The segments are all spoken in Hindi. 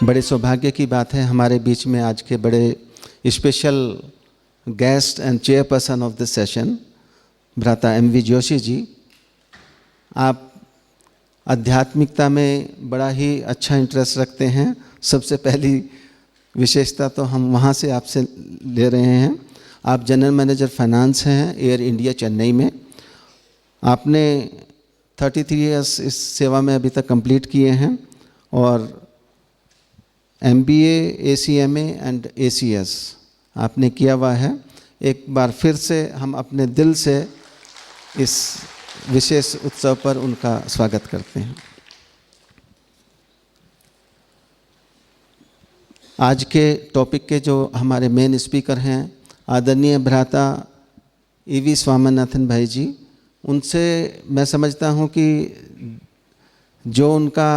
बड़े सौभाग्य की बात है हमारे बीच में आज के बड़े special guest and chairperson of this session भ्राता MV जोशी जी। आप आध्यात्मिकता में बड़ा ही अच्छा इंटरेस्ट रखते हैं। सबसे पहली विशेषता तो हम वहाँ से आपसे ले रहे हैं। आप जनरल मैनेजर फाइनेंस हैं एयर इंडिया चेन्नई में। आपने 33 ईयर्स इस सेवा में अभी तक कंप्लीट किए हैं और MBA, ACMA एंड ACS आपने किया हुआ है। एक बार फिर से हम अपने दिल से इस विशेष उत्सव पर उनका स्वागत करते हैं। आज के टॉपिक के जो हमारे मेन स्पीकर हैं आदरणीय भ्राता EV स्वामीनाथन भाई जी, उनसे मैं समझता हूं कि जो उनका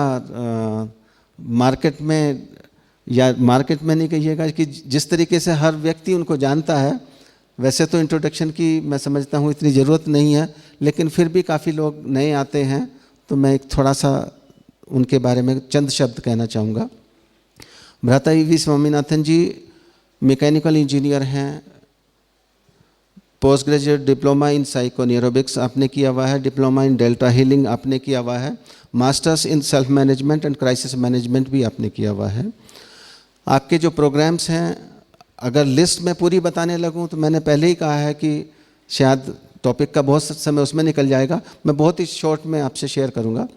मार्केट में या मार्केट में नहीं कहिएगा कि जिस तरीके से हर व्यक्ति उनको जानता है, वैसे तो इंट्रोडक्शन की मैं समझता हूँ इतनी ज़रूरत नहीं है, लेकिन फिर भी काफ़ी लोग नए आते हैं तो मैं एक थोड़ा सा उनके बारे में चंद शब्द कहना चाहूँगा। भ्राता EV स्वामीनाथन जी मैकेनिकल इंजीनियर हैं। पोस्ट ग्रेजुएट डिप्लोमा इन साइकोन्यूरोबिक्स आपने किया हुआ है। डिप्लोमा इन डेल्टा हीलिंग आपने किया हुआ है। Masters in self management and crisis management भी आपने किया हुआ है। आपके जो प्रोग्राम्स हैं, अगर लिस्ट में पूरी बताने लगूं तो मैंने पहले ही कहा है कि शायद टॉपिक का बहुत समय उसमें निकल जाएगा। मैं बहुत ही शॉर्ट में आपसे शेयर करूंगा।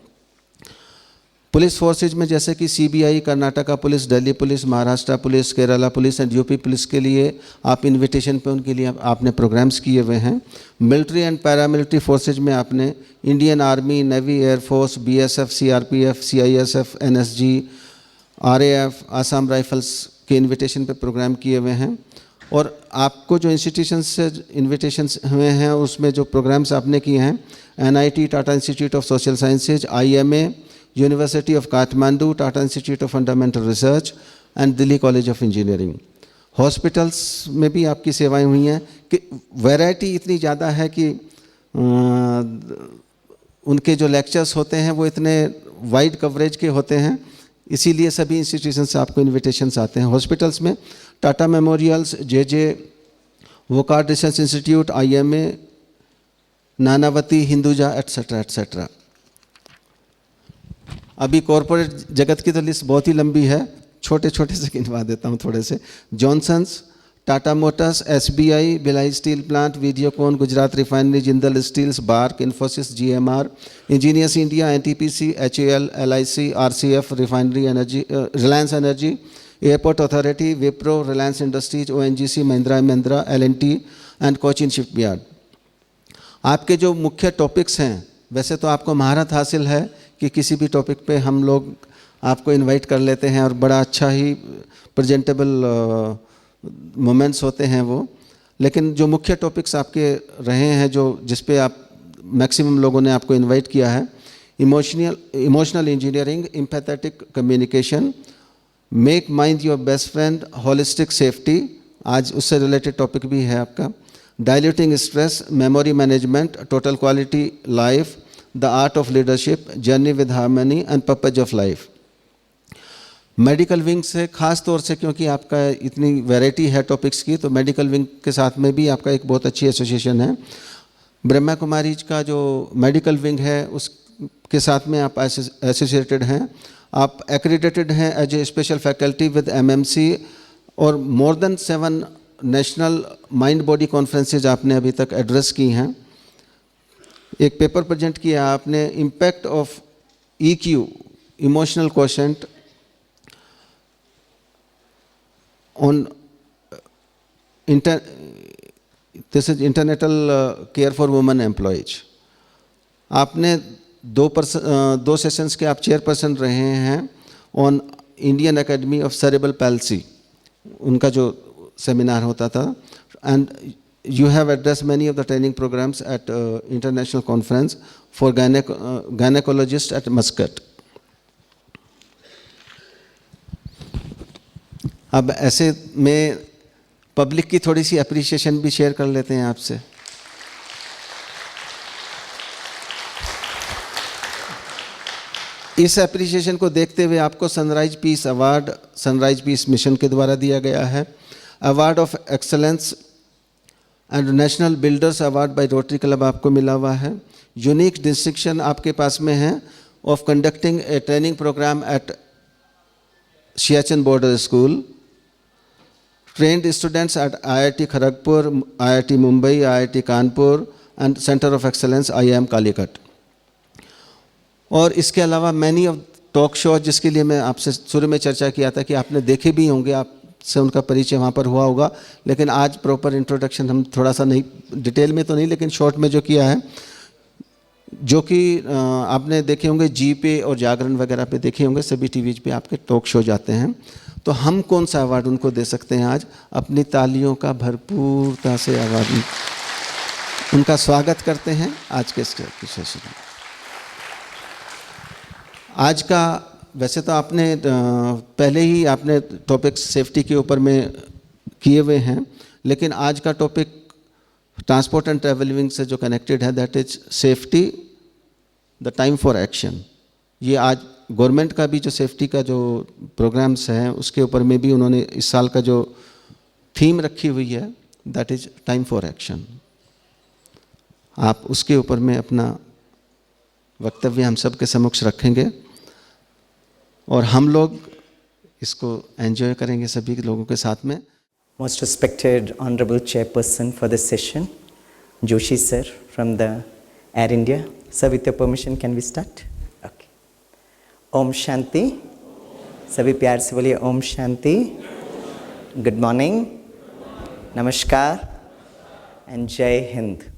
पुलिस फोर्सेज में जैसे कि CBI, Karnataka police, Delhi police, Maharashtra police, Kerala police and UP police के लिए आप इनविटेशन पे उनके लिए आपने प्रोग्राम्स किए हुए हैं। मिलिट्री एंड पैरामिलिट्री फोर्सेज में आपने Indian army, navy, air force, BSF, CRPF, CISF, NSG, RAF, Assam rifles के इनविटेशन पे प्रोग्राम किए हुए हैं। और आपको जो इंस्टीट्यूशंस से इनविटेशंस हुए हैं उसमें जो प्रोग्राम्स आपने किए हैं NIT, Tata institute of social sciences, IMA, university of Kathmandu, Tata institute of fundamental research and Delhi college of engineering. Hospitals में भी आपकी सेवाएं हुई हैं कि वैरायटी इतनी ज़्यादा है कि उनके जो लेक्चर्स होते हैं वो इतने वाइड कवरेज के होते हैं, इसीलिए सभी इंस्टीट्यूशन से आपको इन्विटेशंस आते हैं। हॉस्पिटल्स में Tata memorials, JJ Wockhardt research institute, IMA, Nanavati, Hinduja etcetera etcetera. अभी कॉरपोरेट जगत की तो लिस्ट बहुत ही लंबी है, छोटे छोटे से गिनवा देता हूँ थोड़े से। Johnsons, Tata Motors, SBI, Bhilai Steel Plant, Videocon, Gujarat Refinery, Jindal Steels, BARC, Infosys, GMR, Engineers India, NTPC, HAL, LIC, RCF, Refinery Energy, Reliance Energy, Airport Authority, Wipro, Reliance Industries, ONGC, Mahindra Mahindra, L&T and Cochin Shipyard. आपके जो मुख्य टॉपिक्स हैं, वैसे तो आपको महारत हासिल है कि किसी भी टॉपिक पे हम लोग आपको इनवाइट कर लेते हैं और बड़ा अच्छा ही प्रेजेंटेबल मोमेंट्स होते हैं वो। लेकिन जो मुख्य टॉपिक्स आपके रहे हैं, जो जिस पे आप मैक्सिमम लोगों ने आपको इनवाइट किया है, emotional engineering, empathetic communication, make mind your best friend, holistic safety, आज उससे रिलेटेड टॉपिक भी है आपका, diluting stress, memory management, total quality life, the art of leadership, journey with harmony and purpose of life. Medical wing से खास तौर से, क्योंकि आपका इतनी वैरायटी है टॉपिक्स की, तो मेडिकल विंग के साथ में भी आपका एक बहुत अच्छी एसोसिएशन है। ब्रह्मा कुमारीज का जो मेडिकल विंग है उसके साथ में आप एसोसिएटेड हैं। आप एक्रीडेटेड हैं as a special faculty with MMC और more than 7 national mind body conferences आपने अभी तक एड्रेस की हैं। एक पेपर प्रेजेंट किया आपने, impact of EQ, emotional quotient on this is intranatal care for women employees. आपने 2 सेशंस के आप चेयरपर्सन रहे हैं on Indian academy of cerebral palsy, उनका जो सेमिनार होता था, and you have addressed many of the training programs at international conference for gynecologists at Muscat. अब ऐसे में पब्लिक की थोड़ी सी अप्रिशिएशन भी शेयर कर लेते हैं आपसे। इस एप्रिसिएशन को देखते हुए आपको sunrise peace award sunrise peace mission के द्वारा दिया गया है, award of excellence and national builders award by Rotary club आपको मिला हुआ है। यूनिक डिस्टिंक्शन आपके पास में है of conducting a training programme at Siachen border school, trained students at IIT Kharagpur, IIT Mumbai, IIT Kanpur and centre of excellence IIM Calicut. और इसके अलावा मैनी ऑफ टॉक शो जिसके लिए मैं आपसे शुरू में चर्चा किया था कि आपने देखे भी होंगे, आपसे उनका परिचय वहाँ पर हुआ होगा, लेकिन आज प्रॉपर इंट्रोडक्शन हम थोड़ा सा नहीं, डिटेल में तो नहीं लेकिन शॉर्ट में जो किया है, जो कि आपने देखे होंगे जी पे और जागरण वगैरह पे देखे होंगे, सभी टीवीज पे आपके टॉक शो जाते हैं। तो हम कौन सा अवार्ड उनको दे सकते हैं आज? अपनी तालियों का भरपूरता से अवार्ड उनका स्वागत करते हैं आज के सेशन में। आज का वैसे तो आपने पहले ही आपने टॉपिक सेफ्टी के ऊपर में किए हुए हैं, लेकिन आज का टॉपिक ट्रांसपोर्ट एंड ट्रैवलिंग से जो कनेक्टेड है, that is safety the time for action. ये आज गवर्नमेंट का भी जो सेफ्टी का जो प्रोग्राम्स हैं उसके ऊपर में भी उन्होंने इस साल का जो थीम रखी हुई है, that is time for action. आप उसके ऊपर में अपना वक्तव्य हम सब के समक्ष रखेंगे और हम लोग इसको एंजॉय करेंगे सभी लोगों के साथ में। Most respected Honorable Chairperson for this session, Joshi sir from the Air India. Sir, with your permission, can we start? Okay. Om Shanti. सभी प्यार से बोलिए Om Shanti. Good morning. Namaskar and Jai Hind.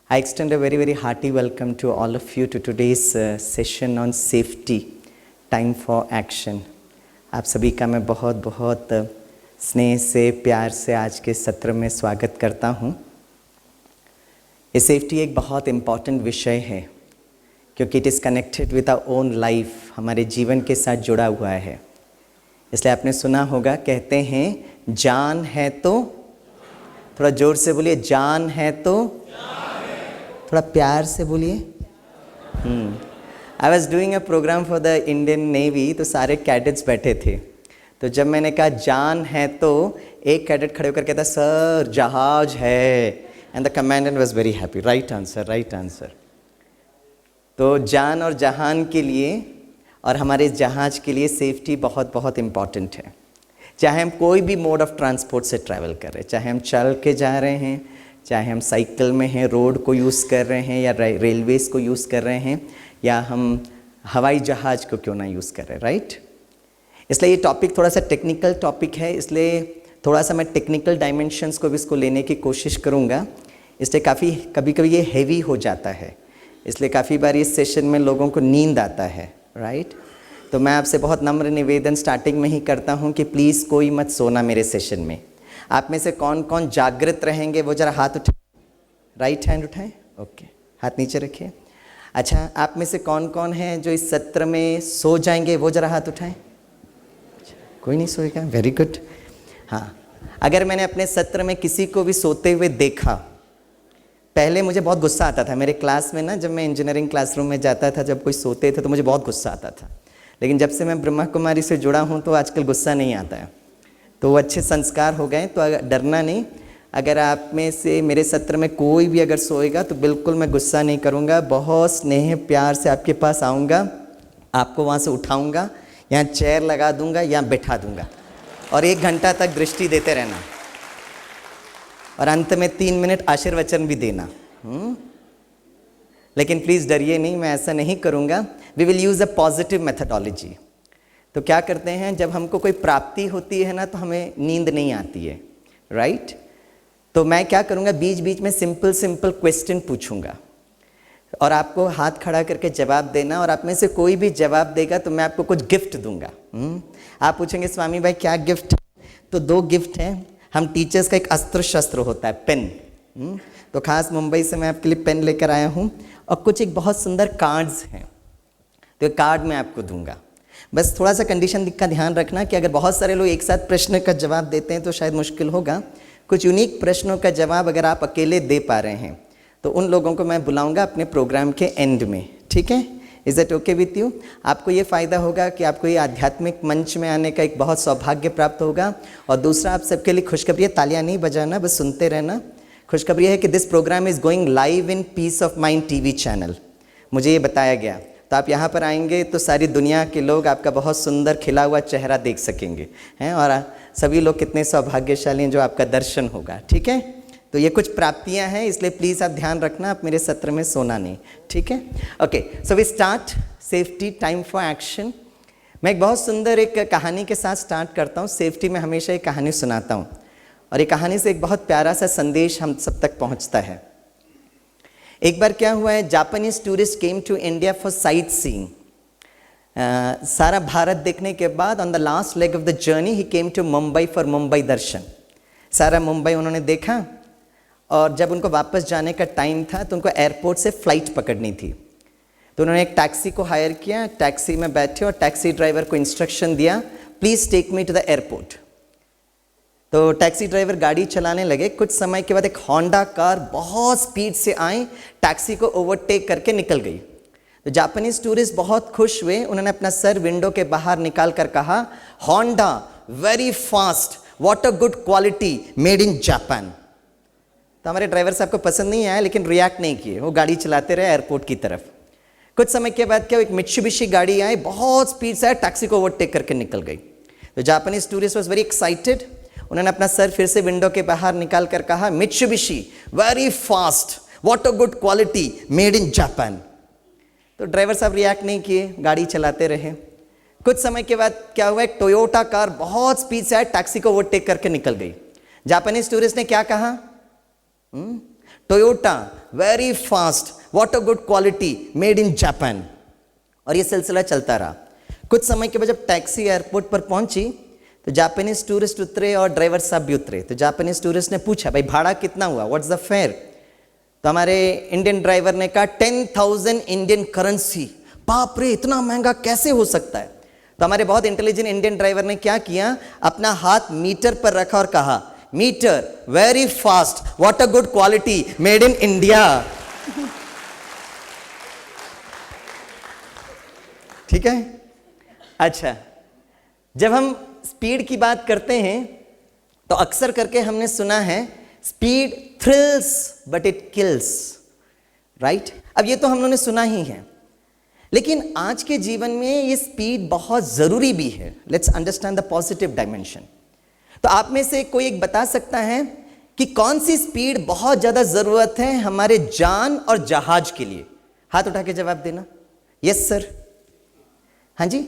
I extend a very, very hearty welcome to all of you to today's session on safety, time for action. आप सभी का मैं बहुत बहुत स्नेह से, प्यार से आज के सत्र में स्वागत करता हूँ। ये सेफ्टी एक बहुत इम्पॉर्टेंट विषय है क्योंकि it is connected with our own life, हमारे जीवन के साथ जुड़ा हुआ है। इसलिए आपने सुना होगा, कहते हैं जान है तो, थोड़ा जोर से बोलिए, जान है तो, थोड़ा प्यार से बोलिए। I was doing a programme for the Indian Navy, तो सारे कैडेट्स बैठे थे। तो जब मैंने कहा जान है तो, एक कैडेट खड़े होकर कहता सर जहाज है, and the commandant was very happy. Right answer, right answer. तो जान और जहान के लिए और हमारे जहाज के लिए सेफ्टी बहुत बहुत इम्पॉर्टेंट है। चाहे हम कोई भी मोड ऑफ ट्रांसपोर्ट से ट्रैवल कर रहे हैं, चाहे हम चल के जा रहे हैं, चाहे हम साइकिल में हैं, रोड को यूज़ कर रहे हैं, या रेलवेज़ को यूज़ कर रहे हैं, या हम हवाई जहाज़ को क्यों ना यूज़ कर रहे हैं, राइट। इसलिए ये टॉपिक थोड़ा सा टेक्निकल टॉपिक है, इसलिए थोड़ा सा मैं टेक्निकल डायमेंशंस को भी इसको लेने की कोशिश करूँगा। इसलिए कभी कभी ये हैवी हो जाता है, इसलिए काफ़ी बार इस सेशन में लोगों को नींद आता है, राइट। तो मैं आपसे बहुत नम्र निवेदन स्टार्टिंग में ही करता हूँ कि प्लीज़ कोई मत सोना मेरे सेशन में। आप में से कौन कौन जागृत रहेंगे वो ज़रा हाथ उठाएं, राइट हैंड उठाएं, ओके, हाथ नीचे रखिए। अच्छा, आप में से कौन कौन है जो इस सत्र में सो जाएंगे, वो ज़रा हाथ उठाएं। कोई नहीं सोएगा, वेरी गुड। हाँ, अगर मैंने अपने सत्र में किसी को भी सोते हुए देखा, पहले मुझे बहुत गुस्सा आता था। मेरे क्लास में ना, जब मैं इंजीनियरिंग क्लासरूम में जाता था, जब कोई सोते थे तो मुझे बहुत गुस्सा आता था। लेकिन जब से मैं ब्रह्मा कुमारी से जुड़ा हूँ तो आजकल गुस्सा नहीं आता है, तो वो अच्छे संस्कार हो गए। तो डरना नहीं, अगर आप में से मेरे सत्र में कोई भी अगर सोएगा तो बिल्कुल मैं गुस्सा नहीं करूँगा, बहुत स्नेह प्यार से आपके पास आऊँगा, आपको वहाँ से उठाऊँगा, यहाँ चेयर लगा दूँगा, यहाँ बैठा दूँगा, और 1 घंटा तक दृष्टि देते रहना, और अंत में 3 मिनट आशीर्वचन भी देना। लेकिन प्लीज़ डरिए नहीं, मैं ऐसा नहीं करूँगा। We will use a positive methodology. तो क्या करते हैं, जब हमको कोई प्राप्ति होती है ना, तो हमें नींद नहीं आती है, राइट। तो मैं क्या करूँगा, बीच बीच में सिंपल क्वेश्चन पूछूंगा और आपको हाथ खड़ा करके जवाब देना, और आप में से कोई भी जवाब देगा तो मैं आपको कुछ गिफ्ट दूंगा। आप पूछेंगे स्वामी भाई क्या गिफ्ट है, तो 2 गिफ्ट हैं। हम टीचर्स का एक अस्त्र शस्त्र होता है, पेन। तो खास मुंबई से मैं आपके लिए पेन लेकर आया हूँ, और कुछ एक बहुत सुंदर कार्ड्स हैं, तो कार्ड मैं आपको दूंगा। बस थोड़ा सा कंडीशन का ध्यान रखना कि अगर बहुत सारे लोग एक साथ प्रश्न का जवाब देते हैं तो शायद मुश्किल होगा। कुछ यूनिक प्रश्नों का जवाब अगर आप अकेले दे पा रहे हैं तो उन लोगों को मैं बुलाऊंगा अपने प्रोग्राम के एंड में, ठीक है। Is that okay with you? आपको ये फ़ायदा होगा कि आपको ये आध्यात्मिक मंच में आने का एक बहुत सौभाग्य प्राप्त होगा। और दूसरा, आप सबके लिए खुशखबरी है, तालियां नहीं बजाना, बस सुनते रहना। खुशखबरी है कि this programme is going live in peace of mind TV channel. मुझे ये बताया गया, तो आप यहाँ पर आएंगे तो सारी दुनिया के लोग आपका बहुत सुंदर खिला हुआ चेहरा देख सकेंगे, हैं, और सभी लोग कितने सौभाग्यशाली हैं जो आपका दर्शन होगा। ठीक है, तो ये कुछ प्राप्तियां हैं, इसलिए प्लीज़ आप ध्यान रखना, आप मेरे सत्र में सोना नहीं। ठीक है, okay, so we start safety time for action. मैं एक बहुत सुंदर एक कहानी के साथ स्टार्ट करता हूँ। सेफ्टी में हमेशा एक कहानी सुनाता हूँ, और ये कहानी से एक बहुत प्यारा सा संदेश हम सब तक पहुँचता है। एक बार क्या हुआ है, Japanese tourist came to India for sightseeing. सारा भारत देखने के बाद on the last leg of the journey he came to Mumbai for Mumbai दर्शन। सारा मुंबई उन्होंने देखा, और जब उनको वापस जाने का टाइम था तो उनको एयरपोर्ट से फ़्लाइट पकड़नी थी। तो उन्होंने एक टैक्सी को हायर किया, टैक्सी में बैठे और टैक्सी ड्राइवर को इंस्ट्रक्शन दिया, please take me to the airport. तो टैक्सी ड्राइवर गाड़ी चलाने लगे। कुछ समय के बाद एक होंडा कार बहुत स्पीड से आई, टैक्सी को ओवरटेक करके निकल गई। तो जापानीज टूरिस्ट बहुत खुश हुए, उन्होंने अपना सर विंडो के बाहर निकाल कर कहा, Honda very fast, what a good quality, made in Japan. तो हमारे ड्राइवर साहब को पसंद नहीं आया, लेकिन रिएक्ट नहीं किए, वो गाड़ी चलाते रहे एयरपोर्ट की तरफ। कुछ समय के बाद क्या, एक मित्सुबिशी गाड़ी आई, बहुत स्पीड से टैक्सी को ओवरटेक करके निकल गई। तो Japanese tourist was very excited, उन्होंने अपना सर फिर से विंडो के बाहर निकाल कर कहा, Mitsubishi very fast, what a good quality, made in Japan. तो ड्राइवर साहब रिएक्ट नहीं किए, गाड़ी चलाते रहे। कुछ समय के बाद क्या हुआ, एक टोयोटा कार बहुत स्पीड से आई, टैक्सी को ओवरटेक करके निकल गई। जापानीज टूरिस्ट ने क्या कहा, Toyota very fast, what a good quality, made in Japan. और ये सिलसिला चलता रहा। कुछ समय के बाद जब टैक्सी एयरपोर्ट पर पहुंची तो जापानीज टूरिस्ट उतरे और ड्राइवर साहब भी उतरे। तो जापानीज टूरिस्ट ने पूछा, भाई भाड़ा कितना हुआ, व्हाट्स द फेयर? तो हमारे इंडियन ड्राइवर ने कहा 10,000 इंडियन करेंसी। बाप रे, इतना महंगा कैसे हो सकता है? तो हमारे बहुत इंटेलिजेंट इंडियन ड्राइवर ने क्या किया, अपना हाथ मीटर पर रखा और कहा, meter very fast, what a good quality, made in India. ठीक है, अच्छा, जब हम स्पीड की बात करते हैं तो अक्सर करके हमने सुना है, speed thrills but it kills, right? अब ये तो हम लोगों ने सुना ही है, लेकिन आज के जीवन में ये स्पीड बहुत ज़रूरी भी है। Let's understand the positive dimension. तो आप में से कोई एक बता सकता है कि कौन सी स्पीड बहुत ज़्यादा ज़रूरत है हमारे जान और जहाज के लिए? हाथ उठा के जवाब देना। Yes sir. हाँ जी,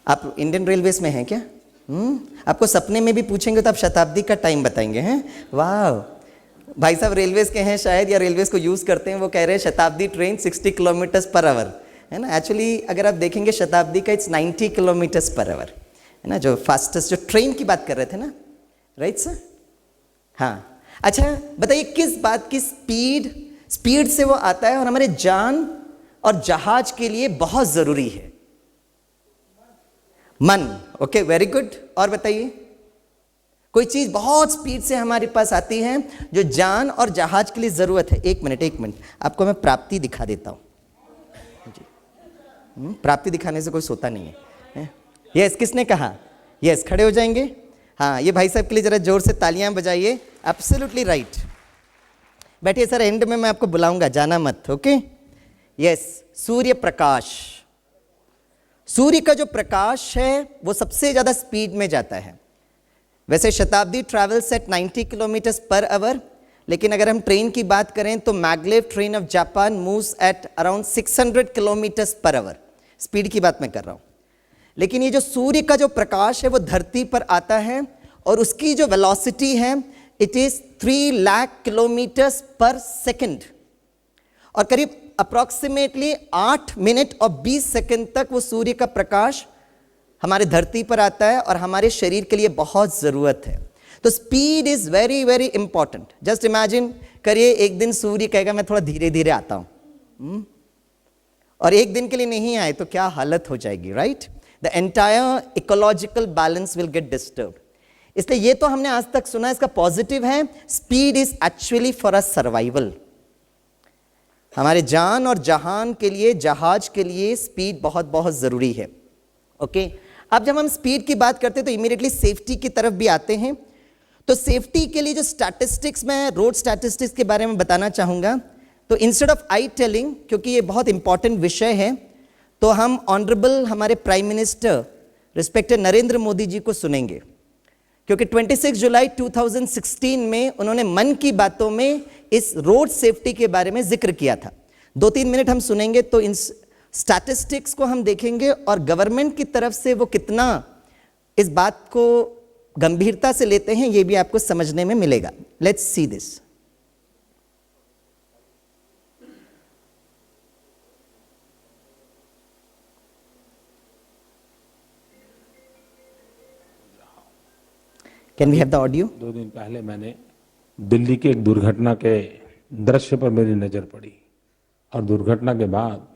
आप इंडियन रेलवेज में हैं क्या? आपको सपने में भी पूछेंगे तो आप शताब्दी का टाइम बताएंगे, हैं? वाह, भाई साहब रेलवेज के हैं शायद, या रेलवेज को यूज़ करते हैं। वो कह रहे हैं शताब्दी ट्रेन 60 किलोमीटर्स पर आवर, है ना? एक्चुअली अगर आप देखेंगे शताब्दी का इट्स 90 किलोमीटर्स पर आवर, है ना? जो फास्टेस्ट, जो ट्रेन की बात कर रहे थे ना, राइट सर? हाँ, अच्छा बताइए, किस बात की स्पीड से वो आता है और हमारे जान और जहाज के लिए बहुत ज़रूरी है? मन। Okay, very good. और बताइए, कोई चीज़ बहुत स्पीड से हमारे पास आती है जो जान और जहाज के लिए ज़रूरत है। एक मिनट, आपको मैं प्राप्ति दिखा देता हूँ। प्राप्ति दिखाने से कोई सोता नहीं है। यस, किसने कहा? यस, खड़े हो जाएंगे। हाँ, ये भाई साहब के लिए ज़रा जोर से तालियां बजाइए। Absolutely right. बैठिए सर, एंड में मैं आपको बुलाऊंगा, जाना मत। Okay, yes, Surya Prakash. सूर्य का जो प्रकाश है वो सबसे ज़्यादा स्पीड में जाता है। वैसे Shatabdi travels at 90 kilometres per hour, लेकिन अगर हम ट्रेन की बात करें तो maglev train of Japan moves at around 600 kilometres per hour. Speed की बात मैं कर रहा हूँ। लेकिन ये जो सूर्य का जो प्रकाश है वो धरती पर आता है और उसकी जो वेलोसिटी है इट इज़ 3 लाख किलोमीटर्स पर सेकेंड, और करीब अप्रॉक्सीमेटली 8 मिनट और 20 सेकंड तक वो सूर्य का प्रकाश हमारे धरती पर आता है और हमारे शरीर के लिए बहुत ज़रूरत है। तो speed is very very important. Just imagine करिए, एक दिन सूर्य कहेगा मैं थोड़ा धीरे धीरे आता हूँ, और एक दिन के लिए नहीं आए तो क्या हालत हो जाएगी, right? The entire ecological balance will get disturb. इसलिए ये तो हमने आज तक सुना, इसका पॉजिटिव है, speed is actually for a survival. हमारे जान और जहान के लिए, जहाज के लिए स्पीड बहुत बहुत ज़रूरी है। ओके, अब जब हम स्पीड की बात करते हैं तो इमीडिएटली सेफ्टी की तरफ भी आते हैं। तो सेफ्टी के लिए जो स्टैटिस्टिक्स, मैं रोड स्टैटिस्टिक्स के बारे में बताना चाहूँगा। तो इंस्टेड ऑफ आई टेलिंग, क्योंकि ये बहुत इंपॉर्टेंट विषय है, तो हम ऑनरेबल हमारे prime minister respected Narendra Modi ji को सुनेंगे, क्योंकि 26 जुलाई 2016 में उन्होंने मन की बातों में इस रोड सेफ्टी के बारे में जिक्र किया था। 2-3 मिनट हम सुनेंगे तो इन स्टैटिस्टिक्स को हम देखेंगे और गवर्नमेंट की तरफ से वो कितना इस बात को गंभीरता से लेते हैं, ये भी आपको समझने में मिलेगा। Let's see this. Can we have the audio? 2 दिन पहले मैंने दिल्ली की एक दुर्घटना के दृश्य पर मेरी नज़र पड़ी और दुर्घटना के बाद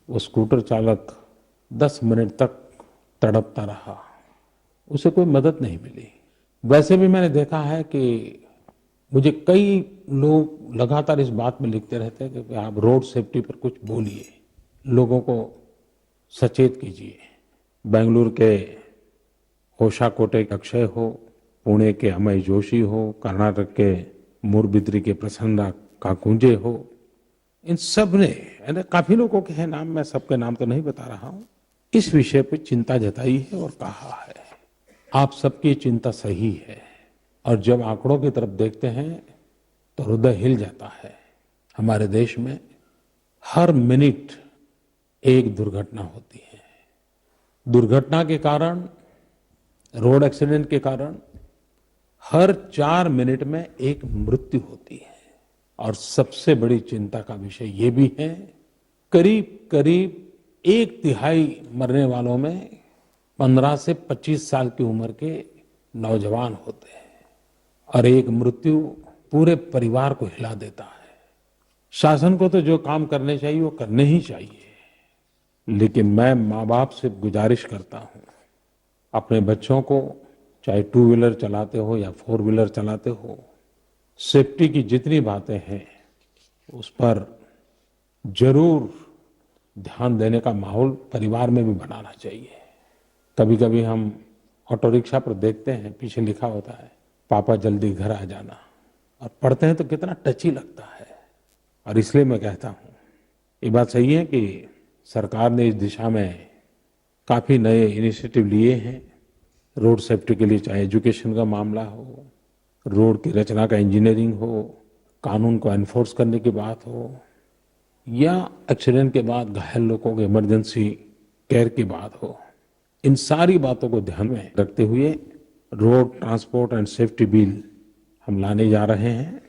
वो स्कूटर चालक 10 मिनट तक तड़पता रहा, उसे कोई मदद नहीं मिली। वैसे भी मैंने देखा है कि मुझे कई लोग लगातार इस बात में लिखते रहते हैं कि आप रोड सेफ्टी पर कुछ बोलिए, लोगों को सचेत कीजिए। बेंगलुरु के ओशा कोटे के अक्षय हो, पुणे के अमय जोशी हो, कर्नाटक के मूरबिद्री के प्रसन्ना काकुंजे हो, इन सब ने, काफी लोगों के हैं नाम, मैं सबके नाम तो नहीं बता रहा हूं, इस विषय पर चिंता जताई है और कहा है आप सबकी चिंता सही है। और जब आंकड़ों की तरफ देखते हैं तो हृदय हिल जाता है। हमारे देश में हर मिनट एक दुर्घटना होती है। दुर्घटना के कारण, रोड एक्सीडेंट के कारण हर 4 मिनट में एक मृत्यु होती है। और सबसे बड़ी चिंता का विषय ये भी है, करीब करीब 1/3 मरने वालों में 15 से 25 साल की उम्र के नौजवान होते हैं और एक मृत्यु पूरे परिवार को हिला देता है। शासन को तो जो काम करने चाहिए वो करने ही चाहिए, लेकिन मैं माँ बाप से गुजारिश करता हूँ, अपने बच्चों को चाहे 2 व्हीलर चलाते हो या 4 व्हीलर चलाते हो, सेफ्टी की जितनी बातें हैं उस पर जरूर ध्यान देने का माहौल परिवार में भी बनाना चाहिए। कभी कभी हम ऑटो रिक्शा पर देखते हैं, पीछे लिखा होता है पापा जल्दी घर आ जाना, और पढ़ते हैं तो कितना टची लगता है। और इसलिए मैं कहता हूँ, ये बात सही है कि सरकार ने इस दिशा में काफ़ी नए इनिशिएटिव लिए हैं रोड सेफ्टी के लिए, चाहे एजुकेशन का मामला हो, रोड की रचना का इंजीनियरिंग हो, कानून को एनफोर्स करने की बात हो, या एक्सीडेंट के बाद घायल लोगों के इमरजेंसी केयर की बात हो। इन सारी बातों को ध्यान में रखते हुए road transport and safety bill हम लाने जा रहे हैं।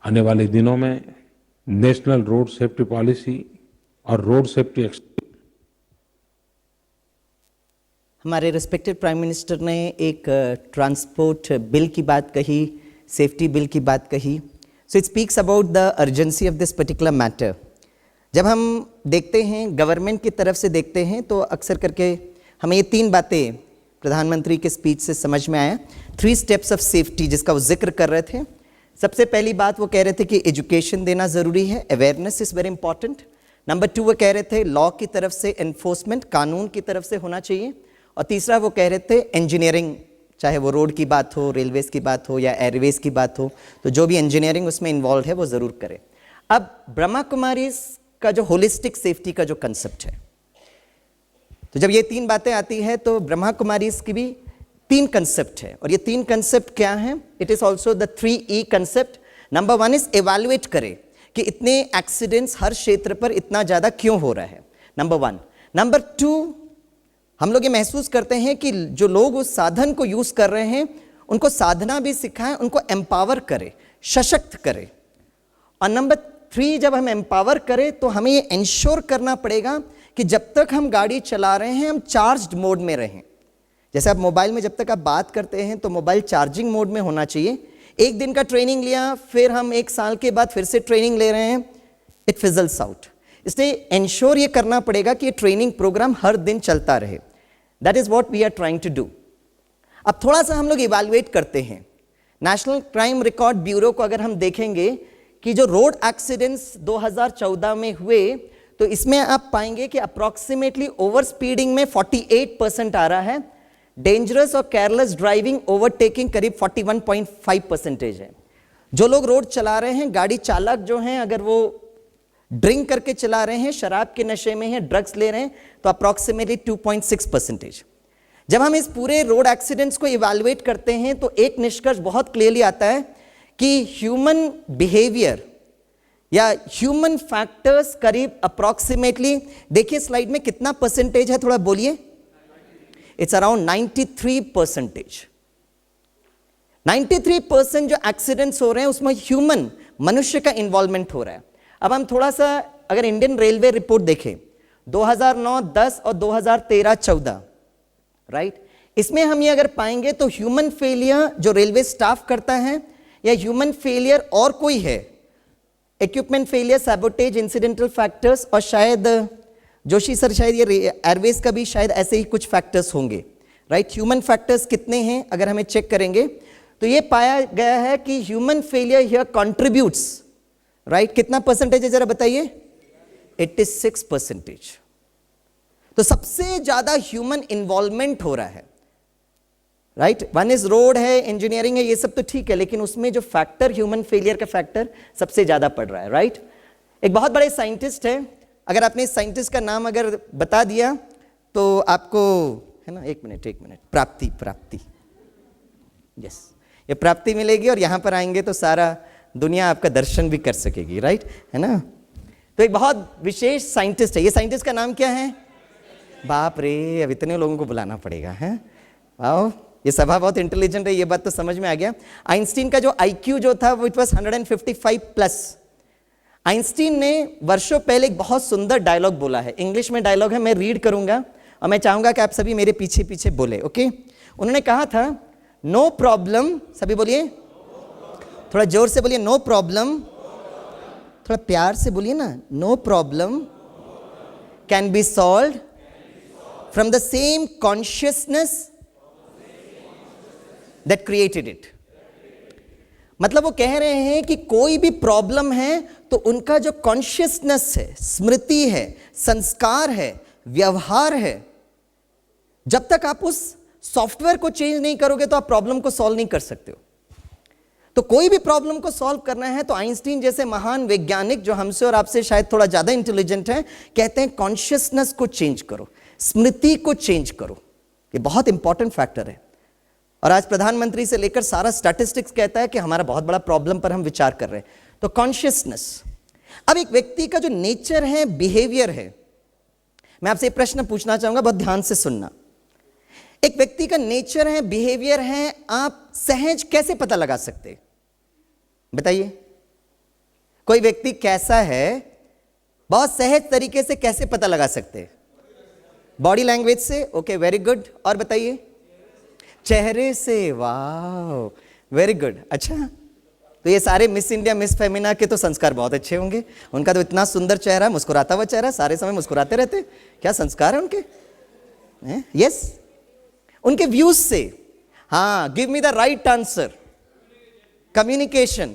आने वाले दिनों में नेशनल रोड सेफ्टी पॉलिसी और रोड सेफ्टी हमारे रिस्पेक्टेड प्राइम मिनिस्टर ने एक ट्रांसपोर्ट बिल की बात कही, सेफ्टी बिल की बात कही। So it speaks about the urgency of this particular matter. जब हम देखते हैं, गवर्नमेंट की तरफ से देखते हैं, तो अक्सर करके हमें ये 3 बातें प्रधानमंत्री के स्पीच से समझ में आया। 3 स्टेप्स ऑफ सेफ्टी जिसका वो जिक्र कर रहे थे। सबसे पहली बात वो कह रहे थे कि एजुकेशन देना ज़रूरी है, awareness is very important. Number 2 वो कह रहे थे लॉ की तरफ से एनफोर्समेंट, कानून की तरफ से होना चाहिए। और तीसरा वो कह रहे थे इंजीनियरिंग, चाहे वो रोड की बात हो, रेलवेज़ की बात हो या एयरवेज़ की बात हो, तो जो भी इंजीनियरिंग उसमें इन्वॉल्व है वो ज़रूर करें। अब ब्रह्मा कुमारीज़ का जो होलिस्टिक सेफ्टी का जो कंसेप्ट है, तो जब ये 3 बातें आती है तो ब्रह्मा कुमारीज़ की भी 3 कंसेप्ट है। और ये 3 कंसेप्ट क्या हैं? It is also the 3E concept. Number 1 is evaluate करें कि इतने एक्सीडेंट्स हर क्षेत्र पर इतना ज़्यादा क्यों हो रहा है, नंबर 1। नंबर 2, हम लोग ये महसूस करते हैं कि जो लोग उस साधन को यूज़ कर रहे हैं उनको साधना भी सिखाएं, उनको एम्पावर करें, सशक्त करें। और नंबर 3, जब हम एम्पावर करें तो हमें ये इंश्योर करना पड़ेगा कि जब तक हम गाड़ी चला रहे हैं हम चार्ज्ड मोड में रहें। जैसे आप मोबाइल में जब तक आप बात करते हैं तो मोबाइल चार्जिंग मोड में होना चाहिए। एक दिन का ट्रेनिंग लिया, फिर हम 1 साल के बाद फिर से ट्रेनिंग ले रहे हैं, इट फिजल्स आउट। इसलिए इंश्योर ये करना पड़ेगा कि ये ट्रेनिंग प्रोग्राम हर दिन चलता रहे। That is what we are trying to do. अब थोड़ा सा हम लोग इवैल्यूएट करते हैं। नेशनल क्राइम रिकॉर्ड ब्यूरो को अगर हम देखेंगे कि जो रोड एक्सीडेंट्स 2014 में हुए, तो इसमें आप पाएंगे कि अप्रॉक्सीमेटली ओवर स्पीडिंग में 48% आ रहा है, डेंजरस और केयरलेस ड्राइविंग ओवरटेकिंग करीब 41.5% है। जो लोग रोड चला रहे हैं, गाड़ी चालक जो हैं, अगर वो ड्रिंक करके चला रहे हैं, शराब के नशे में हैं, ड्रग्स ले रहे हैं, तो अप्रॉक्सीमेटली 2.6%। जब हम इस पूरे रोड एक्सीडेंट्स को इवैल्यूएट करते हैं तो एक निष्कर्ष बहुत क्लियरली आता है कि ह्यूमन बिहेवियर या ह्यूमन फैक्टर्स करीब अप्रॉक्सीमेटली, देखिए स्लाइड में कितना परसेंटेज है, थोड़ा बोलिए। It's around 93%। 93% जो एक्सीडेंट्स हो रहे हैं उसमें ह्यूमन, मनुष्य का इन्वॉल्वमेंट हो रहा है। अब हम थोड़ा सा अगर इंडियन रेलवे रिपोर्ट देखें 2009-10 और 2013-14, राइट, इसमें हम ये अगर पाएंगे तो ह्यूमन फेलियर जो रेलवे स्टाफ करता है या ह्यूमन फेलियर और कोई है, equipment failure, sabotage, incidental factors, और शायद जोशी सर शायद ये एयरवेज का भी शायद ऐसे ही कुछ फैक्टर्स होंगे, राइट। ह्यूमन फैक्टर्स कितने हैं अगर हमें चेक करेंगे तो ये पाया गया है कि human failure here contributes, right, कितना परसेंटेज है जरा बताइए, 86%। तो सबसे ज्यादा ह्यूमन इन्वॉल्वमेंट हो रहा है, राइट। वन इज रोड है, इंजीनियरिंग है, ये सब तो ठीक है, लेकिन उसमें जो फैक्टर ह्यूमन फेलियर का फैक्टर सबसे ज्यादा पड़ रहा है, राइट। एक बहुत बड़े साइंटिस्ट है, अगर आपने इस साइंटिस्ट का नाम अगर बता दिया तो आपको, है ना, एक मिनट, प्राप्ति, यस, ये प्राप्ति मिलेगी और यहां पर आएंगे तो सारा दुनिया आपका दर्शन भी कर सकेगी, राइट, है ना। तो एक बहुत विशेष साइंटिस्ट है, ये साइंटिस्ट का नाम क्या है, बाप रे, अब इतने लोगों को बुलाना पड़ेगा, है, वाओ, ये सभा बहुत इंटेलिजेंट है, ये बात तो समझ में आ गया। आइंस्टीन का जो IQ जो था वो इट वाज 155 प्लस। आइंस्टीन ने वर्षों पहले एक बहुत सुंदर डायलॉग बोला है, इंग्लिश में डायलॉग है, मैं रीड करूंगा और मैं चाहूंगा कि आप सभी मेरे पीछे पीछे बोले, ओके। उन्होंने कहा था, नो प्रॉब्लम, सभी बोलिए, थोड़ा जोर से बोलिए, नो प्रॉब्लम, थोड़ा प्यार से बोलिए ना, no problem can be solved from the same consciousness that created it। मतलब वो कह रहे हैं कि कोई भी प्रॉब्लम है तो उनका जो कॉन्शियसनेस है, स्मृति है, संस्कार है, व्यवहार है, जब तक आप उस सॉफ्टवेयर को चेंज नहीं करोगे तो आप प्रॉब्लम को सॉल्व नहीं कर सकते हो। तो कोई भी प्रॉब्लम को सॉल्व करना है तो आइंस्टीन जैसे महान वैज्ञानिक जो हमसे और आपसे शायद थोड़ा ज्यादा इंटेलिजेंट हैं, कहते हैं कॉन्शियसनेस को चेंज करो, स्मृति को चेंज करो। ये बहुत इंपॉर्टेंट फैक्टर है और आज प्रधानमंत्री से लेकर सारा स्टैटिस्टिक्स कहता है कि हमारा बहुत बड़ा प्रॉब्लम पर हम विचार कर रहे हैं। तो कॉन्शियसनेस। अब एक व्यक्ति का जो नेचर है, बिहेवियर है, मैं आपसे एक प्रश्न पूछना चाहूंगा, बहुत ध्यान से सुनना। एक व्यक्ति का नेचर है, बिहेवियर है, आप सहज कैसे पता लगा सकते, बताइए। कोई व्यक्ति कैसा है बहुत सहज तरीके से कैसे पता लगा सकते, बॉडी लैंग्वेज से, ओके, वेरी गुड, और बताइए, चेहरे से, वाह, वेरी गुड। अच्छा, तो ये सारे मिस इंडिया, मिस फेमिना के तो संस्कार बहुत अच्छे होंगे, उनका तो इतना सुंदर चेहरा, मुस्कुराता हुआ चेहरा, सारे समय मुस्कुराते रहते, क्या संस्कार है उनके, यस। उनके व्यूज से, हाँ, give me the right answer, communication,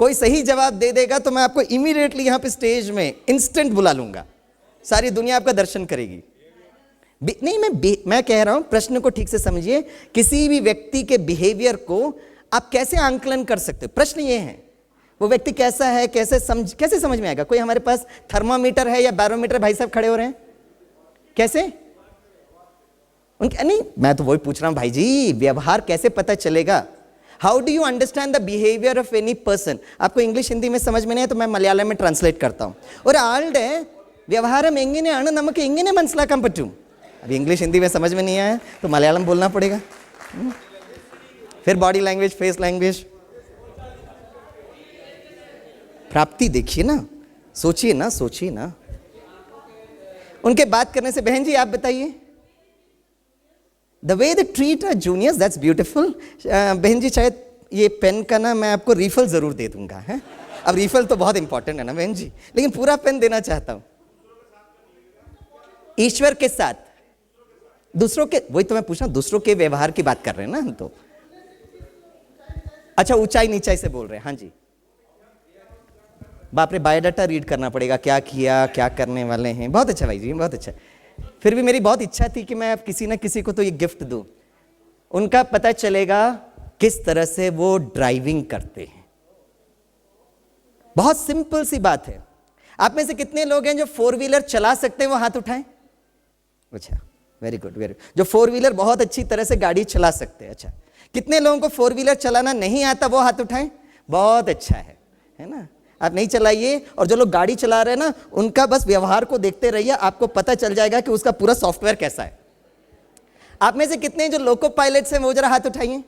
कोई सही जवाब दे देगा तो मैं आपको इमीडिएटली यहां पे स्टेज में इंस्टेंट बुला लूंगा, सारी दुनिया आपका दर्शन करेगी। नहीं, मैं कह रहा हूं, प्रश्न को ठीक से समझिए। किसी भी व्यक्ति के बिहेवियर को आप कैसे आंकलन कर सकते हो, प्रश्न ये है वो व्यक्ति कैसा है, कैसे समझ में आएगा। कोई हमारे पास थर्मामीटर है या बैरोमीटर, भाई साहब खड़े हो रहे हैं, कैसे उनके, नहीं, मैं तो वही पूछ रहा हूं भाई जी, व्यवहार कैसे पता चलेगा, how do you understand the behaviour of any person. आपको इंग्लिश हिंदी में समझ में नहीं है तो मैं मलयालम में ट्रांसलेट करता हूं। और आल्डे व्यवहारम एंगिने ആണ് നമുക്ക് എങ്ങനെ മനസ്സിലാക്കാൻ പറ്റും। अब इंग्लिश हिंदी में समझ में नहीं आया तो मलयालम बोलना पड़ेगा, फिर बॉडी लैंग्वेज, फेस लैंग्वेज, प्राप्ति देखिए ना, सोचिए ना। उनके बात करने से, बहन जी आप बताइए, the way they treat our juniors, that's beautiful. बहन जी शायद ये पेन का ना मैं आपको रिफल जरूर दे दूंगा, है। अब रिफल तो बहुत इंपॉर्टेंट है ना बहन जी, लेकिन पूरा पेन देना चाहता हूं। ईश्वर के साथ, दूसरों के, वही तो मैं पूछ रहा हूं, दूसरों के व्यवहार की बात कर रहे हैं ना हम तो। अच्छा, ऊंचाई नीचाई से बोल रहे हैं, हाँ जी, बाप रे बायोडाटा रीड करना पड़ेगा, क्या किया, क्या करने वाले हैं। बहुत अच्छा भाई जी, बहुत अच्छा। फिर भी मेरी बहुत इच्छा थी कि मैं अब किसी ना किसी को तो ये गिफ्ट दूं। उनका पता चलेगा किस तरह से वो ड्राइविंग करते हैं। बहुत सिंपल सी बात है। आप में से कितने लोग हैं जो 4 व्हीलर चला सकते हैं, वो हाथ उठाएं। अच्छा, वेरी गुड, वेरी गुड। जो 4 व्हीलर बहुत अच्छी तरह से गाड़ी चला सकते हैं। अच्छा, कितने लोगों को 4 व्हीलर चलाना नहीं आता, वो हाथ उठाएं। बहुत अच्छा है ना। आप नहीं चलाइए, और जो लोग गाड़ी चला रहे हैं ना, उनका बस व्यवहार को देखते रहिए, आपको पता चल जाएगा कि उसका पूरा सॉफ्टवेयर कैसा है। आप में से कितने जो लोको पायलट्स हैं, वो जरा हाथ उठाइए।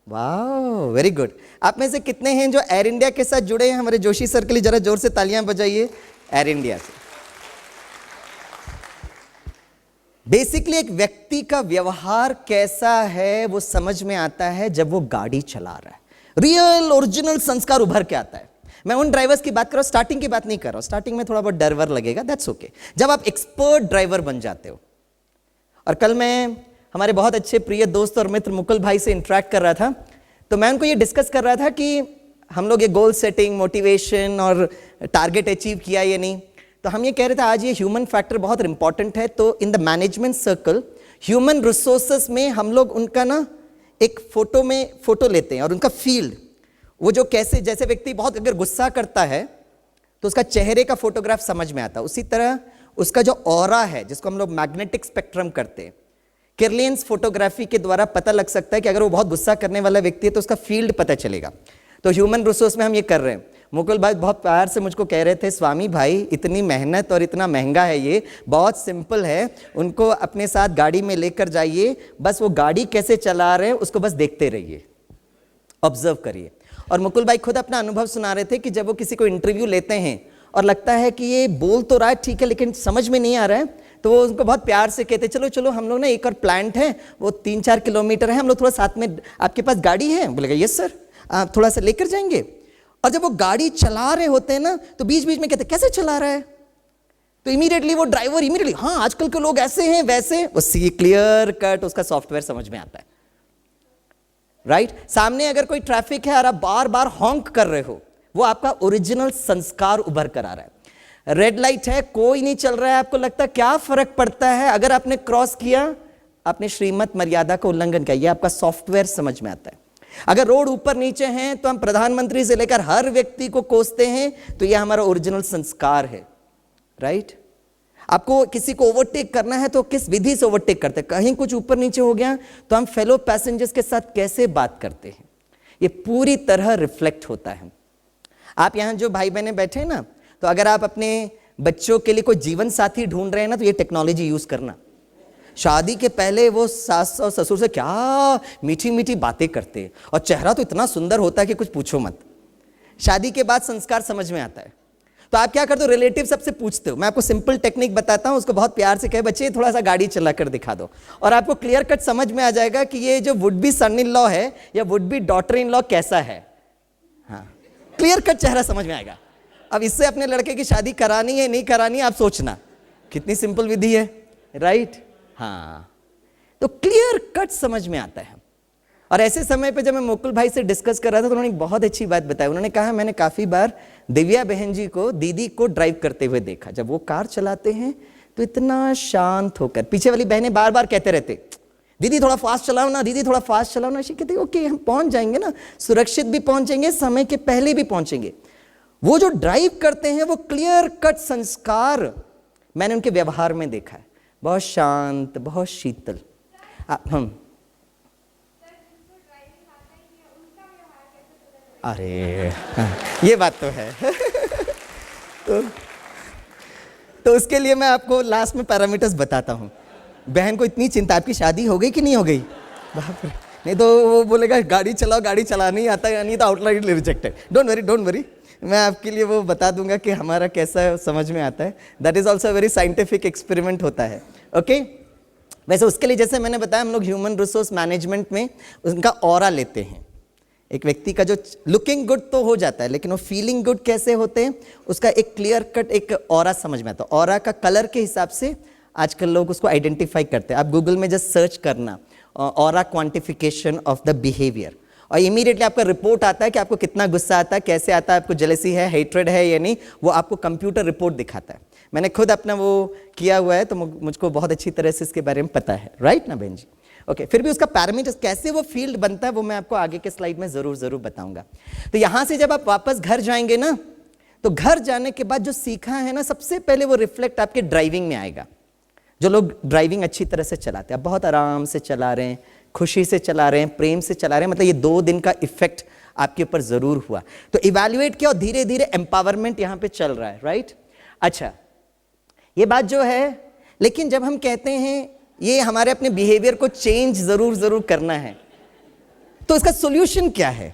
वाह, वेरी गुड। आप में से कितने हैं जो एयर इंडिया के साथ जुड़े हैं? हमारे जोशी सर के लिए जरा जोर से तालियां बजाइए, एयर इंडिया से। बेसिकली एक व्यक्ति का व्यवहार कैसा है वो समझ में आता है जब वो गाड़ी चला रहा है। रियल ओरिजिनल संस्कार उभर के आता है। मैं उन ड्राइवर्स की बात कर रहा हूं, स्टार्टिंग की बात नहीं कर रहा हूं। स्टार्टिंग में थोड़ा बहुत डर वर लगेगा, दैट्स ओके। जब आप एक्सपर्ट ड्राइवर बन जाते हो। और कल मैं हमारे बहुत अच्छे प्रिय दोस्त और मित्र मुकुल भाई से इंटरेक्ट कर रहा था, तो मैं उनको ये डिस्कस कर रहा था कि हम लोग ये गोल सेटिंग, मोटिवेशन और टारगेट अचीव किया या नहीं। तो हम ये कह रहे थे आज ये ह्यूमन फैक्टर बहुत इंपॉर्टेंट है। तो in the management circle, human resources में हम लोग उनका ना एक फोटो लेते हैं, और उनका फील्ड, वो जो कैसे, जैसे व्यक्ति बहुत अगर गुस्सा करता है तो उसका चेहरे का फोटोग्राफ समझ में आता है। उसी तरह उसका जो ऑरा है, जिसको हम लोग मैग्नेटिक स्पेक्ट्रम करते हैं, किरलियंस फोटोग्राफी के द्वारा पता लग सकता है कि अगर वो बहुत गुस्सा करने वाला व्यक्ति है तो उसका फील्ड पता चलेगा। तो ह्यूमन रिसोर्स में हम ये कर रहे हैं। मुकुल भाई बहुत प्यार से मुझको कह रहे थे, स्वामी भाई इतनी मेहनत और इतना महंगा है, ये बहुत सिंपल है, उनको अपने साथ गाड़ी में लेकर जाइए, बस वो गाड़ी कैसे चला रहे हैं उसको बस देखते रहिए, ऑब्जर्व करिए। और मुकुल भाई खुद अपना अनुभव सुना रहे थे कि जब वो किसी को इंटरव्यू लेते हैं और लगता है कि ये बोल तो रहा है ठीक है लेकिन समझ में नहीं आ रहा है, तो वो उनको बहुत प्यार से कहते चलो चलो हम लोग ना एक और प्लांट है, वो 3-4 किलोमीटर है, हम लोग थोड़ा साथ में, आपके पास गाड़ी है? बोलेगा यस सर, आप थोड़ा सा लेकर जाएंगे। और जब वो गाड़ी चला रहे होते हैं ना, तो बीच बीच में कहते कैसे चला रहा है, तो इमीडिएटली वो ड्राइवर इमीडिएटली, हाँ आजकल के लोग ऐसे हैं वैसे, वो सी क्लियर कट उसका सॉफ्टवेयर समझ में आता है। राइट सामने अगर कोई ट्रैफिक है और आप बार बार हॉन्क कर रहे हो, वो आपका ओरिजिनल संस्कार उभर कर आ रहा है। रेड लाइट है, कोई नहीं चल रहा है, आपको लगता है क्या फर्क पड़ता है, अगर आपने क्रॉस किया, आपने श्रीमत मर्यादा का उल्लंघन किया, ये आपका सॉफ्टवेयर समझ में आता है। अगर रोड ऊपर नीचे हैं तो हम प्रधानमंत्री से लेकर हर व्यक्ति को कोसते हैं, तो यह हमारा ओरिजिनल संस्कार है। राइट आपको किसी को ओवरटेक करना है तो किस विधि से ओवरटेक करते हैं, कहीं कुछ ऊपर नीचे हो गया तो हम फेलो पैसेंजर्स के साथ कैसे बात करते हैं, ये पूरी तरह रिफ्लेक्ट होता है। आप यहां जो भाई बहने बैठे हैं ना, तो अगर आप अपने बच्चों के लिए कोई जीवन साथी ढूंढ रहे हैं ना, तो ये टेक्नोलॉजी यूज करना। शादी के पहले वो सास और ससुर से क्या मीठी मीठी बातें करते हैं, और चेहरा तो इतना सुंदर होता है कि कुछ पूछो मत। शादी के बाद संस्कार समझ में आता है, तो आप क्या करते हो, रिलेटिव सबसे पूछते हो। मैं आपको सिंपल टेक्निक बताता हूं, उसको बहुत प्यार से कहे बच्चे थोड़ा सा गाड़ी चला कर दिखा दो, और आपको क्लियर कट समझ में आ जाएगा कि ये जो would be son in law है या would be daughter in law कैसा है। हाँ, क्लियर कट चेहरा समझ में आएगा। अब इससे अपने लड़के की शादी करानी है नहीं करानी है आप सोचना, कितनी सिंपल विधि है। राइट हाँ, तो क्लियर कट समझ में आता है। और ऐसे समय पे जब मैं मुकुल भाई से डिस्कस कर रहा था तो उन्होंने एक बहुत अच्छी बात बताई। उन्होंने कहा मैंने काफी बार दिव्या बहन जी को, दीदी को ड्राइव करते हुए देखा, जब वो कार चलाते हैं तो इतना शांत होकर, पीछे वाली बहनें बार बार कहते रहते दीदी थोड़ा फास्ट चलाओ ना, दीदी थोड़ा फास्ट चलाओ ना। ऐसे कहते ओके हम पहुंच जाएंगे ना, सुरक्षित भी पहुंचेंगे, समय के पहले भी पहुंचेंगे। वो जो ड्राइव करते हैं वो क्लियर कट संस्कार मैंने उनके व्यवहार में देखा है, बहुत शांत, बहुत शीतल। हम अरे ये बात तो है तो उसके लिए मैं आपको लास्ट में पैरामीटर्स बताता हूँ। बहन को इतनी चिंता, आपकी शादी हो गई कि नहीं हो गई, बाप रे, नहीं तो वो बोलेगा गाड़ी चलाओ, गाड़ी चलाना नहीं आता, नहीं तो आउटलाइट रिजेक्टेड। डोंट वरी, मैं आपके लिए वो बता दूंगा कि हमारा कैसा समझ में आता है। That is also very scientific experiment होता है। ओके वैसे उसके लिए जैसे मैंने बताया, हम लोग ह्यूमन रिसोर्स मैनेजमेंट में उनका ऑरा लेते हैं। एक व्यक्ति का जो लुकिंग गुड तो हो जाता है, लेकिन वो फीलिंग गुड कैसे होते हैं, उसका एक क्लियर कट एक ऑरा समझ में आता है। ऑरा का कलर के हिसाब से आजकल लोग उसको आइडेंटिफाई करते हैं। आप गूगल में जस्ट सर्च करना aura quantification of the behaviour, और इमीडिएटली आपका रिपोर्ट आता है कि आपको कितना गुस्सा आता है, कैसे आता है, आपको जेलसी है, हेट्रेड है या नहीं, वो आपको कंप्यूटर रिपोर्ट दिखाता है। मैंने खुद अपना वो किया हुआ है, तो मुझको बहुत अच्छी तरह से इसके बारे में पता है, राइट ना बहन जी? ओके, फिर भी उसका पैरामीटर्स कैसे वो फील्ड बनता है वो मैं आपको आगे के स्लाइड में जरूर बताऊंगा। तो यहां से जब आप वापस घर जाएंगे ना, तो घर जाने के बाद जो सीखा है ना, सबसे पहले वो रिफ्लेक्ट आपके ड्राइविंग में आएगा। जो लोग ड्राइविंग अच्छी तरह से चलाते हैं, आप बहुत आराम से चला रहे हैं, खुशी से चला रहे हैं, प्रेम से चला रहे हैं, मतलब ये 2 दिन का इफेक्ट आपके ऊपर जरूर हुआ। तो इवैल्यूएट किया और धीरे धीरे एम्पावरमेंट यहां पे चल रहा है, राइट? अच्छा, ये बात जो है, लेकिन जब हम कहते हैं ये हमारे अपने बिहेवियर को चेंज जरूर करना है, तो इसका सॉल्यूशन क्या है?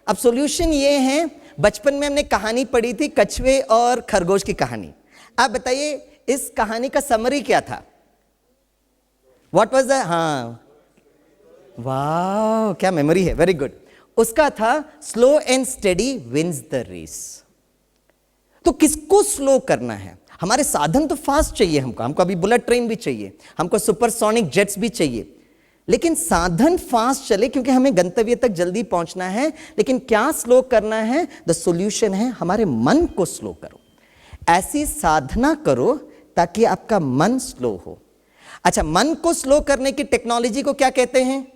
अब सॉल्यूशन ये है, बचपन में हमने कहानी पढ़ी थी कछुए और खरगोश की कहानी। आप बताइए इस कहानी का समरी क्या था? व्हाट वाज द, हाँ, वाह क्या मेमोरी है, वेरी गुड। उसका था slow and steady wins the race. तो किसको स्लो करना है? हमारे साधन तो फास्ट चाहिए, हमको अभी बुलेट ट्रेन भी चाहिए, हमको सुपरसोनिक जेट्स भी चाहिए, लेकिन साधन फास्ट चले क्योंकि हमें गंतव्य तक जल्दी पहुंचना है। लेकिन क्या स्लो करना है? द सॉल्यूशन है हमारे मन को स्लो करो, ऐसी साधना करो ताकि आपका मन स्लो हो। अच्छा, मन को स्लो करने की टेक्नोलॉजी को क्या कहते हैं?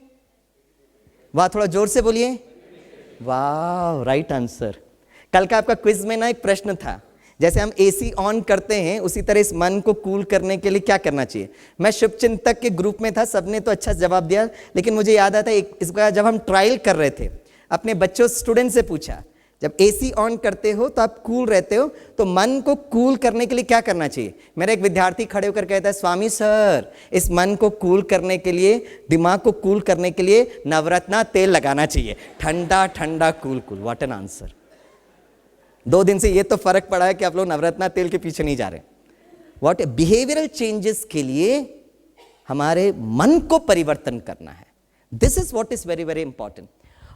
वाह, थोड़ा जोर से बोलिए। वाह, राइट आंसर। कल का आपका क्विज में ना एक प्रश्न था, जैसे हम एसी ऑन करते हैं उसी तरह इस मन को कूल करने के लिए क्या करना चाहिए। मैं शुभचिंतक के ग्रुप में था, सबने तो अच्छा जवाब दिया, लेकिन मुझे याद आता है इसका जब हम ट्रायल कर रहे थे, अपने बच्चों स्टूडेंट से पूछा, जब एसी ऑन करते हो तो आप कूल रहते हो, तो मन को कूल करने के लिए क्या करना चाहिए? मेरा एक विद्यार्थी खड़े होकर कहता है, स्वामी सर, इस मन को कूल करने के लिए, दिमाग को कूल करने के लिए नवरत्ना तेल लगाना चाहिए, ठंडा ठंडा cool cool. What an answer. 2 दिन से ये तो फर्क पड़ा है कि आप लोग नवरत्ना तेल के पीछे नहीं जा रहे। व्हाट, बिहेवियरल चेंजेस के लिए हमारे मन को परिवर्तन करना है। This is what is very very important.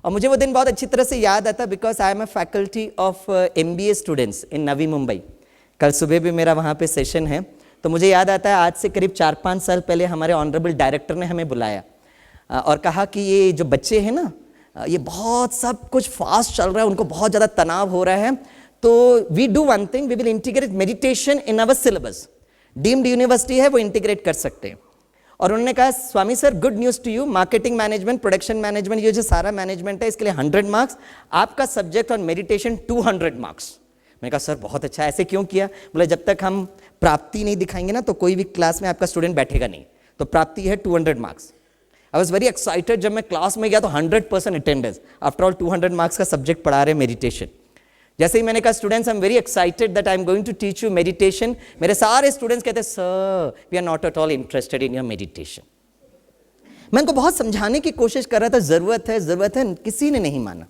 और मुझे वो दिन बहुत अच्छी तरह से याद आता, because I am a faculty of MBA students in Navi Mumbai. कल सुबह भी मेरा वहाँ पे सेशन है, तो मुझे याद आता है आज से करीब 4-5 साल पहले हमारे ऑनरेबल डायरेक्टर ने हमें बुलाया और कहा कि ये जो बच्चे हैं ना, ये बहुत सब कुछ फास्ट चल रहा है, उनको बहुत ज़्यादा तनाव हो रहा है, तो we do one thing, we will integrate meditation in our syllabus. Deemed university है, वो इंटीग्रेट कर सकते हैं। और उन्होंने कहा, Swami sir, good news to you, marketing management, production management, ये जो सारा मैनेजमेंट है इसके लिए 100 मार्क्स, आपका सब्जेक्ट ऑन मेडिटेशन 200 मार्क्स। मैंने कहा सर बहुत अच्छा, ऐसे क्यों किया? बोले जब तक हम प्राप्ति नहीं दिखाएंगे ना, तो कोई भी क्लास में आपका स्टूडेंट बैठेगा नहीं, तो प्राप्ति है 200 marks. I was very excited. जब मैं क्लास में गया तो 100% अटेंडेंस, आफ्टर ऑल 200 मार्क्स का सब्जेक्ट पढ़ा रहे मेडिटेशन। जैसे ही मैंने कहा students, I am very excited that I am going to teach you meditation, मेरे सारे स्टूडेंट्स कहते sir we are not at all interested in your meditation. मैं उनको बहुत समझाने की कोशिश कर रहा था, ज़रूरत है, किसी ने नहीं माना।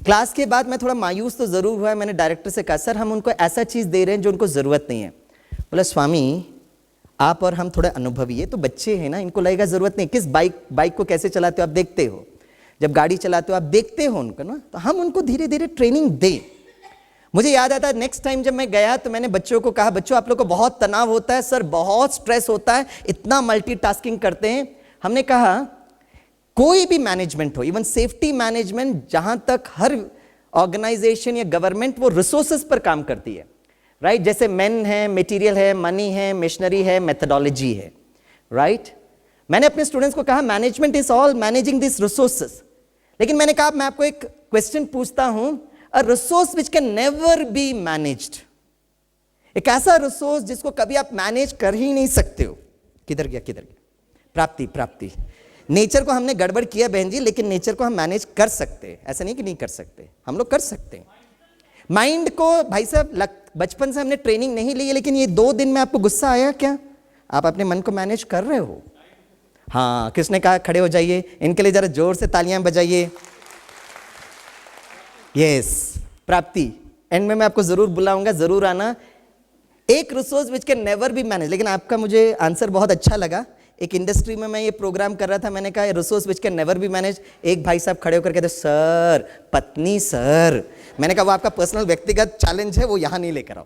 क्लास के बाद मैं थोड़ा मायूस तो ज़रूर हुआ। मैंने डायरेक्टर से कहा, सर हम उनको ऐसा चीज़ दे रहे हैं जो उनको ज़रूरत नहीं है। बोला स्वामी आप और हम थोड़ा अनुभवी है, तो बच्चे हैं ना, इनको लगेगा ज़रूरत नहीं। किस बाइक को कैसे चलाते हो आप देखते हो, जब गाड़ी चलाते हो आप देखते हो उनको ना, तो हम उनको धीरे धीरे ट्रेनिंग दें। मुझे याद आता है नेक्स्ट टाइम जब मैं गया तो मैंने बच्चों को कहा, बच्चों आप लोग को बहुत तनाव होता है सर, बहुत स्ट्रेस होता है, इतना मल्टीटास्किंग करते हैं। हमने कहा कोई भी मैनेजमेंट हो, इवन सेफ्टी मैनेजमेंट, जहां तक हर ऑर्गेनाइजेशन या गवर्नमेंट वो रिसोर्सेज पर काम करती है, राइट? जैसे मैन है, मटेरियल है, मनी है, मशीनरी है, मेथोडोलॉजी है, राइट? मैंने अपने स्टूडेंट्स को कहा management is all managing this resources. लेकिन मैंने कहा मैं आपको एक क्वेश्चन पूछता हूं, a resource which can never be managed, एक ऐसा रिसोर्स जिसको कभी आप मैनेज कर ही नहीं सकते हो, किधर गया? प्राप्ति। नेचर को हमने गड़बड़ किया बहन जी, लेकिन नेचर को हम मैनेज कर सकते हैं, ऐसा नहीं कि नहीं कर सकते, हम लोग कर सकते हैं। माइंड को भाई साहब बचपन से हमने ट्रेनिंग नहीं ली है, लेकिन ये 2 दिन में आपको गुस्सा आया क्या? आप अपने मन को मैनेज कर रहे हो? हाँ, किसने कहा खड़े हो जाइए, इनके लिए जरा जोर से तालियां बजाइए। यस, प्राप्ति। एंड में मैं आपको जरूर बुलाऊंगा, जरूर आना। एक resource which can never be manage. लेकिन आपका मुझे आंसर बहुत अच्छा लगा। एक इंडस्ट्री में मैं ये प्रोग्राम कर रहा था, मैंने कहा resource which can never be manage. एक भाई साहब खड़े होकर कहते सर पत्नी सर। मैंने कहा वो आपका पर्सनल व्यक्तिगत चैलेंज है, वो यहाँ नहीं लेकर आओ।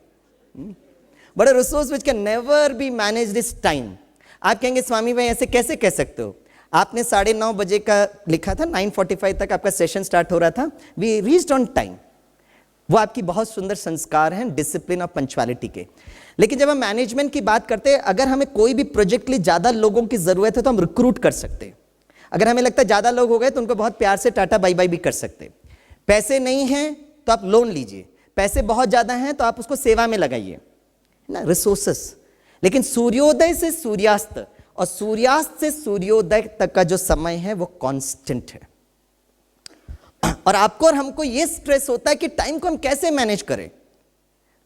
But resource which can never be manage this time. आप कहेंगे स्वामी भाई ऐसे कैसे कह सकते हो? आपने 9:30 बजे का लिखा था, 9:45 तक आपका सेशन स्टार्ट हो रहा था, वी रीच्ड ऑन टाइम। वो आपकी बहुत सुंदर संस्कार हैं डिसिप्लिन और पंक्चुअलिटी के। लेकिन जब हम मैनेजमेंट की बात करते हैं, अगर हमें कोई भी प्रोजेक्ट के लिए ज़्यादा लोगों की ज़रूरत है तो हम रिक्रूट कर सकते हैं। अगर हमें लगता है ज़्यादा लोग हो गए तो उनको बहुत प्यार से टाटा बाय बाय भी कर सकते हैं। पैसे नहीं हैं तो आप लोन लीजिए, पैसे बहुत ज़्यादा हैं तो आप उसको सेवा में लगाइए ना, रिसोर्सेस। लेकिन सूर्योदय से सूर्यास्त और सूर्यास्त से सूर्योदय तक का जो समय है वो कांस्टेंट है। और आपको और हमको ये स्ट्रेस होता है कि टाइम को हम कैसे मैनेज करें,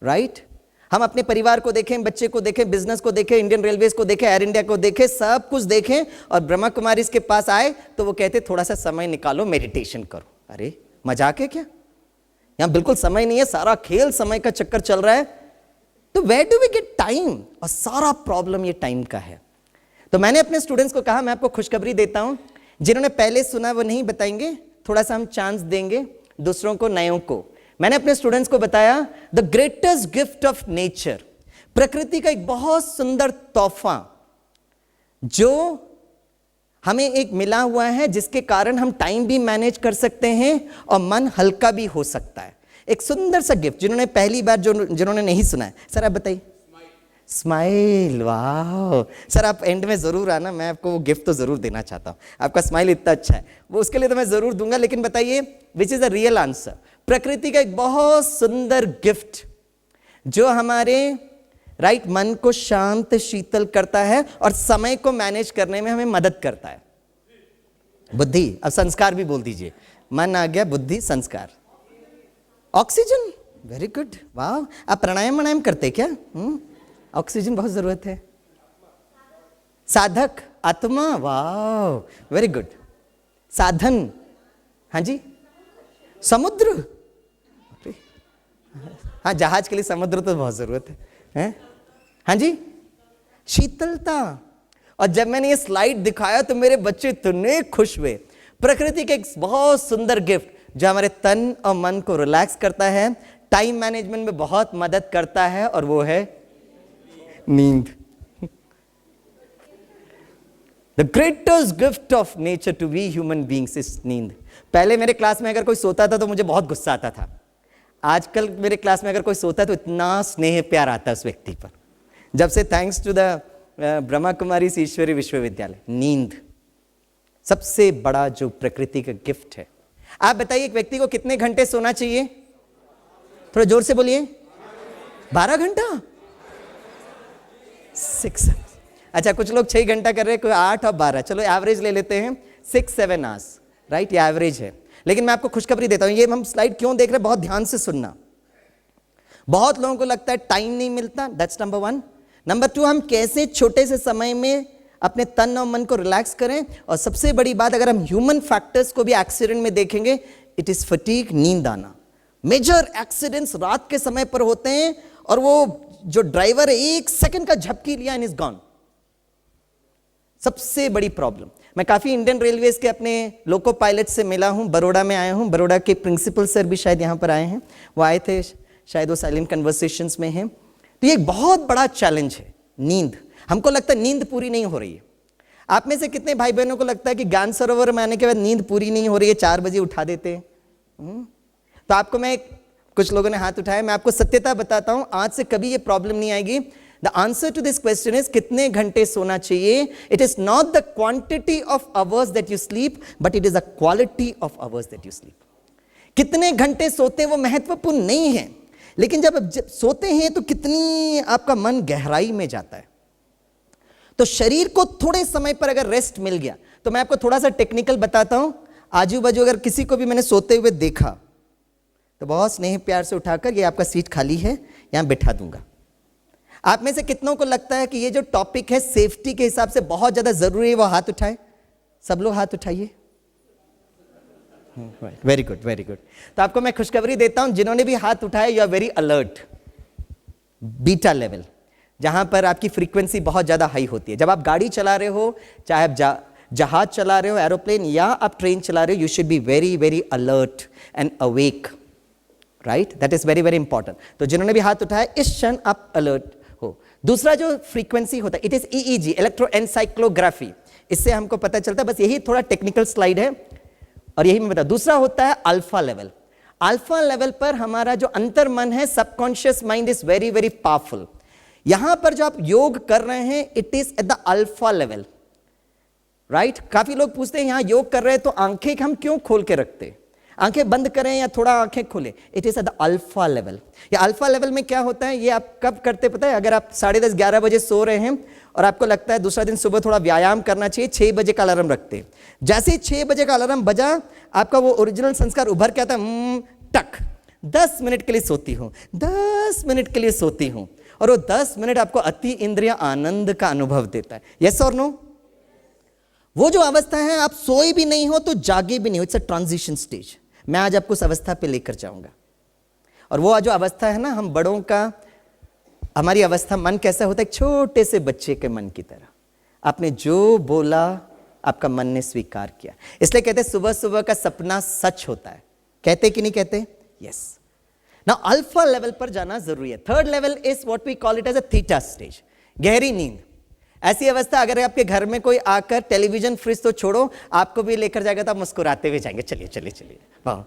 राइट? हम अपने परिवार को देखें, बच्चे को देखें, बिजनेस को देखें, इंडियन रेलवेज को देखें, एयर इंडिया को देखें, सब कुछ देखें, और ब्रह्मा कुमारी के पास आए तो वो कहते थोड़ा सा समय निकालो, मेडिटेशन करो। अरे मजाक है क्या? यहां बिल्कुल समय नहीं है, सारा खेल समय का चक्कर चल रहा है। तो where do we get time? और सारा प्रॉब्लम ये टाइम का है। तो मैंने अपने स्टूडेंट्स को कहा, मैं आपको खुशखबरी देता हूं, जिन्होंने पहले सुना वो नहीं बताएंगे, थोड़ा सा हम चांस देंगे दूसरों को, नयों को। मैंने अपने स्टूडेंट्स को बताया, the greatest gift of nature, प्रकृति का एक बहुत सुंदर तोहफा जो हमें एक मिला हुआ है, जिसके कारण हम टाइम भी मैनेज कर सकते हैं और मन हल्का भी हो सकता है। एक सुंदर सा गिफ्ट, जिन्होंने पहली बार, जिन्होंने नहीं सुना है, सर आप बताइए। स्माइल। वाह सर, आप एंड में जरूर आना, मैं आपको वो गिफ्ट तो जरूर देना चाहता हूं। आपका स्माइल इतना अच्छा है, वो उसके लिए तो मैं जरूर दूंगा। लेकिन बताइए, which is the real answer? प्रकृति का एक बहुत सुंदर गिफ्ट जो हमारे राइट मन को शांत शीतल करता है और समय को मैनेज करने में हमें मदद करता है। बुद्धि, अब संस्कार भी बोल दीजिए। मन आ गया, बुद्धि, संस्कार, ऑक्सीजन। वेरी गुड, वाह। आप प्राणायाम करते क्या? ऑक्सीजन बहुत जरूरत है। साधक, आत्मा, वाह वेरी गुड। साधन, हाँ जी, समुद्र। हाँ, जहाज के लिए समुद्र तो बहुत जरूरत है? हाँ जी, शीतलता। और जब मैंने ये स्लाइड दिखाया तो मेरे बच्चे इतने खुश हुए। प्रकृति के एक बहुत सुंदर गिफ्ट जो हमारे तन और मन को रिलैक्स करता है, टाइम मैनेजमेंट में बहुत मदद करता है, और वो है नींद। The greatest gift of nature to we human beings is नींद। पहले मेरे क्लास में अगर कोई सोता था तो मुझे बहुत गुस्सा आता था। आजकल मेरे क्लास में अगर कोई सोता है तो इतना स्नेह प्यार आता है उस व्यक्ति पर। जब से thanks to the Brahma Kumari ईश्वरी विश्वविद्यालय, नींद सबसे बड़ा जो प्रकृति का गिफ्ट है। आप बताइए, एक व्यक्ति को कितने घंटे सोना चाहिए? थोड़ा जोर से बोलिए। 12 घंटा? 6। अच्छा, कुछ लोग 6 घंटा कर रहे हैं, कोई 8 और 12, चलो एवरेज ले लेते हैं, 6-7 आवर्स, राइट? ये एवरेज है। लेकिन मैं आपको खुशखबरी देता हूं, ये हम स्लाइड क्यों देख रहे हैं, बहुत ध्यान से सुनना। बहुत लोगों को लगता है टाइम नहीं मिलता, दैट्स नंबर 1। नंबर 2, हम कैसे छोटे से समय में अपने तन और मन को रिलैक्स करें। और सबसे बड़ी बात, अगर हम ह्यूमन फैक्टर्स को भी एक्सीडेंट में देखेंगे, इट इज फटीग, नींद आना। मेजर एक्सीडेंट्स रात के समय पर होते हैं, और वो जो ड्राइवर है 1 सेकंड का झपकी लिया एंड इज गॉन। सबसे बड़ी प्रॉब्लम। मैं काफी इंडियन रेलवेज के अपने लोको पायलट से मिला हूं, बड़ौदा में आया हूं। बड़ौदा के प्रिंसिपल सर भी शायद यहां पर आए हैं, वो आए थे, शायद वो साइलेंट कन्वर्सेशंस में हैं। तो ये एक बहुत बड़ा चैलेंज है, नींद। हमको लगता है नींद पूरी नहीं हो रही है। आप में से कितने भाई बहनों को लगता है कि ज्ञान सरोवर में आने के बाद नींद पूरी नहीं हो रही है, 4 बजे उठा देते हैं? तो आपको मैं, कुछ लोगों ने हाथ उठाया, मैं आपको सत्यता बताता हूं, आज से कभी ये प्रॉब्लम नहीं आएगी। The answer to this question is कितने घंटे सोना चाहिए। It is not the quantity of hours that you sleep, but it is the quality of hours that you sleep. कितने घंटे सोते वो महत्वपूर्ण नहीं है, लेकिन जब सोते हैं तो कितनी आपका मन गहराई में जाता है। तो शरीर को थोड़े समय पर अगर रेस्ट मिल गया, तो मैं आपको थोड़ा सा टेक्निकल बताता हूं। आजू बाजू अगर किसी को भी मैंने सोते हुए देखा तो बहुत स्नेह प्यार से उठाकर, ये आपका सीट खाली है, यहां बिठा दूंगा। आप में से कितनों को लगता है कि ये जो टॉपिक है सेफ्टी के हिसाब से बहुत ज्यादा जरूरी है? वो हाथ उठाए, सब लोग हाथ उठाइए। Very good, very good. तो आपको मैं खुशखबरी देता हूं, जिन्होंने भी हाथ उठाए, you are very alert. Beta level, जहां पर आपकी फ्रीक्वेंसी बहुत ज्यादा हाई होती है। जब आप गाड़ी चला रहे हो, चाहे आप जहाज चला रहे हो, एरोप्लेन, या आप ट्रेन चला रहे हो, you should be very very alert and awake, right? That is very very important. तो जिन्होंने भी हाथ उठाया, इस क्षण आप अलर्ट हो। दूसरा जो फ्रीक्वेंसी होता है, इट इज EEG, इलेक्ट्रोएन्साइक्लोग्राफी। इससे हमको पता चलता है, बस यही थोड़ा टेक्निकल स्लाइड है और यही मैं बता। दूसरा होता है अल्फा लेवल। अल्फा लेवल पर हमारा जो अंतर मन है, subconscious mind is very very powerful. यहां पर जो आप योग कर रहे हैं, it is at the alpha level, right. काफी लोग पूछते हैं यहां योग कर रहे हैं तो आंखें हम क्यों खोल के रखते, आंखें बंद करें या थोड़ा आंखें खोले। It is at the alpha level. ये अल्फा लेवल में क्या होता है, ये आप कब करते पता है, अगर आप 10:30 11 बजे सो रहे हैं और आपको लगता है दूसरा दिन सुबह थोड़ा व्यायाम करना चाहिए, 6 बजे का अलार्म रखते हैं। जैसे ही 6 बजे का अलार्म बजा, आपका वो ओरिजिनल संस्कार उभर के आता है, टक 10 मिनट के लिए सोती हूं, 10 मिनट के लिए सोती हूं, और वो 10 मिनट आपको अति इंद्रिय आनंद का अनुभव देता है। यस और नो? वो जो अवस्था है, आप सोए भी नहीं हो तो जागे भी नहीं हो, इट्स अ ट्रांजिशन स्टेज। मैं आज आपको उस अवस्था पे लेकर जाऊंगा। और वो जो अवस्था है ना, हम बड़ों का, हमारी अवस्था मन कैसा होता है, एक छोटे से बच्चे के मन की तरह। आपने जो बोला आपका मन ने स्वीकार किया। इसलिए कहते हैं सुबह सुबह का सपना सच होता है। कहते कि नहीं कहते? यस। नाउ अल्फा लेवल पर जाना जरूरी है। Third level is what we call it as a theta stage, गहरी नींद। ऐसी अवस्था, अगर आपके घर में कोई आकर टेलीविजन फ्रिज तो छोड़ो, आपको भी लेकर जाएगा तो आप मुस्कुराते हुए जाएंगे, चलिए चलिए चलिए, वाह,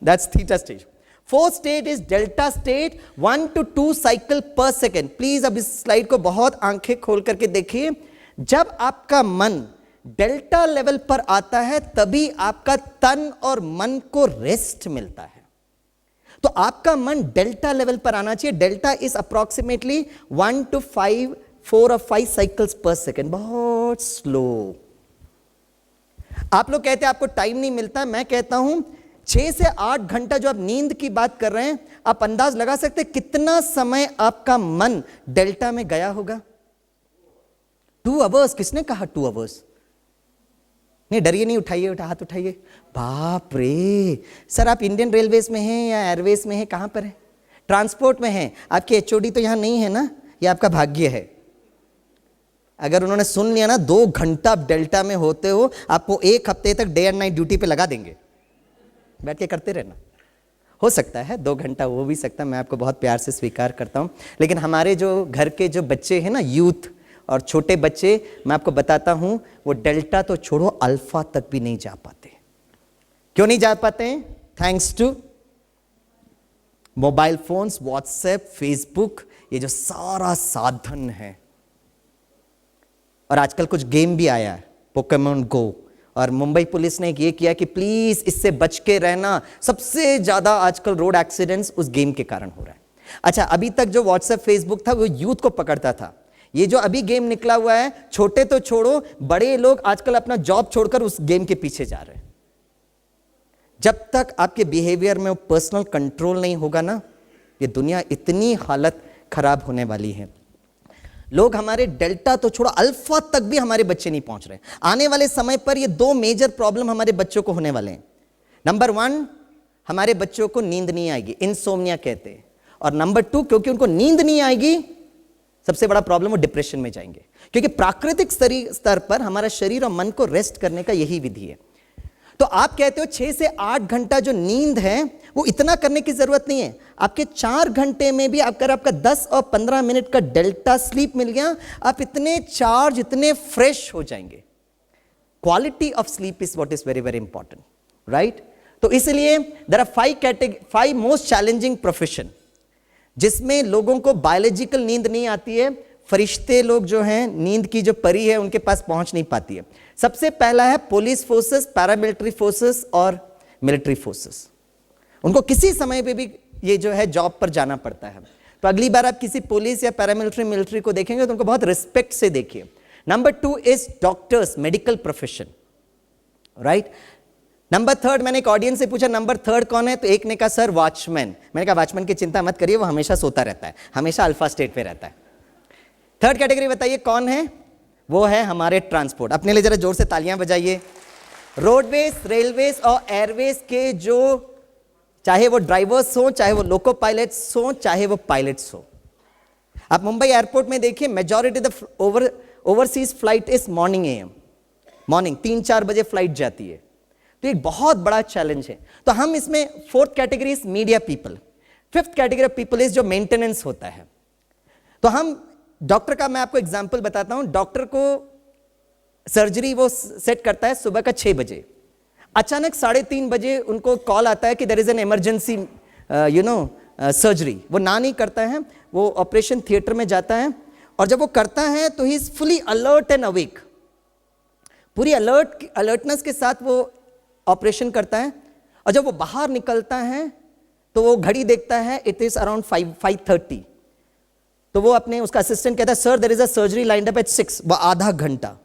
that's theta stage. Fourth state is delta state, 1 to 2 cycle पर सेकेंड। प्लीज अब इस स्लाइड को बहुत आंखें खोल करके देखिए। जब आपका मन डेल्टा लेवल पर आता है, तभी आपका तन और मन को रेस्ट मिलता है। तो आपका मन डेल्टा लेवल पर आना चाहिए। Delta is approximately 1 to 4 or 5 cycles पर सेकेंड, बहुत स्लो। आप लोग कहते हैं आपको टाइम नहीं मिलता, मैं कहता हूं 6 से 8 घंटा जो आप नींद की बात कर रहे हैं, आप अंदाज लगा सकते हैं कितना समय आपका मन डेल्टा में गया होगा। 2 आवर्स। किसने कहा 2 आवर्स? नहीं, डरिए नहीं, उठाइए, हाथ उठाइए। बाप रे सर, आप इंडियन रेलवेज में हैं या एयरवेज में हैं, कहां पर है? ट्रांसपोर्ट में हैं। आपके एचओडी तो यहां नहीं है ना, ये आपका भाग्य है। अगर उन्होंने सुन लिया ना 2 घंटा आप डेल्टा में होते हो, आपको 1 हफ्ते तक डे एंड नाइट ड्यूटी पे लगा देंगे। बैठ के करते रहना। हो सकता है 2 घंटा हो भी सकता है, मैं आपको बहुत प्यार से स्वीकार करता हूं। लेकिन हमारे जो घर के जो बच्चे हैं ना, यूथ और छोटे बच्चे, मैं आपको बताता हूं, वो डेल्टा तो छोड़ो, अल्फा तक भी नहीं जा पाते। क्यों नहीं जा पाते? Thanks to mobile phones, WhatsApp, Facebook, ये जो सारा साधन है। और आजकल कुछ गेम भी आया है, पोकेमॉन गो, और मुंबई पुलिस ने ये किया कि प्लीज इससे बच के रहना। सबसे ज्यादा आजकल रोड एक्सीडेंट्स उस गेम के कारण हो रहा है। अच्छा, अभी तक जो व्हाट्सएप फेसबुक था वो यूथ को पकड़ता था। ये जो अभी गेम निकला हुआ है, छोटे तो छोड़ो, बड़े लोग आजकल अपना जॉब छोड़कर उस गेम के पीछे जा रहे हैं। जब तक आपके बिहेवियर में पर्सनल कंट्रोल नहीं होगा ना, ये दुनिया इतनी हालत खराब होने वाली है। लोग हमारे डेल्टा तो छोड़ो, अल्फा तक भी हमारे बच्चे नहीं पहुंच रहे। आने वाले समय पर ये 2 मेजर प्रॉब्लम हमारे बच्चों को होने वाले हैं। नंबर 1, हमारे बच्चों को नींद नहीं आएगी, इंसोम्निया कहते हैं। और नंबर 2, क्योंकि उनको नींद नहीं आएगी, सबसे बड़ा प्रॉब्लम, वो डिप्रेशन में जाएंगे। क्योंकि प्राकृतिक स्तर पर हमारा शरीर और मन को रेस्ट करने का यही विधि है। तो आप कहते हो 6 से 8 घंटा जो नींद है, वो इतना करने की जरूरत नहीं है। आपके 4 घंटे में भी अगर आपका 10 और 15 मिनट का डेल्टा स्लीप मिल गया, आप इतने चार्ज, इतने फ्रेश हो जाएंगे। Quality of sleep is what is very very important, right? तो इसलिए there are 5 most challenging profession जिसमें लोगों को बायोलॉजिकल नींद नहीं आती है। फरिश्ते लोग जो हैं, नींद की जो परी है, उनके पास पहुंच नहीं पाती है। सबसे पहला है पुलिस फोर्सेस, पैरामिलिट्री फोर्सेस और मिलिट्री फोर्सेस। उनको किसी समय पे भी ये जो है जॉब पर जाना पड़ता है। तो अगली बार आप किसी पुलिस या पैरामिलिट्री, मिलिट्री को देखेंगे तो उनको बहुत रिस्पेक्ट से देखिए। Number 2 is doctors, medical profession, right? Number 3, मैंने एक ऑडियंस से पूछा नंबर 3 कौन है, तो एक ने कहा सर वॉचमैन। मैंने कहा वॉचमैन की चिंता मत करिए, वो हमेशा सोता रहता है, हमेशा अल्फा स्टेट पे रहता है। 3rd कैटेगरी बताइए कौन है? वो है हमारे ट्रांसपोर्ट। अपने लिए जरा जोर से तालियां बजाइए। रोडवेज, रेलवेज और एयरवेज के जो, चाहे वो ड्राइवर्स हो, चाहे वो लोको पायलट्स हो, चाहे वो पायलट्स हो। आप मुंबई एयरपोर्ट में देखिए, majority the overseas flight is morning AM, morning 3-4 बजे फ्लाइट जाती है। तो एक बहुत बड़ा चैलेंज है। तो हम इसमें 4th category is media people. 5th category of people is जो मेंटेनेंस होता है। तो हम डॉक्टर का, मैं आपको एग्जांपल बताता हूं। डॉक्टर को सर्जरी वो सेट करता है सुबह का 6 बजे। अचानक 3:30 बजे उनको कॉल आता है कि there is an emergency surgery. वो ना नहीं करता है, वो ऑपरेशन थिएटर में जाता है, और जब वो करता है तो he is fully alert and awake, पूरी अलर्टनेस के साथ वो ऑपरेशन करता है। और जब वो बाहर निकलता है तो वो घड़ी देखता है, इट इज अराउंड 5:30। तो वो अपने उसका असिस्टेंट कहता है sir there is a surgery lined up at 6। वो आधा घंटा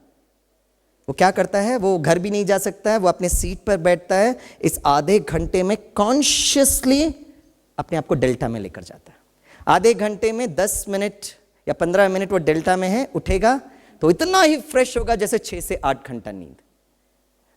वो क्या करता है, वो घर भी नहीं जा सकता है, वो अपने सीट पर बैठता है, इस आधे घंटे में कॉन्शियसली अपने आप को डेल्टा में लेकर जाता है। आधे घंटे में 10 मिनट या 15 मिनट वो डेल्टा में है, उठेगा तो इतना ही फ्रेश होगा जैसे 6 से 8 घंटा नींद।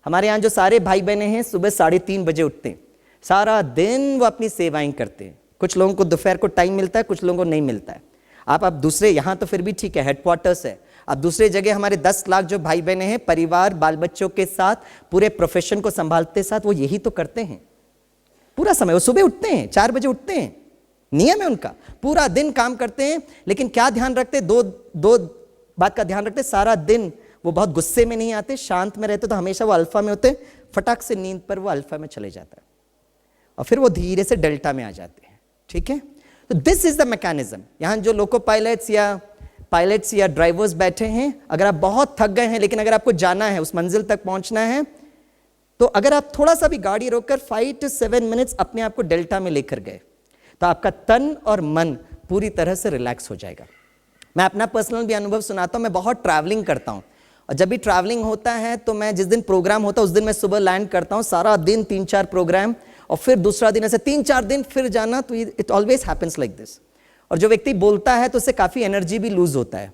हमारे यहाँ जो सारे भाई बहने हैं सुबह 3:30 बजे उठते हैं, सारा दिन वो अपनी सेवाएं करते हैं। कुछ लोगों को दोपहर को टाइम मिलता है, कुछ लोगों को नहीं मिलता है। आप दूसरे यहाँ तो फिर भी ठीक है, हेडक्वार्टर्स है। अब दूसरे जगह हमारे 10 लाख जो भाई बहने हैं, परिवार बाल बच्चों के साथ पूरे प्रोफेशन को संभालते साथ, वो यही तो करते हैं पूरा समय। वो सुबह उठते हैं, 4 बजे उठते हैं, नियम है उनका, पूरा दिन काम करते हैं। लेकिन क्या ध्यान रखते, दो बात का ध्यान रखते, सारा दिन वो बहुत गुस्से में नहीं आते, शांत में रहते, तो हमेशा वो अल्फा में होते। फटाक से नींद पर वो अल्फा में चले जाता है और फिर वो धीरे से डेल्टा में आ जाते हैं। ठीक है, तो दिस इज द मैकेनिज्म। यहाँ जो लोको पायलट्स या ड्राइवर्स बैठे हैं, अगर आप बहुत थक गए हैं, लेकिन अगर आपको जाना है, उस मंजिल तक पहुंचना है, तो अगर आप थोड़ा सा भी गाड़ी रोककर 5 to 7 मिनट्स अपने आप को डेल्टा में लेकर गए, तो आपका तन और मन पूरी तरह से रिलैक्स हो जाएगा। मैं अपना पर्सनल भी अनुभव सुनाता हूँ। मैं बहुत ट्रैवलिंग करता हूँ, और जब भी ट्रैवलिंग होता है तो मैं जिस दिन प्रोग्राम होता है उस दिन मैं सुबह लैंड करता हूँ, सारा दिन 3-4 प्रोग्राम, और फिर दूसरा दिन ऐसे 3-4 दिन फिर जाना। तो it always happens like this. और जो व्यक्ति बोलता है तो उससे काफ़ी एनर्जी भी लूज होता है।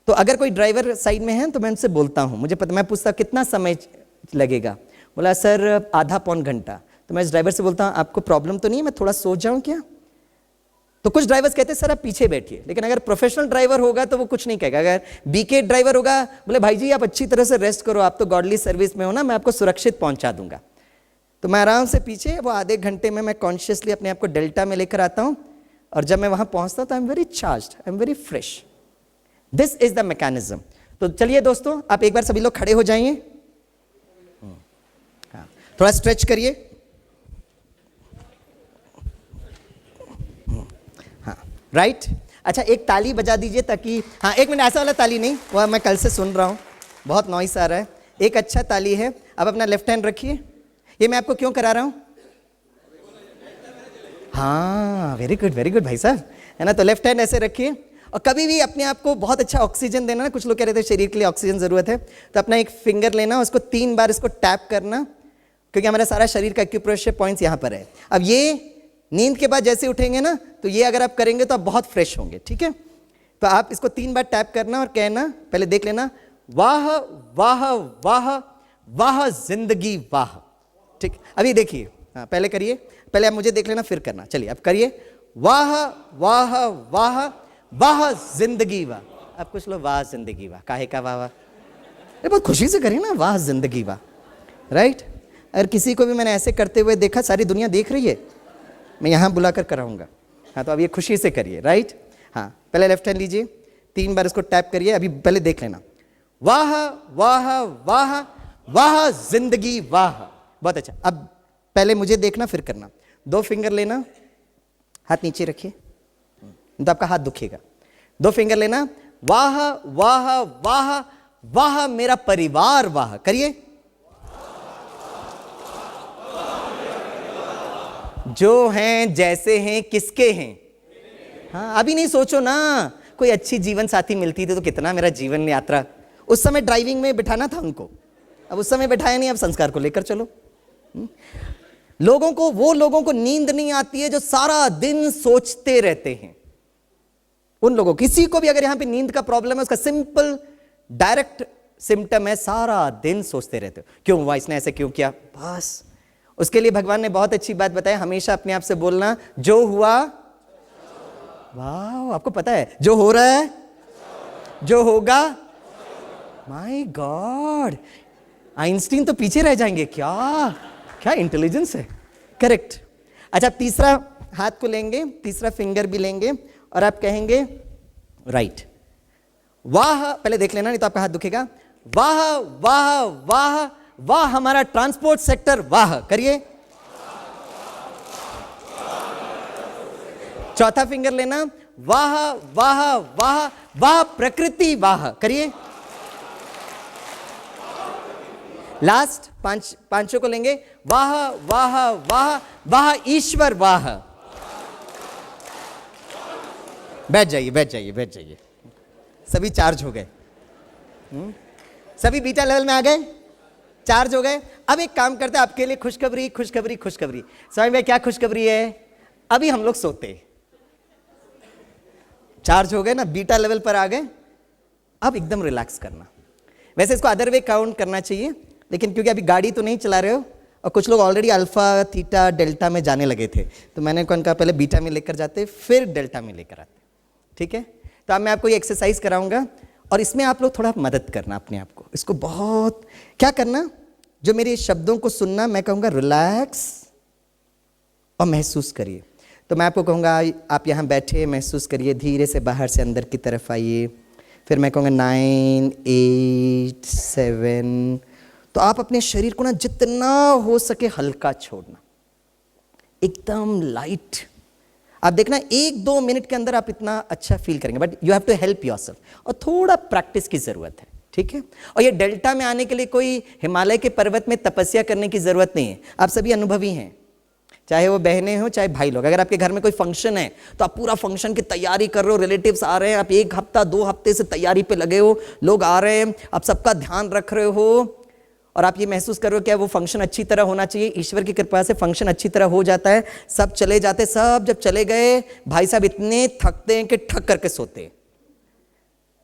तो अगर कोई ड्राइवर साइड में है तो मैं उनसे बोलता हूँ, मुझे पता, मैं पूछता कितना समय लगेगा, बोला सर आधा पौन घंटा। तो मैं इस ड्राइवर से बोलता हूँ आपको प्रॉब्लम तो नहीं है, मैं थोड़ा सो जाऊँ क्या? तो कुछ ड्राइवर्स कहते हैं सर आप पीछे बैठिए। लेकिन अगर प्रोफेशनल ड्राइवर होगा तो वो कुछ नहीं कहेगा। अगर बीके ड्राइवर होगा, बोले भाई जी आप अच्छी तरह से रेस्ट करो, आप तो गॉडली सर्विस में हो ना, मैं आपको सुरक्षित पहुंचा दूंगा। तो मैं आराम से पीछे, वो आधे घंटे में मैं कॉन्शियसली अपने आप को डेल्टा में लेकर आता हूँ, और जब मैं वहां पहुंचता हूँ तो I am very charged, I am very fresh. This is the mechanism. तो चलिए दोस्तों, आप एक बार सभी लोग खड़े हो जाइए, हाँ, थोड़ा स्ट्रेच करिए, हाँ, राइट। अच्छा, एक ताली बजा दीजिए ताकि, हाँ, 1 मिनट, ऐसा वाला ताली नहीं, वह मैं कल से सुन रहा हूँ, बहुत नॉइस आ रहा है। एक अच्छा ताली है। अब अपना लेफ्ट हैंड रखिए। ये मैं आपको क्यों करा रहा हूँ? हाँ, वेरी गुड भाई साहब, है ना। तो लेफ्ट हैंड ऐसे रखिए, और कभी भी अपने आप को बहुत अच्छा ऑक्सीजन देना ना। कुछ लोग कह रहे थे शरीर के लिए ऑक्सीजन जरूरत है, तो अपना एक फिंगर लेना, उसको 3 बार इसको टैप करना, क्योंकि हमारा सारा शरीर का एक्यूप्रेशर पॉइंट्स यहाँ पर है। अब ये नींद के बाद जैसे उठेंगे ना, तो ये अगर आप करेंगे तो आप बहुत फ्रेश होंगे। ठीक है, तो आप इसको 3 बार टैप करना और कहना, पहले देख लेना, वाह वाह वाह वाह जिंदगी वाह। ठीक, अभी देखिए, हाँ, पहले करिए, पहले आप मुझे देख लेना फिर करना। चलिए अब करिए, वाह वाह वाह वाह जिंदगी वाह। अब कुछ लोग वाह जिंदगी वाह, काहे का वाह वाह, अरे बहुत खुशी से करिए ना, वाह जिंदगी वाह, राइट। अगर किसी को भी मैंने ऐसे करते हुए देखा, सारी दुनिया देख रही है, मैं यहाँ बुलाकर कराऊंगा। हाँ, तो अब ये खुशी से करिए, राइट। हाँ, पहले लेफ्ट हैंड लीजिए, 3 बार इसको टैप करिए। अभी पहले देख लेना, वाह वाह वाह वाह जिंदगी वाह। बहुत अच्छा। अब पहले मुझे देखना फिर करना। 2 फिंगर लेना, हाथ नीचे रखिए, तो आपका हाथ दुखेगा। 2 फिंगर लेना, वाह वाह वाह वाह मेरा परिवार वाह। करिए, जो हैं जैसे हैं किसके हैं। हाँ, अभी नहीं सोचो ना, कोई अच्छी जीवन साथी मिलती थी तो कितना मेरा जीवन यात्रा। उस समय ड्राइविंग में बिठाना था उनको, अब उस समय बिठाया नहीं, अब संस्कार को लेकर चलो। वो लोगों को नींद नहीं आती है जो सारा दिन सोचते रहते हैं। उन लोगों, किसी को भी अगर यहां पे नींद का प्रॉब्लम है, उसका सिंपल डायरेक्ट सिम्टम है सारा दिन सोचते रहते हो, क्यों हुआ, इसने ऐसे क्यों किया। बस उसके लिए भगवान ने बहुत अच्छी बात बताई, हमेशा अपने आप से बोलना, जो हुआ, वाह, आपको पता है जो हो रहा है, जो होगा, माय गॉड, आइंस्टीन तो पीछे रह जाएंगे। क्या इंटेलिजेंस है, करेक्ट। अच्छा, तीसरा हाथ को लेंगे, तीसरा फिंगर भी लेंगे, और आप कहेंगे राइट, वाह, पहले देख लेना नहीं तो आपका हाथ दुखेगा, वाह वाह वाह वाह हमारा ट्रांसपोर्ट सेक्टर, वाह करिए। चौथा फिंगर लेना, वाह वाह वाह वाह प्रकृति, वाह करिए। लास्ट पांचों को लेंगे, वाह वाह वाह वाह ईश्वर, वाह। बैठ जाइए बैठ जाइए बैठ जाइए, सभी चार्ज हो गए। सभी बीटा लेवल में आ गए, चार्ज हो गए। अब एक काम करते हैं, आपके लिए खुशखबरी खुशखबरी खुशखबरी। स्वामी भाई क्या खुशखबरी है? अभी हम लोग सोते, चार्ज हो गए ना, बीटा लेवल पर आ गए, अब एकदम रिलैक्स करना। वैसे इसको अदर वे काउंट करना चाहिए, लेकिन क्योंकि अभी गाड़ी तो नहीं चला रहे हो और कुछ लोग ऑलरेडी अल्फा थीटा डेल्टा में जाने लगे थे, तो मैंने कहा पहले बीटा में लेकर जाते फिर डेल्टा में लेकर आते, ठीक है। तो अब मैं आपको ये एक्सरसाइज कराऊंगा और इसमें आप लोग थोड़ा मदद करना अपने आप को। इसको बहुत क्या करना, जो मेरे शब्दों को सुनना, मैं कहूँगा रिलैक्स और महसूस करिए। तो मैं आपको कहूँगा आप यहाँ बैठे महसूस करिए, धीरे से बाहर से अंदर की तरफ आइए। फिर मैं कहूँगा 9 8 7। तो आप अपने शरीर को ना जितना हो सके हल्का छोड़ना, एकदम लाइट। आप देखना 1-2 मिनट के अंदर आप इतना अच्छा फील करेंगे, but you have to help yourself, और थोड़ा प्रैक्टिस की ज़रूरत है, ठीक है। और ये डेल्टा में आने के लिए कोई हिमालय के पर्वत में तपस्या करने की ज़रूरत नहीं है। आप सभी अनुभवी हैं, चाहे वो बहनें हो चाहे भाई लोग। अगर आपके घर में कोई फंक्शन है तो आप पूरा फंक्शन की तैयारी कर रहे हो, रिलेटिव्स आ रहे हैं, आप 1 हफ्ता 2 हफ्ते से तैयारी पे लगे हो, लोग आ रहे हैं, आप सबका ध्यान रख रहे हो और आप ये महसूस कर रहे हो कि वो फंक्शन अच्छी तरह होना चाहिए। ईश्वर की कृपा से फंक्शन अच्छी तरह हो जाता है, सब चले जाते। सब जब चले गए, भाई साहब इतने थकते हैं कि ठक करके सोते हैं।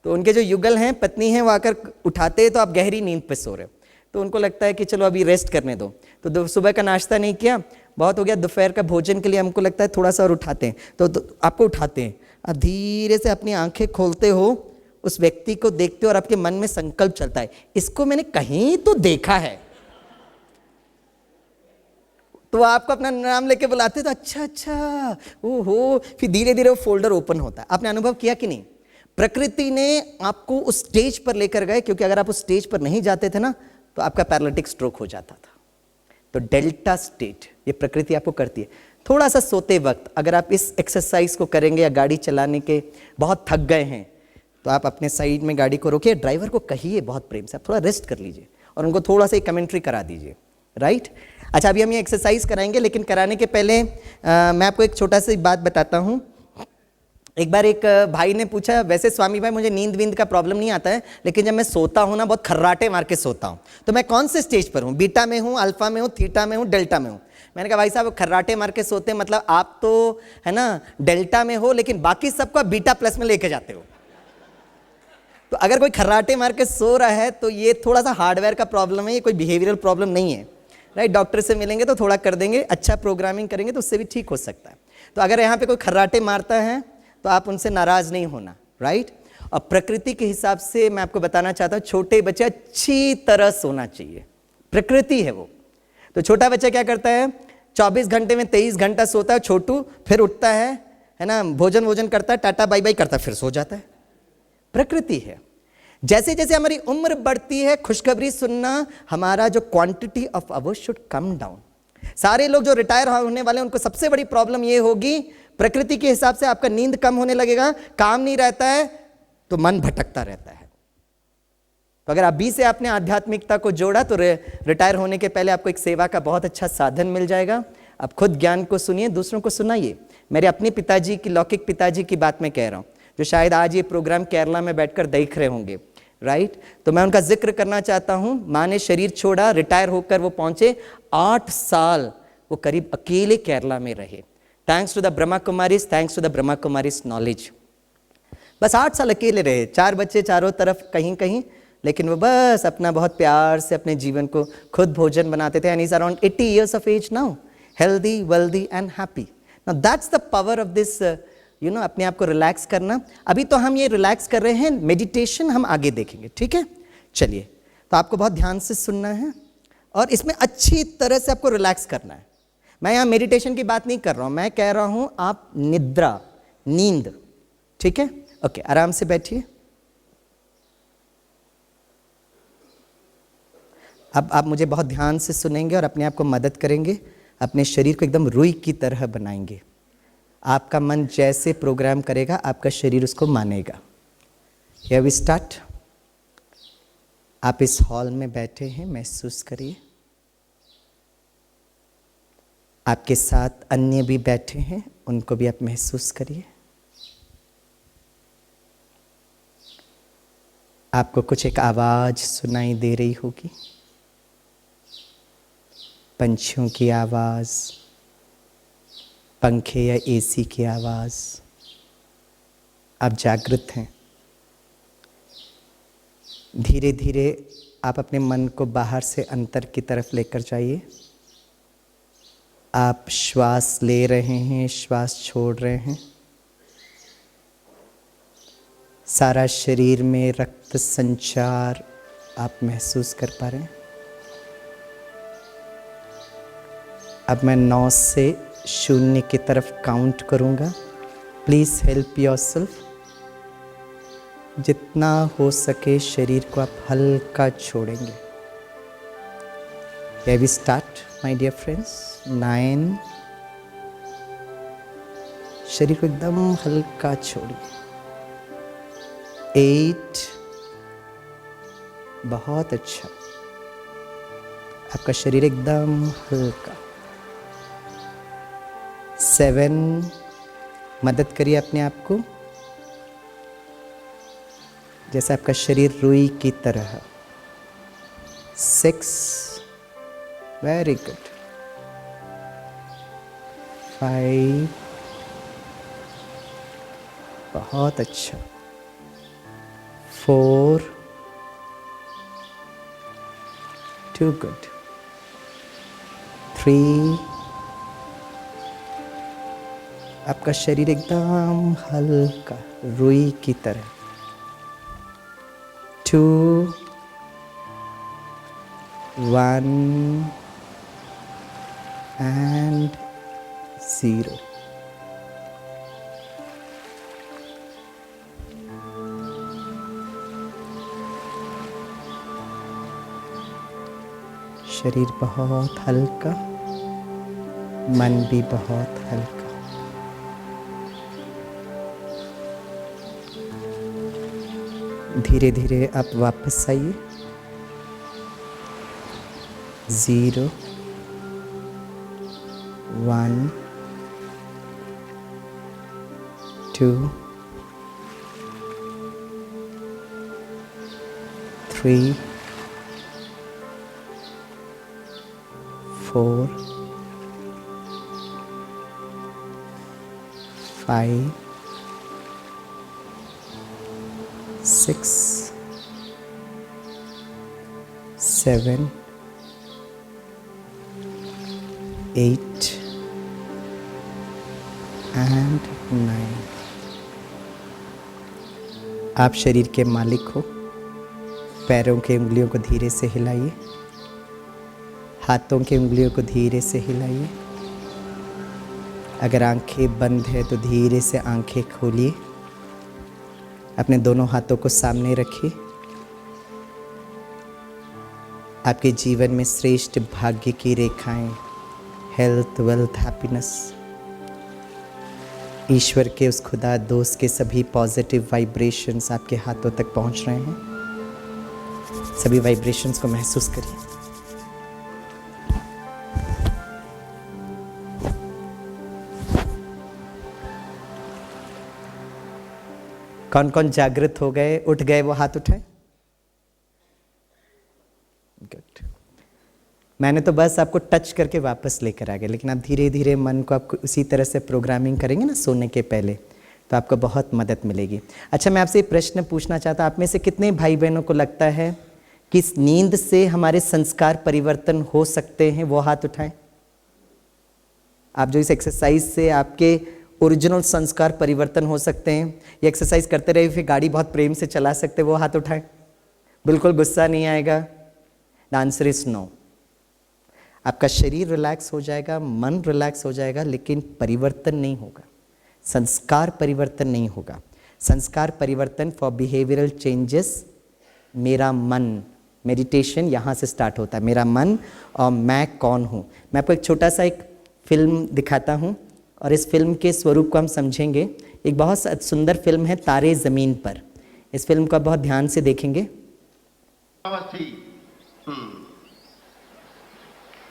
तो उनके जो युगल हैं, पत्नी हैं, वो आकर उठाते हैं तो आप गहरी नींद पे सो रहे हो, तो उनको लगता है कि चलो अभी रेस्ट करने दो। तो सुबह का नाश्ता नहीं किया, बहुत हो गया, दोपहर का भोजन के लिए हमको लगता है थोड़ा सा और उठाते हैं, तो आपको उठाते हैं। आप धीरे से अपनी आंखें खोलते हो, उस व्यक्ति को देखते हो और आपके मन में संकल्प चलता है, इसको मैंने कहीं तो देखा है। तो आपको अपना नाम लेके बुलाते तो अच्छा अच्छा ओहो, फिर धीरे धीरे वो फोल्डर ओपन होता है। आपने अनुभव किया कि नहीं? प्रकृति ने आपको उस स्टेज पर लेकर गए, क्योंकि अगर आप उस स्टेज पर नहीं जाते थे ना तो आपका पैरालिटिक स्ट्रोक हो जाता था। तो डेल्टा स्टेट ये प्रकृति आपको करती है। थोड़ा सा सोते वक्त अगर आप इस एक्सरसाइज को करेंगे, या गाड़ी चलाने के बहुत थक गए हैं, तो आप अपने साइड में गाड़ी को रोकिए, ड्राइवर को कहिए बहुत प्रेम से आप थोड़ा रेस्ट कर लीजिए और उनको थोड़ा सा कमेंट्री करा दीजिए, राइट। अच्छा, अभी हम ये एक्सरसाइज कराएंगे, लेकिन कराने के पहले मैं आपको एक छोटा सी बात बताता हूँ। एक बार एक भाई ने पूछा, वैसे स्वामी भाई मुझे नींद वींद का प्रॉब्लम नहीं आता है, लेकिन जब मैं सोता हूँ ना बहुत खर्राटे मार के सोता हूँ, तो मैं कौन से स्टेज पर हूँ? बीटा में हूँ, अल्फा में हूँ, थीटा में हूँ, डेल्टा में हूँ? मैंने कहा भाई साहब खर्राटे मार के सोते हैं, मतलब आप तो है ना डेल्टा में हो, लेकिन बाकी सबको आप बीटा प्लस में लेके जाते हो। तो अगर कोई खर्राटे मार के सो रहा है तो ये थोड़ा सा हार्डवेयर का प्रॉब्लम है, ये कोई बिहेवियरल प्रॉब्लम नहीं है, राइट। डॉक्टर से मिलेंगे तो थोड़ा कर देंगे, अच्छा प्रोग्रामिंग करेंगे तो उससे भी ठीक हो सकता है। तो अगर यहाँ पे कोई खर्राटे मारता है तो आप उनसे नाराज नहीं होना, राइट। और प्रकृति के हिसाब से मैं आपको बताना चाहता हूँ, छोटे बच्चे अच्छी तरह सोना चाहिए, प्रकृति है वो। तो छोटा बच्चा क्या करता है, 24 घंटे में 23 घंटा सोता है छोटू, फिर उठता है ना, भोजन करता है, टाटा बाई बाई करता है, फिर सो जाता है। प्रकृति है। जैसे जैसे हमारी उम्र बढ़ती है, खुशखबरी सुनना, हमारा जो quantity of hours should come down. सारे लोग जो रिटायर होने वाले हैं उनको सबसे बड़ी प्रॉब्लम ये होगी, प्रकृति के हिसाब से आपका नींद कम होने लगेगा, काम नहीं रहता है तो मन भटकता रहता है। तो अगर अभी से आपने आध्यात्मिकता को जोड़ा तो रिटायर होने के पहले आपको एक सेवा का बहुत अच्छा साधन मिल जाएगा। आप खुद ज्ञान को सुनिए, दूसरों को सुनाइए। मेरे अपने पिताजी की, लौकिक पिताजी की बात मैं कह रहा हूँ, जो शायद आज ये प्रोग्राम केरला में बैठकर देख रहे होंगे, राइट। तो मैं उनका जिक्र करना चाहता हूँ। माँ ने शरीर छोड़ा, रिटायर होकर वो पहुंचे, 8 साल वो करीब अकेले केरला में रहे। Thanks to the Brahma Kumaris, thanks to the Brahma Kumaris knowledge. बस 8 साल अकेले रहे, 4 बच्चे चारों तरफ कहीं कहीं, लेकिन वो बस अपना बहुत प्यार से अपने जीवन को खुद भोजन बनाते थे। And is around 80 years of age now, healthy, wealthy and happy. Now that's the power of this अपने आप को रिलैक्स करना। अभी तो हम ये रिलैक्स कर रहे हैं, मेडिटेशन हम आगे देखेंगे, ठीक है। चलिए, तो आपको बहुत ध्यान से सुनना है और इसमें अच्छी तरह से आपको रिलैक्स करना है। मैं यहाँ मेडिटेशन की बात नहीं कर रहा हूँ, मैं कह रहा हूँ आप निद्रा, नींद, ठीक है। ओके, आराम से बैठिए। अब आप मुझे बहुत ध्यान से सुनेंगे और अपने आप को मदद करेंगे, अपने शरीर को एकदम रुई की तरह बनाएंगे। आपका मन जैसे प्रोग्राम करेगा आपका शरीर उसको मानेगा। Here we start. आप इस हॉल में बैठे हैं, महसूस करिए। आपके साथ अन्य भी बैठे हैं, उनको भी आप महसूस करिए। आपको कुछ एक आवाज सुनाई दे रही होगी, पंछियों की आवाज, पंखे या एसी की आवाज। आप जागृत हैं। धीरे धीरे आप अपने मन को बाहर से अंतर की तरफ लेकर जाइए। आप श्वास ले रहे हैं, श्वास छोड़ रहे हैं। सारा शरीर में रक्त संचार आप महसूस कर पा रहे हैं। अब मैं 9 से 0 की तरफ काउंट करूंगा। Please help yourself. जितना हो सके शरीर को आप हल्का छोड़ेंगे। Here we start, my dear friends. 9। शरीर को एकदम हल्का छोड़िए। 8। बहुत अच्छा, आपका शरीर एकदम हल्का। 7। मदद करिए अपने आप को, जैसे आपका शरीर रुई की तरह। 6। Very good. 5। बहुत अच्छा। 4। Too good. 3। आपका शरीर एकदम हल्का रुई की तरह। 2। 1 and 0। शरीर बहुत हल्का, मन भी बहुत हल्का। धीरे धीरे आप वापस आइए। 0 1 2 3 4 5 6 7 8 and 9। आप शरीर के मालिक हो। पैरों के उंगलियों को धीरे से हिलाइए, हाथों के उंगलियों को धीरे से हिलाइए। अगर आंखें बंद है तो धीरे से आंखें खोलिए। अपने दोनों हाथों को सामने रखिए। आपके जीवन में श्रेष्ठ भाग्य की रेखाएं, हेल्थ, वेल्थ, हैप्पीनेस, ईश्वर के उस खुदा दोस्त के सभी पॉजिटिव वाइब्रेशंस आपके हाथों तक पहुंच रहे हैं। सभी वाइब्रेशंस को महसूस करिए। कौन कौन जागृत हो गए, उठ गए, वो हाथ उठाएं। गुड। मैंने तो बस आपको टच करके वापस लेकर आ गया, लेकिन आप धीरे धीरे मन को आपको उसी तरह से प्रोग्रामिंग करेंगे ना सोने के पहले, तो आपको बहुत मदद मिलेगी। अच्छा, मैं आपसे एक प्रश्न पूछना चाहता हूँ। आप में से कितने भाई बहनों को लगता है कि इस नींद से हमारे संस्कार परिवर्तन हो सकते हैं? वो हाथ उठाएं। आप जो इस एक्सरसाइज से आपके ओरिजिनल संस्कार परिवर्तन हो सकते हैं, ये एक्सरसाइज करते रहे फिर गाड़ी बहुत प्रेम से चला सकते, वो हाथ उठाएं। बिल्कुल गुस्सा नहीं आएगा। The answer is no. आपका शरीर रिलैक्स हो जाएगा, मन रिलैक्स हो जाएगा, लेकिन परिवर्तन नहीं होगा, संस्कार परिवर्तन नहीं होगा। संस्कार परिवर्तन फॉर बिहेवियरल चेंजेस मेरा मन मेडिटेशन यहाँ से स्टार्ट होता है, मेरा मन और मैं कौन हूँ। मैं आपको एक छोटा सा एक फिल्म दिखाता हूँ और इस फिल्म के स्वरूप को हम समझेंगे। एक बहुत सुंदर फिल्म है तारे ज़मीन पर। इस फिल्म को आप बहुत ध्यान से देखेंगे।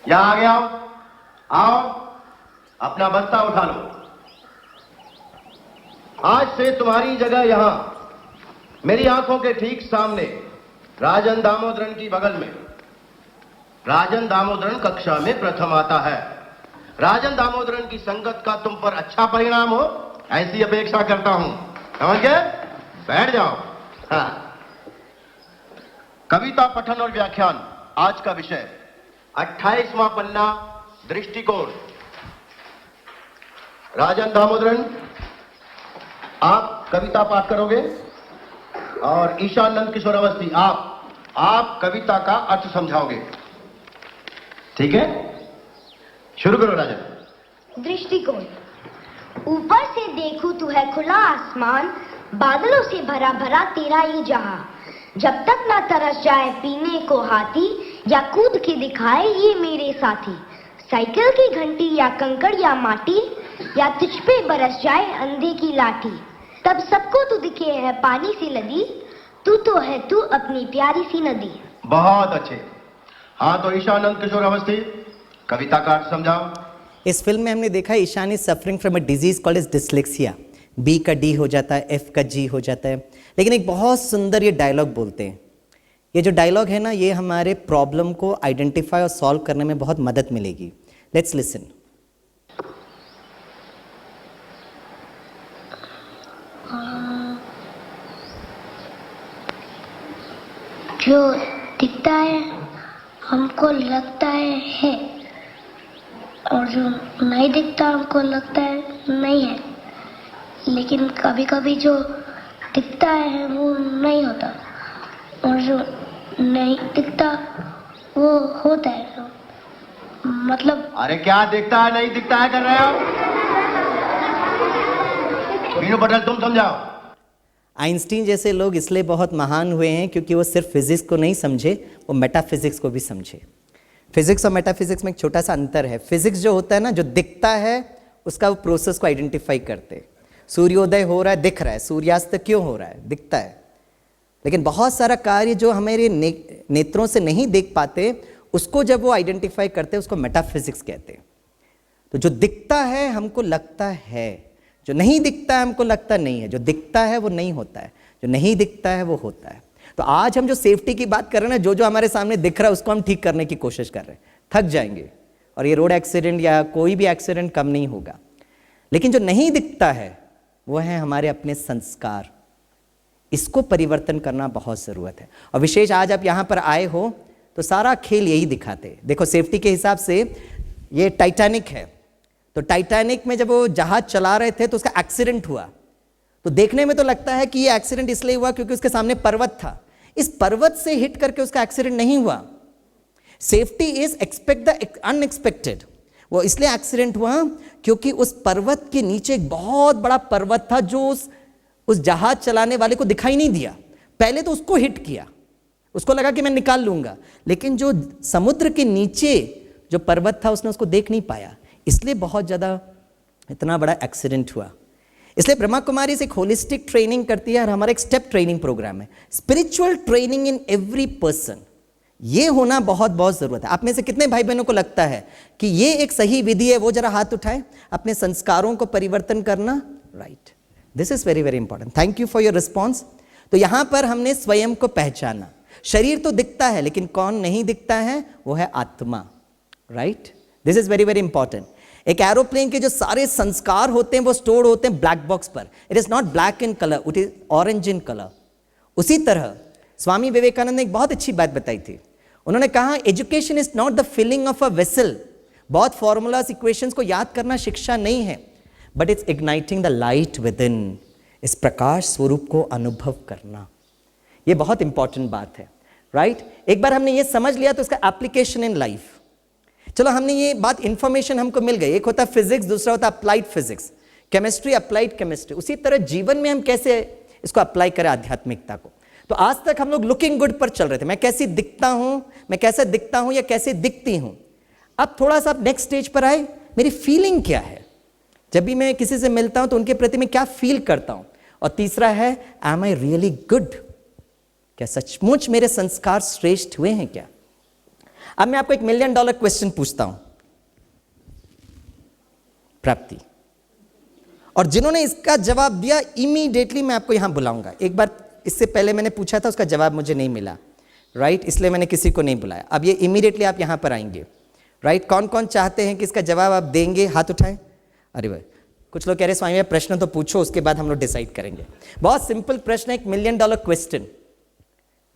यहाँ आ गया, आओ अपना बस्ता उठा लो। आज से तुम्हारी जगह यहाँ मेरी आंखों के ठीक सामने राजन दामोदरन की बगल में। राजन दामोदरन कक्षा में प्रथम आता है। राजन दामोदरन की संगत का तुम पर अच्छा परिणाम हो, ऐसी अपेक्षा करता हूं। समझ गए? बैठ जाओ। हाँ। कविता पठन और व्याख्यान आज का विषय। 28वां पन्ना, दृष्टिकोण। राजन दामोदरन, आप कविता पाठ करोगे और ईशानंद किशोर अवस्थी आप कविता का अर्थ समझाओगे। ठीक है, शुरू करो राजन। दृष्टिकोण। ऊपर से देखूं तो है खुला आसमान, बादलों से भरा भरा तेरा ये जहां। जब तक ना तरस जाए पीने को हाथी, या कूद के दिखाए ये मेरे साथी। साइकिल की घंटी या कंकड़ या माटी, या तुझ पे बरस जाए अंधे की लाठी। तब सबको तू दिखे है पानी सी नदी, तू तो है तू अपनी प्यारी सी नदी। बहुत अच्छे। हाँ, तो ईशानंद किशोर अवस्थी कविता का अर्थ समझाओ। इस फिल्म में हमने देखा है Ishan is suffering from a disease called as dyslexia. B का डी हो जाता है, एफ का जी हो जाता है। लेकिन एक बहुत सुंदर ये डायलॉग बोलते हैं। ये जो डायलॉग है ना, ये हमारे प्रॉब्लम को आइडेंटिफाई और सॉल्व करने में बहुत मदद मिलेगी। Let's listen. जो दिखता है हमको लगता है, और जो नहीं दिखता हमको लगता है नहीं है। लेकिन कभी कभी जो दिखता है वो नहीं होता, और जो नहीं दिखता वो होता है। मतलब अरे क्या दिखता है नहीं दिखता है कर रहे हो? मीनू पटेल तुम समझाओ। आइंस्टीन जैसे लोग इसलिए बहुत महान हुए हैं क्योंकि वो सिर्फ फिजिक्स को नहीं समझे, वो मेटाफिजिक्स को भी समझे। फिजिक्स और मेटाफिजिक्स में एक छोटा सा अंतर है। फिजिक्स जो होता है ना, जो दिखता है उसका वो प्रोसेस को आइडेंटिफाई करते हैं। सूर्योदय हो रहा है, दिख रहा है। सूर्यास्त क्यों हो रहा है? दिखता है। लेकिन बहुत सारा कार्य जो हमारे नेत्रों से नहीं देख पाते, उसको जब वो आइडेंटिफाई करते हैं उसको मेटाफिजिक्स कहते हैं। तो जो दिखता है हमको लगता है, जो नहीं दिखता है हमको लगता नहीं है। जो दिखता है वो नहीं होता है, जो नहीं दिखता है वो होता है। तो आज हम जो सेफ्टी की बात कर रहे हैं ना, जो हमारे सामने दिख रहा है उसको हम ठीक करने की कोशिश कर रहे हैं। थक जाएंगे और ये रोड एक्सीडेंट या कोई भी एक्सीडेंट कम नहीं होगा। लेकिन जो नहीं दिखता है वो है हमारे अपने संस्कार। इसको परिवर्तन करना बहुत ज़रूरत है। और विशेष आज आप यहाँ पर आए हो तो सारा खेल यही दिखाते हैं। देखो, सेफ्टी के हिसाब से ये टाइटैनिक है। तो टाइटैनिक में जब वो जहाज चला रहे थे तो उसका एक्सीडेंट हुआ। तो देखने में तो लगता है कि ये एक्सीडेंट इसलिए हुआ क्योंकि उसके सामने पर्वत था। इस पर्वत से हिट करके उसका एक्सीडेंट नहीं हुआ। Safety is expect the unexpected. वो इसलिए एक्सीडेंट हुआ क्योंकि उस पर्वत के नीचे एक बहुत बड़ा पर्वत था जो उस जहाज चलाने वाले को दिखाई नहीं दिया। पहले तो उसको हिट किया, उसको लगा कि मैं निकाल लूंगा, लेकिन जो समुद्र के नीचे जो पर्वत था उसने उसको देख नहीं पाया, इसलिए बहुत ज़्यादा इतना बड़ा एक्सीडेंट हुआ। इसलिए ब्रह्मा कुमारी एक होलिस्टिक ट्रेनिंग करती है और हमारा एक स्टेप ट्रेनिंग प्रोग्राम है, spiritual training in every person. ये होना बहुत बहुत ज़रूरत है। आप में से कितने भाई बहनों को लगता है कि ये एक सही विधि है? वो जरा हाथ उठाएं। अपने संस्कारों को परिवर्तन करना, right, this is very very important. Thank you for your response. तो यहाँ पर हमने स्वयं को पहचाना। शरीर तो दिखता है लेकिन कौन नहीं दिखता है? वो है आत्मा, right. This is very very important. एक एरोप्लेन के जो सारे संस्कार होते हैं वो स्टोर होते हैं ब्लैक बॉक्स पर। It is not black in colour, it is orange in colour. उसी तरह स्वामी विवेकानंद ने एक बहुत अच्छी बात बताई थी। उन्होंने कहा education is not the filling of a vessel. बहुत फॉर्मूलाज इक्वेशंस को याद करना शिक्षा नहीं है, but it's igniting the light within. इस प्रकाश स्वरूप को अनुभव करना, ये बहुत इंपॉर्टेंट बात है, राइट। एक बार हमने ये समझ लिया तो इसका एप्लीकेशन इन लाइफ। चलो, हमने ये बात, इंफॉर्मेशन हमको मिल गई। एक होता है फिजिक्स, दूसरा होता है applied physics, chemistry, applied chemistry. उसी तरह जीवन में हम कैसे इसको अप्लाई करें आध्यात्मिकता को। तो आज तक हम लोग लुकिंग गुड पर चल रहे थे, मैं कैसी दिखता हूं, मैं कैसा दिखता हूं या कैसे दिखती हूं। अब थोड़ा सा नेक्स्ट स्टेज पर आए, मेरी फीलिंग क्या है, जब भी मैं किसी से मिलता हूं तो उनके प्रति मैं क्या फील करता हूं। और तीसरा है, एम आई रियली गुड, क्या सचमुच मेरे संस्कार श्रेष्ठ हुए हैं क्या। अब मैं आपको $1 मिलियन क्वेश्चन पूछता हूं, प्राप्ति, और जिन्होंने इसका जवाब दिया इमीडिएटली मैं आपको यहां बुलाऊंगा। एक बार इससे पहले मैंने पूछा था, उसका जवाब मुझे नहीं मिला, राइट, इसलिए मैंने किसी को नहीं बुलाया। अब ये इमीडिएटली आप यहां पर आएंगे, राइट। कौन कौन चाहते हैं कि इसका जवाब आप देंगे, हाथ उठाएं। अरे भाई, कुछ लोग कह रहे स्वामी प्रश्न तो पूछो, उसके बाद हम लोग डिसाइड करेंगे। बहुत सिंपल प्रश्न है, $1 मिलियन क्वेश्चन,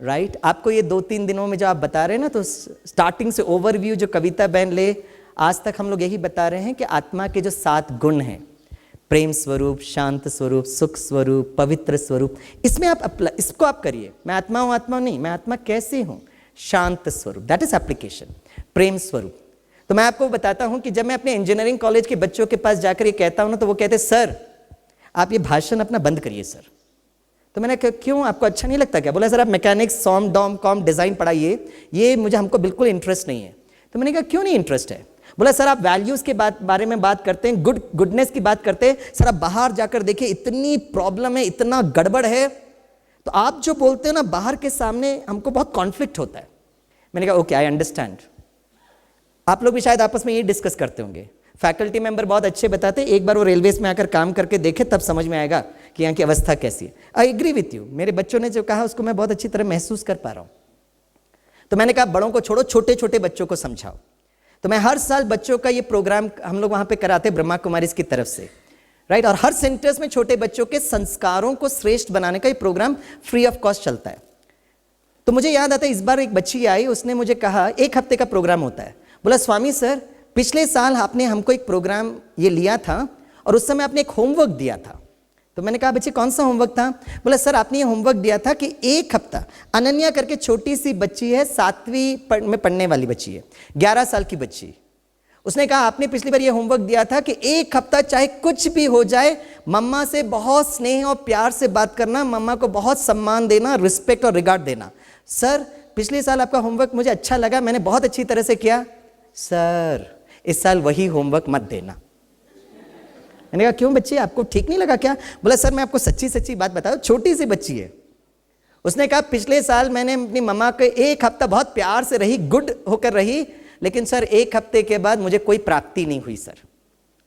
राइट। आपको ये 2-3 दिनों में जो आप बता रहे हैं ना, तो स्टार्टिंग से ओवरव्यू जो कविता बहन ले, आज तक हम लोग यही बता रहे हैं कि आत्मा के जो 7 गुण हैं, प्रेम स्वरूप, शांत स्वरूप, सुख स्वरूप, पवित्र स्वरूप, इसमें आप इसको आप करिए। मैं आत्मा हूं नहीं, मैं आत्मा कैसे हूं, शांत स्वरूप, दैट इज एप्लीकेशन। प्रेम स्वरूप, तो मैं आपको बताता हूं कि जब मैं अपने इंजीनियरिंग कॉलेज के बच्चों के पास जाकर ये कहता हूं ना, तो वो कहते सर आप ये भाषण अपना बंद करिए सर। तो मैंने कहा क्यों, आपको अच्छा नहीं लगता क्या? बोला सर आप मैकेनिक्स, सॉम, डॉम, कॉम, डिजाइन पढ़ाइए, ये मुझे हमको बिल्कुल इंटरेस्ट नहीं है। तो मैंने कहा क्यों नहीं इंटरेस्ट है? बोला सर आप वैल्यूज के बारे में बात करते हैं, गुडनेस की बात करते हैं, सर आप बाहर जाकर देखिए इतनी प्रॉब्लम है, इतना गड़बड़ है, तो आप जो बोलते हैं ना बाहर के सामने हमको बहुत कॉन्फ्लिक्ट होता है। मैंने कहा ओके आई अंडरस्टैंड। आप लोग भी शायद आपस में ये डिस्कस करते होंगे। फैकल्टी मेंबर बहुत अच्छे बताते हैं, एक बार वो रेलवेज में आकर काम करके देखे तब समझ में आएगा कि यहाँ की अवस्था कैसी है। आई एग्री विथ यू, मेरे बच्चों ने जो कहा उसको मैं बहुत अच्छी तरह महसूस कर पा रहा हूँ। तो मैंने कहा बड़ों को छोड़ो, छोटे छोटे बच्चों को समझाओ। तो मैं हर साल बच्चों का ये प्रोग्राम हम लोग वहाँ पे कराते ब्रह्मा कुमारीज की तरफ से, राइट। और हर सेंटर्स में छोटे बच्चों के संस्कारों को श्रेष्ठ बनाने का ये प्रोग्राम फ्री ऑफ कॉस्ट चलता है। तो मुझे याद आता है इस बार एक बच्ची आई, उसने मुझे कहा 1 हफ्ते का प्रोग्राम होता है। बोला स्वामी सर पिछले साल आपने हमको एक प्रोग्राम ये लिया था और उस समय आपने एक होमवर्क दिया था। तो मैंने कहा बच्चे कौन सा होमवर्क था? बोला सर आपने ये होमवर्क दिया था कि 1 हफ्ता, अनन्या करके छोटी सी बच्ची है, 7वीं में पढ़ने वाली बच्ची है, 11 साल की बच्ची। उसने कहा आपने पिछली बार ये होमवर्क दिया था कि 1 हफ्ता चाहे कुछ भी हो जाए, मम्मा से बहुत स्नेह और प्यार से बात करना, मम्मा को बहुत सम्मान देना, रिस्पेक्ट और रिगार्ड देना। सर पिछले साल आपका होमवर्क मुझे अच्छा लगा, मैंने बहुत अच्छी तरह से किया। सर इस साल वही होमवर्क मत देना। मैंने कहा क्यों बच्ची, आपको ठीक नहीं लगा क्या? बोला सर मैं आपको सच्ची सच्ची बात बताऊं, छोटी सी बच्ची है। उसने कहा पिछले साल मैंने अपनी मम्मा के 1 हफ्ता बहुत प्यार से रही, गुड होकर रही, लेकिन सर 1 हफ्ते के बाद मुझे कोई प्राप्ति नहीं हुई सर।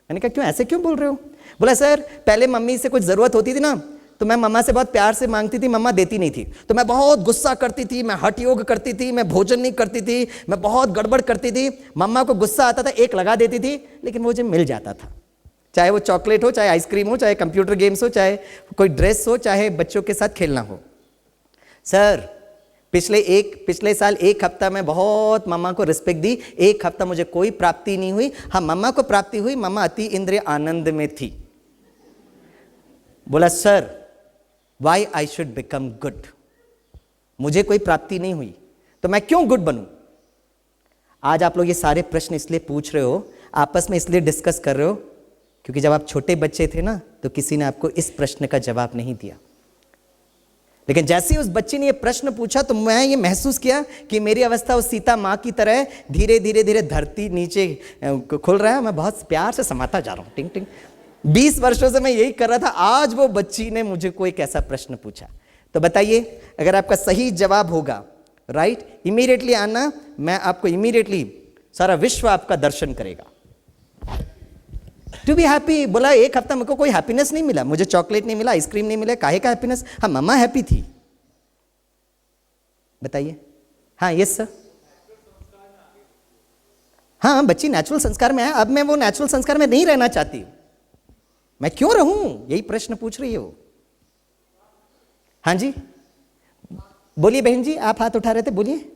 मैंने कहा क्यों, ऐसे क्यों बोल रहे हो? बोला सर पहले मम्मी से कुछ जरूरत होती थी ना, तो मैं मम्मा से बहुत प्यार से मांगती थी, मम्मा देती नहीं थी, तो मैं बहुत गुस्सा करती थी, मैं हठ योग करती थी, मैं भोजन नहीं करती थी, मैं बहुत गड़बड़ करती थी। मम्मा को गुस्सा आता था, 1 लगा देती थी, लेकिन मुझे मिल जाता था, चाहे वो चॉकलेट हो, चाहे आइसक्रीम हो, चाहे कंप्यूटर गेम्स हो, चाहे कोई ड्रेस हो, चाहे बच्चों के साथ खेलना हो। सर पिछले साल 1 हफ्ता में बहुत मम्मा को रिस्पेक्ट दी, 1 हफ्ता मुझे कोई प्राप्ति नहीं हुई। हाँ मम्मा को प्राप्ति हुई, मम्मा अति इंद्रिय आनंद में थी। बोला sir why I should become good, मुझे कोई प्राप्ति नहीं हुई तो मैं क्यों गुड बनूं? आज आप लोग ये सारे प्रश्न इसलिए पूछ रहे हो, आपस में इसलिए डिस्कस कर रहे हो क्योंकि जब आप छोटे बच्चे थे ना, तो किसी ने आपको इस प्रश्न का जवाब नहीं दिया। लेकिन जैसे ही उस बच्ची ने ये प्रश्न पूछा तो मैं ये महसूस किया कि मेरी अवस्था उस सीता माँ की तरह है, धीरे धीरे धीरे धरती नीचे खुल रहा है, मैं बहुत प्यार से समाता जा रहा हूँ, टिंग टिंग। 20 वर्षों से मैं यही कर रहा था, आज वो बच्ची ने मुझे कोई कैसा प्रश्न पूछा। तो बताइए अगर आपका सही जवाब होगा, राइट, इमीडिएटली आना, मैं आपको इमीडिएटली, सारा विश्व आपका दर्शन करेगा। टू बी हैप्पी, बोला 1 हफ्ता मुझको कोई हैप्पीनेस नहीं मिला, मुझे चॉकलेट नहीं मिला, आइसक्रीम नहीं मिला, काहे का हैप्पीनेस? हाँ मम्मा हैप्पी थी। बताइए। हाँ यस सर। हाँ बच्ची नेचुरल संस्कार में है, अब मैं वो नेचुरल संस्कार में नहीं रहना चाहती, मैं क्यों रहूं, यही प्रश्न पूछ रही हो। हाँ जी बोलिए बहन जी, आप हाथ उठा रहे थे, बोलिए।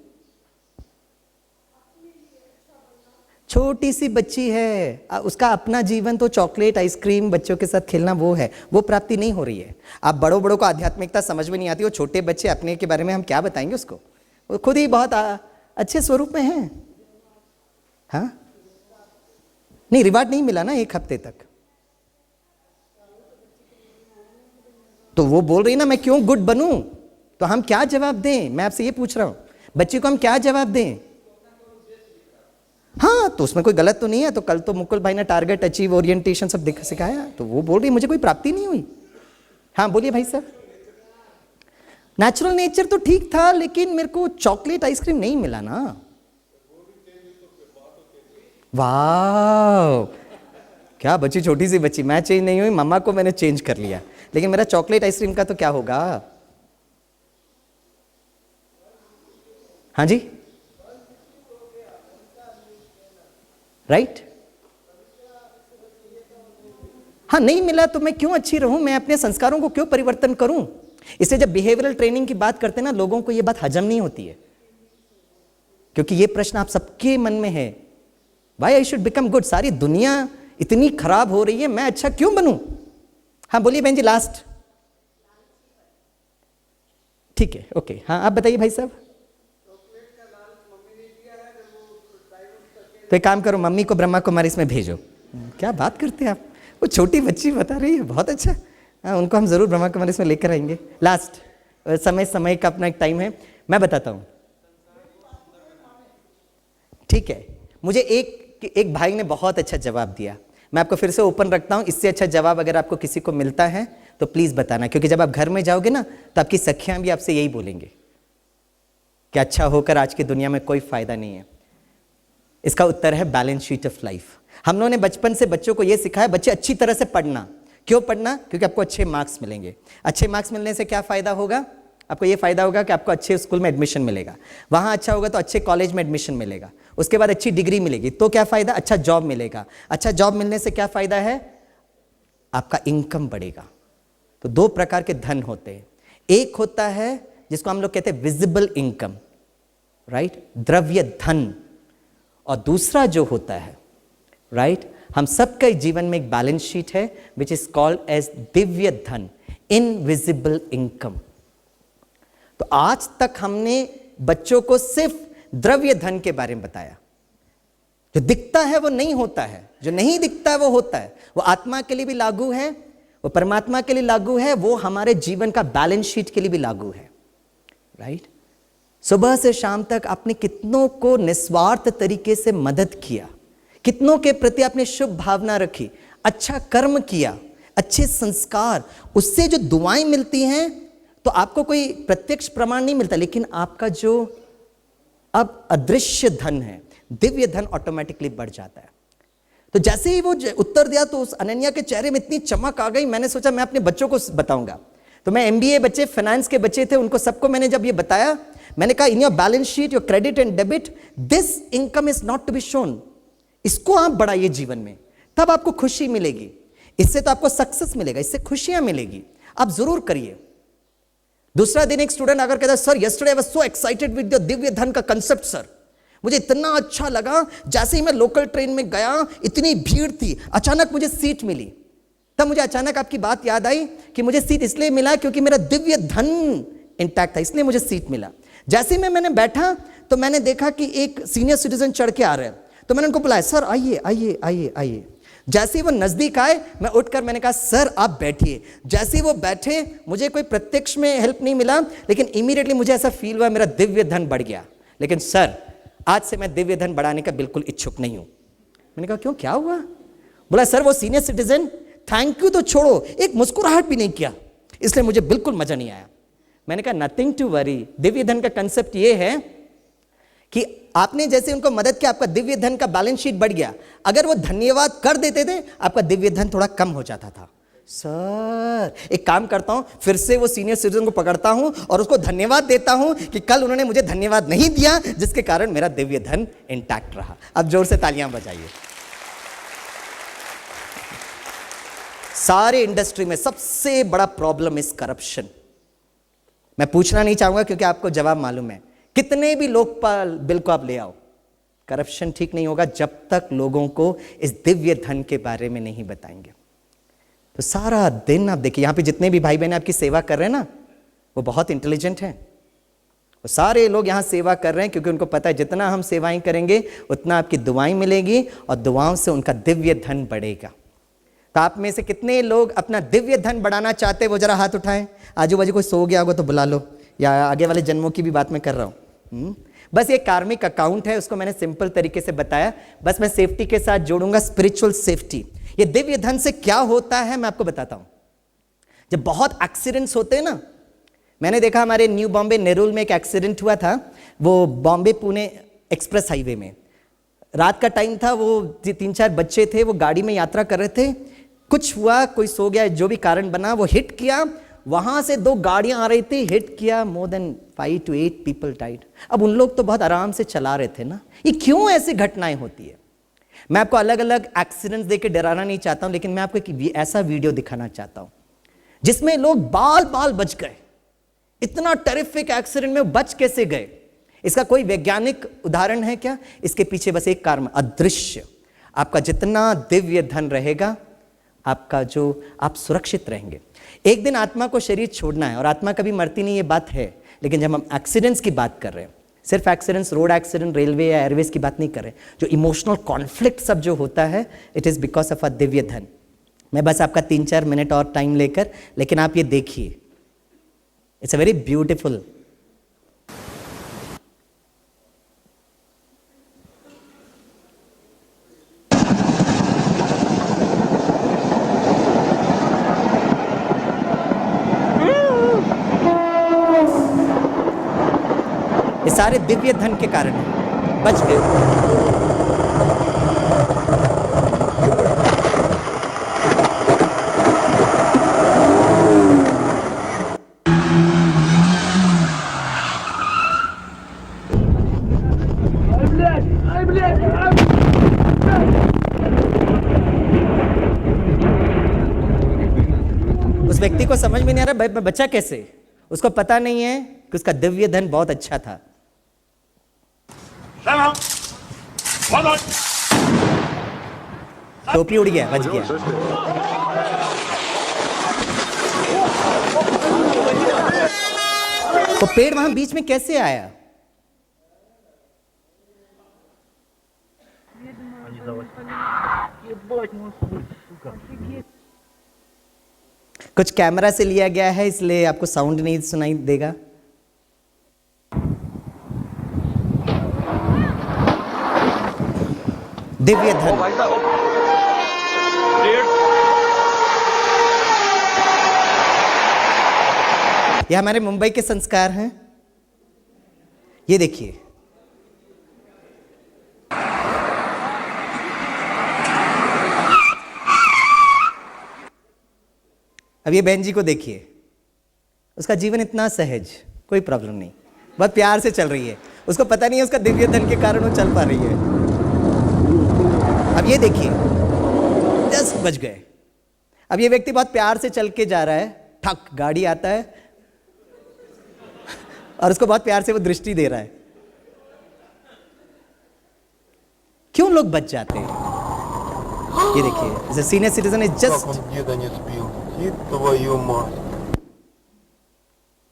छोटी सी बच्ची है, उसका अपना जीवन तो चॉकलेट, आइसक्रीम, बच्चों के साथ खेलना वो है, वो प्राप्ति नहीं हो रही है। आप बड़ों को आध्यात्मिकता समझ में नहीं आती, वो छोटे बच्चे अपने के बारे में हम क्या बताएंगे उसको, वो खुद ही बहुत अच्छे स्वरूप में हैं। हाँ नहीं, रिवार्ड नहीं मिला ना 1 हफ्ते तक, तो वो बोल रही ना मैं क्यों गुड बनूं, तो हम क्या जवाब दें? मैं आपसे ये पूछ रहा हूं, बच्चे को हम क्या जवाब दें? हाँ, तो उसमें कोई गलत तो नहीं है। तो कल तो मुकुल भाई ने टारगेट अचीव ओरिएंटेशन सब सिखाया, तो वो बोल रही मुझे कोई प्राप्ति नहीं हुई। हाँ बोलिए भाई साहब। नेचुरल नेचर तो ठीक था, लेकिन मेरे को चॉकलेट आइसक्रीम नहीं मिला ना। वाह, क्या बच्ची, छोटी सी बच्ची, मैं चेंज नहीं हुई, मम्मा को मैंने चेंज कर लिया, लेकिन मेरा चॉकलेट आइसक्रीम का तो क्या होगा? हाँ जी, राइट। हाँ, नहीं मिला तो मैं क्यों अच्छी रहूं? मैं अपने संस्कारों को क्यों परिवर्तन करूं? इसलिए जब बिहेवियरल ट्रेनिंग की बात करते हैं ना, लोगों को यह बात हजम नहीं होती है, क्योंकि यह प्रश्न आप सबके मन में है, why I should become good? सारी दुनिया इतनी खराब हो रही है, मैं अच्छा क्यों बनूं? हाँ बोलिए बहन जी, लास्ट। ठीक है, ओके, हाँ आप बताइए भाई साहब। तो एक काम करो, मम्मी को ब्रह्मा कुमारी इसमें भेजो। क्या बात करते हैं आप, वो छोटी बच्ची बता रही है, बहुत अच्छा। हाँ, उनको हम जरूर ब्रह्मा कुमारी इसमें लेकर आएंगे। लास्ट, समय का अपना एक टाइम है, मैं बताता हूं। ठीक है, मुझे एक भाई ने बहुत अच्छा जवाब दिया, मैं आपको फिर से ओपन रखता हूं। इससे अच्छा जवाब अगर आपको किसी को मिलता है तो प्लीज बताना, क्योंकि जब आप घर में जाओगे ना, तो आपकी सखियां भी आपसे यही बोलेंगे कि अच्छा होकर आज की दुनिया में कोई फायदा नहीं है। इसका उत्तर है बैलेंस शीट ऑफ लाइफ। हम लोगों ने बचपन से बच्चों को यह सिखाया, बच्चे अच्छी तरह से पढ़ना। क्यों पढ़ना? क्योंकि आपको अच्छे मार्क्स मिलेंगे। अच्छे मार्क्स मिलने से क्या फायदा होगा? आपको यह फायदा होगा कि आपको अच्छे स्कूल में एडमिशन मिलेगा, वहां अच्छा होगा तो अच्छे कॉलेज में एडमिशन मिलेगा, उसके बाद अच्छी डिग्री मिलेगी, तो क्या फायदा? अच्छा जॉब मिलेगा। अच्छा जॉब मिलने से क्या फायदा है? आपका इनकम बढ़ेगा। तो दो प्रकार के धन होते हैं, एक होता है जिसको हम लोग कहते हैं विजिबल इनकम, राइट, द्रव्य धन, और दूसरा जो होता है, राइट, हम सबका जीवन में एक बैलेंस शीट है which is called as Divya धन, इनविजिबल इनकम। तो आज तक हमने बच्चों को सिर्फ द्रव्य धन के बारे में बताया। जो दिखता है वो नहीं होता है, जो नहीं दिखता है वो होता है। वो आत्मा के लिए भी लागू है, वो परमात्मा के लिए लागू है, वो हमारे जीवन का बैलेंस शीट के लिए भी लागू है, राइट। सुबह से शाम तक आपने कितनों को निस्वार्थ तरीके से मदद किया, कितनों के प्रति आपने शुभ भावना रखी, अच्छा कर्म किया, अच्छे संस्कार, उससे जो दुआएं मिलती हैं, तो आपको कोई प्रत्यक्ष प्रमाण नहीं मिलता, लेकिन आपका जो अब अदृश्य धन है, दिव्य धन, ऑटोमेटिकली बढ़ जाता है। तो जैसे ही वो उत्तर दिया तो उस अनन्या के चेहरे में इतनी चमक आ गई, मैंने सोचा मैं अपने बच्चों को बताऊंगा। तो मैं MBA बच्चे, फाइनेंस के बच्चे थे, उनको सबको मैंने जब ये बताया, मैंने कहा in your balance sheet, your credit and debit, this income is not to be shown. इसको आप बढ़ाइए जीवन में, तब आपको खुशी मिलेगी, इससे तो आपको सक्सेस मिलेगा, इससे खुशियां मिलेगी, आप जरूर करिए। दूसरा दिन एक स्टूडेंट आकर कहता, sir yesterday I was so excited with the Divya धन का कंसेप्ट सर, मुझे इतना अच्छा लगा, जैसे ही मैं लोकल ट्रेन में गया, इतनी भीड़ थी, अचानक मुझे सीट मिली। तब मुझे अचानक आपकी बात याद आई कि मुझे सीट इसलिए मिला क्योंकि मेरा दिव्य धन इंटैक्ट था, इसलिए मुझे सीट मिला। जैसे ही मैंने बैठा तो मैंने देखा कि एक सीनियर सिटीजन चढ़ के आ रहे हैं, तो मैंने उनको बुलाया, सर आइए आइए आइए आइए। जैसे ही वो नजदीक आए, मैं उठकर मैंने कहा, सर आप बैठिए। जैसे ही वो बैठे, मुझे कोई प्रत्यक्ष में हेल्प नहीं मिला, लेकिन इमीडिएटली मुझे ऐसा फील हुआ मेरा दिव्य धन बढ़ गया। लेकिन सर आज से मैं दिव्य धन बढ़ाने का बिल्कुल इच्छुक नहीं हूं। मैंने कहा क्यों, क्या हुआ? बोला सर वो सीनियर सिटीजन थैंक यू तो छोड़ो, एक मुस्कुराहट भी नहीं किया, इसलिए मुझे बिल्कुल मजा नहीं आया। मैंने कहा नथिंग टू वरी, दिव्य धन का कंसेप्ट ये है कि आपने जैसे उनको मदद किया, आपका दिव्य धन का बैलेंस शीट बढ़ गया। अगर वो धन्यवाद कर देते थे, आपका दिव्य धन थोड़ा कम हो जाता था। सर एक काम करता हूं, फिर से वो सीनियर सिटीजन को पकड़ता हूं और उसको धन्यवाद देता हूं कि कल उन्होंने मुझे धन्यवाद नहीं दिया, जिसके कारण मेरा दिव्य धन इंटैक्ट रहा। अब जोर से तालियां बजाइए। सारे इंडस्ट्री में सबसे बड़ा प्रॉब्लम इज करप्शन। मैं पूछना नहीं चाहूंगा क्योंकि आपको जवाब मालूम है। कितने भी लोकपाल बिल को आप ले आओ, करप्शन ठीक नहीं होगा जब तक लोगों को इस दिव्य धन के बारे में नहीं बताएंगे। तो सारा दिन आप देखिए, यहां पे जितने भी भाई बहन आपकी सेवा कर रहे हैं ना, वो बहुत इंटेलिजेंट हैं। वो सारे लोग यहां सेवा कर रहे हैं क्योंकि उनको पता है जितना हम सेवाएं करेंगे उतना आपकी दुआएं मिलेगी और दुआओं से उनका दिव्य धन बढ़ेगा। तो आप में से कितने लोग अपना दिव्य धन बढ़ाना चाहते हैं? वो जरा हाथ उठाएं। आजू बाजू कोई सो गया होगा तो बुला लो, या आगे वाले जन्मों की भी बात मैं कर रहा हूँ। बस ये कार्मिक अकाउंट है, उसको मैंने सिंपल तरीके से बताया। बस मैं सेफ्टी के साथ जोड़ूंगा स्पिरिचुअल सेफ्टी। ये दिव्य धन से क्या होता है मैं आपको बताता हूँ। जब बहुत एक्सीडेंट्स होते हैं ना, मैंने देखा हमारे न्यू बॉम्बे नेरुल में एक एक्सीडेंट हुआ था, वो बॉम्बे पुणे एक्सप्रेस हाईवे में। रात का टाइम था, वो 3-4 बच्चे थे, वो गाड़ी में यात्रा कर रहे थे, कुछ हुआ, कोई सो गया, जो भी कारण बना, वो हिट किया, वहां से 2 गाड़ियां आ रही थी, हिट किया, more than 5 to 8 people died. अब उन लोग तो बहुत आराम से चला रहे थे ना। ये क्यों ऐसी घटनाएं होती है? मैं आपको अलग अलग एक्सीडेंट्स देके डराना नहीं चाहता हूं, लेकिन मैं आपको एक ऐसा वीडियो दिखाना चाहता हूं जिसमें लोग बाल बाल बच गए। इतना टेरिफिक एक्सीडेंट में बच कैसे गए? इसका कोई वैज्ञानिक उदाहरण है क्या? इसके पीछे बस एक कारण, अदृश्य। आपका जितना दिव्य धन रहेगा, आपका जो आप सुरक्षित रहेंगे। एक दिन आत्मा को शरीर छोड़ना है, और आत्मा कभी मरती नहीं, ये बात है। लेकिन जब हम एक्सीडेंट्स की बात कर रहे हैं, सिर्फ एक्सीडेंट्स, रोड एक्सीडेंट, रेलवे या एयरवेज की बात नहीं कर रहे, जो इमोशनल कॉन्फ्लिक्ट सब जो होता है, it is because of a Divya धन। मैं बस आपका 3-4 मिनट और टाइम लेकर, लेकिन आप ये देखिए, इट्स अ वेरी ब्यूटिफुल। ये सारे दिव्य धन के कारण है, बच गए। उस व्यक्ति को समझ में नहीं आ रहा मैं बचा कैसे। उसको पता नहीं है कि उसका दिव्य धन बहुत अच्छा था। टोपी उड़ गया, बच गया। तो पेड़ वहां बीच में कैसे आया? कुछ कैमरा से लिया गया है, इसलिए आपको साउंड नहीं सुनाई देगा। दिव्य धन। ये हमारे मुंबई के संस्कार हैं। ये देखिए, अब ये बहन जी को देखिए, उसका जीवन इतना सहज, कोई प्रॉब्लम नहीं, बहुत प्यार से चल रही है। उसको पता नहीं है उसका दिव्य धन के कारण वो चल पा रही है। अब ये देखिए, जस्ट बच गए। अब ये व्यक्ति बहुत प्यार से चल के जा रहा है, ठक गाड़ी आता है और उसको बहुत प्यार से वो दृष्टि दे रहा है। क्यों लोग बच जाते हैं? ये देखिए, सीनियर सिटीजन इज जस्ट,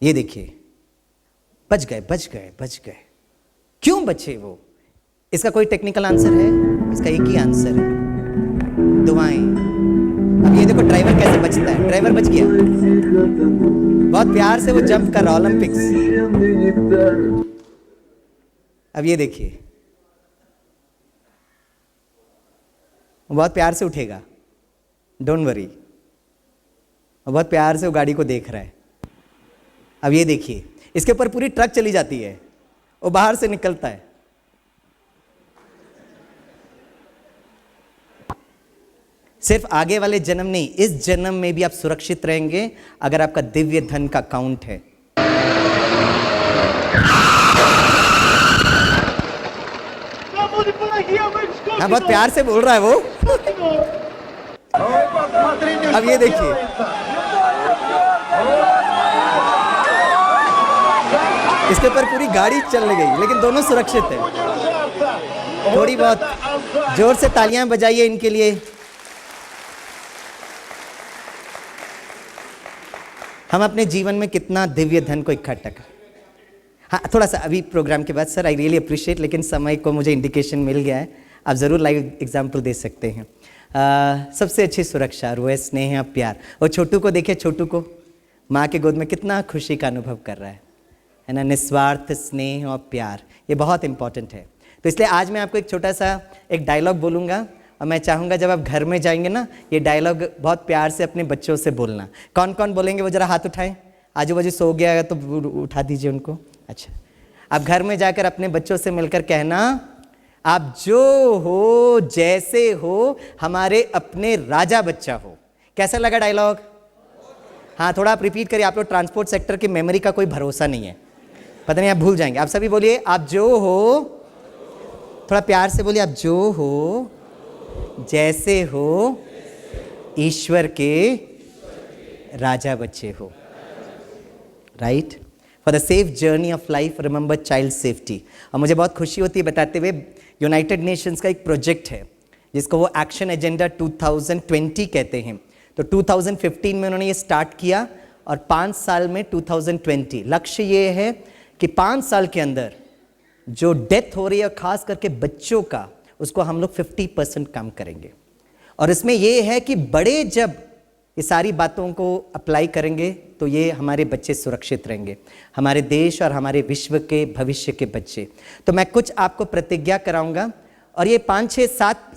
ये देखिए, बच गए, बच गए, बच गए। क्यों बचे वो? इसका कोई टेक्निकल आंसर है? इसका एक ही आंसर है, दुआएं। अब ये देखो ड्राइवर कैसे बचता है। ड्राइवर बच गया, बहुत प्यार से वो जंप कर रहा, ओलंपिक्स। अब ये देखिए, वो बहुत प्यार से उठेगा, डोंट वरी। वो बहुत प्यार से वो गाड़ी को देख रहा है। अब ये देखिए, इसके ऊपर पूरी ट्रक चली जाती है, वो बाहर से निकलता है। सिर्फ आगे वाले जन्म नहीं, इस जन्म में भी आप सुरक्षित रहेंगे अगर आपका दिव्य धन का अकाउंट है। हाँ, बहुत प्यार से बोल रहा है वो। अब ये देखिए, इसके ऊपर पूरी गाड़ी चल गई, लेकिन दोनों सुरक्षित है। थोड़ी बहुत जोर से तालियां बजाइए इनके लिए। हम अपने जीवन में कितना दिव्य धन को इकट्ठा कर। हाँ, थोड़ा सा अभी प्रोग्राम के बाद सर, आई रियली अप्रिशिएट, लेकिन समय को मुझे इंडिकेशन मिल गया है, आप ज़रूर लाइव एग्जाम्पल दे सकते हैं। सबसे अच्छी सुरक्षा, और वो है स्नेह और प्यार। और छोटू को देखिए, छोटू को माँ के गोद में कितना खुशी का अनुभव कर रहा है। है ना, निस्वार्थ स्नेह और प्यार, ये बहुत इंपॉर्टेंट है। तो इसलिए आज मैं आपको एक छोटा सा एक डायलॉग बोलूँगा और मैं चाहूँगा जब आप घर में जाएंगे ना, ये डायलॉग बहुत प्यार से अपने बच्चों से बोलना। कौन कौन बोलेंगे वो ज़रा हाथ उठाएं। आजू बाजू सो गया है तो उठा दीजिए उनको। अच्छा, आप घर में जाकर अपने बच्चों से मिलकर कहना, आप जो हो जैसे हो हमारे अपने राजा बच्चा हो। कैसा लगा डायलॉग? हाँ, थोड़ा आप रिपीट करिए। आप लोग ट्रांसपोर्ट सेक्टर की मेमोरी का कोई भरोसा नहीं है, पता नहीं आप भूल जाएंगे। आप सभी बोलिए, आप जो हो, थोड़ा प्यार से बोलिए, आप जो हो जैसे हो ईश्वर के राजा बच्चे हो। Right? For the safe journey of life remember child safety. और मुझे बहुत खुशी होती है बताते हुए, यूनाइटेड नेशंस का एक प्रोजेक्ट है जिसको वो एक्शन एजेंडा 2020 कहते हैं। तो 2015 में उन्होंने ये स्टार्ट किया और 5 साल में 2020 लक्ष्य ये है कि 5 साल के अंदर जो डेथ हो रही है खास करके बच्चों का, उसको हम लोग 50% कम करेंगे। और इसमें ये है कि बड़े जब ये सारी बातों को अप्लाई करेंगे तो ये हमारे बच्चे सुरक्षित रहेंगे, हमारे देश और हमारे विश्व के भविष्य के बच्चे। तो मैं कुछ आपको प्रतिज्ञा कराऊंगा और ये 5, 6,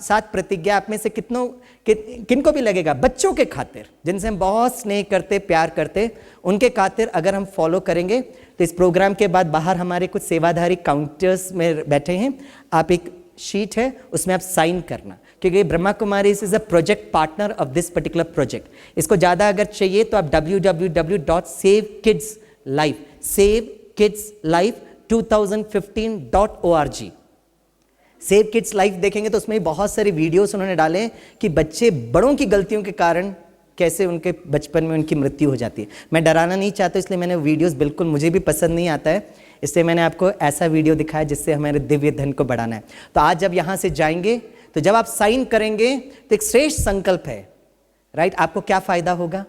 7 प्रतिज्ञा आप में से किनको भी लगेगा बच्चों के खातिर, जिनसे हम बहुत स्नेह करते, प्यार करते, उनके खातिर अगर हम फॉलो करेंगे तो इस प्रोग्राम के बाद बाहर हमारे कुछ सेवाधारी काउंटर्स में बैठे हैं। आप एक शीट है उसमें आप साइन करना, क्योंकि Brahma Kumari is a project partner of this particular project. इसको ज़्यादा अगर चाहिए तो आप www.savekidslifesavekidslife2015.org सेव किड्स लाइफ देखेंगे तो उसमें बहुत सारे वीडियोस उन्होंने डाले हैं कि बच्चे बड़ों की गलतियों के कारण कैसे उनके बचपन में उनकी मृत्यु हो जाती है। मैं डराना नहीं चाहता, इसलिए मैंने वीडियोस, बिल्कुल मुझे भी पसंद नहीं आता है, इसलिए मैंने आपको ऐसा वीडियो दिखाया जिससे हमारे दिव्य धन को बढ़ाना है। तो आज जब यहाँ से जाएंगे तो जब आप साइन करेंगे तो एक श्रेष्ठ संकल्प है, राइट? आपको क्या फायदा होगा?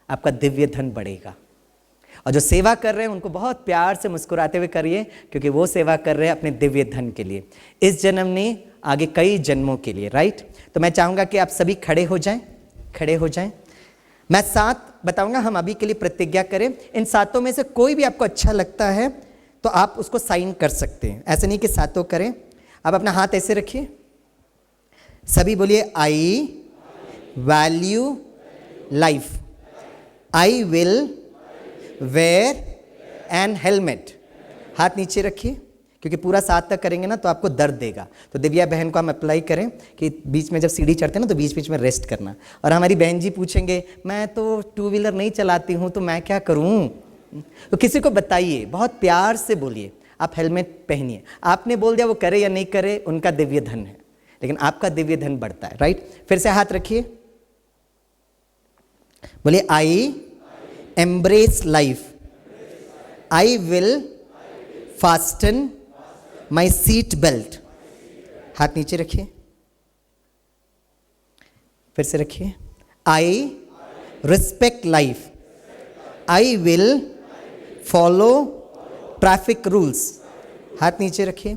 आपका दिव्य धन बढ़ेगा। और जो सेवा कर रहे हैं उनको बहुत प्यार से मुस्कुराते हुए करिए, क्योंकि वो सेवा कर रहे हैं अपने दिव्य धन के लिए, इस जन्म ने आगे कई जन्मों के लिए, राइट? तो मैं चाहूँगा कि आप सभी खड़े हो जाएं, खड़े हो जाएं। मैं 7 बताऊंगा, हम अभी के लिए प्रतिज्ञा करें। इन 7 में से कोई भी आपको अच्छा लगता है तो आप उसको साइन कर सकते हैं, ऐसे नहीं कि 7 करें। आप अपना हाथ ऐसे रखिए, सभी बोलिए, I value life, I will wear an helmet. हाथ नीचे रखिए, क्योंकि पूरा 7 तक करेंगे ना तो आपको दर्द देगा। तो दिव्या बहन को हम अप्लाई करें कि बीच में जब सीढ़ी चढ़ते हैं ना तो बीच बीच में रेस्ट करना। और हमारी बहन जी पूछेंगे, मैं तो 2 व्हीलर नहीं चलाती हूँ तो मैं क्या करूँ? तो किसी को बताइए, बहुत प्यार से बोलिए, आप हेलमेट पहनिए। आपने बोल दिया, वो करे या नहीं करे उनका दिव्य धन है, लेकिन आपका दिव्य धन बढ़ता है, राइट? फिर से हाथ रखिए, बोलिए, आई embrace life, I will fasten my seat belt। हाथ नीचे रखिए, फिर से रखिए, I respect life, I will follow traffic rules। हाथ नीचे रखिए।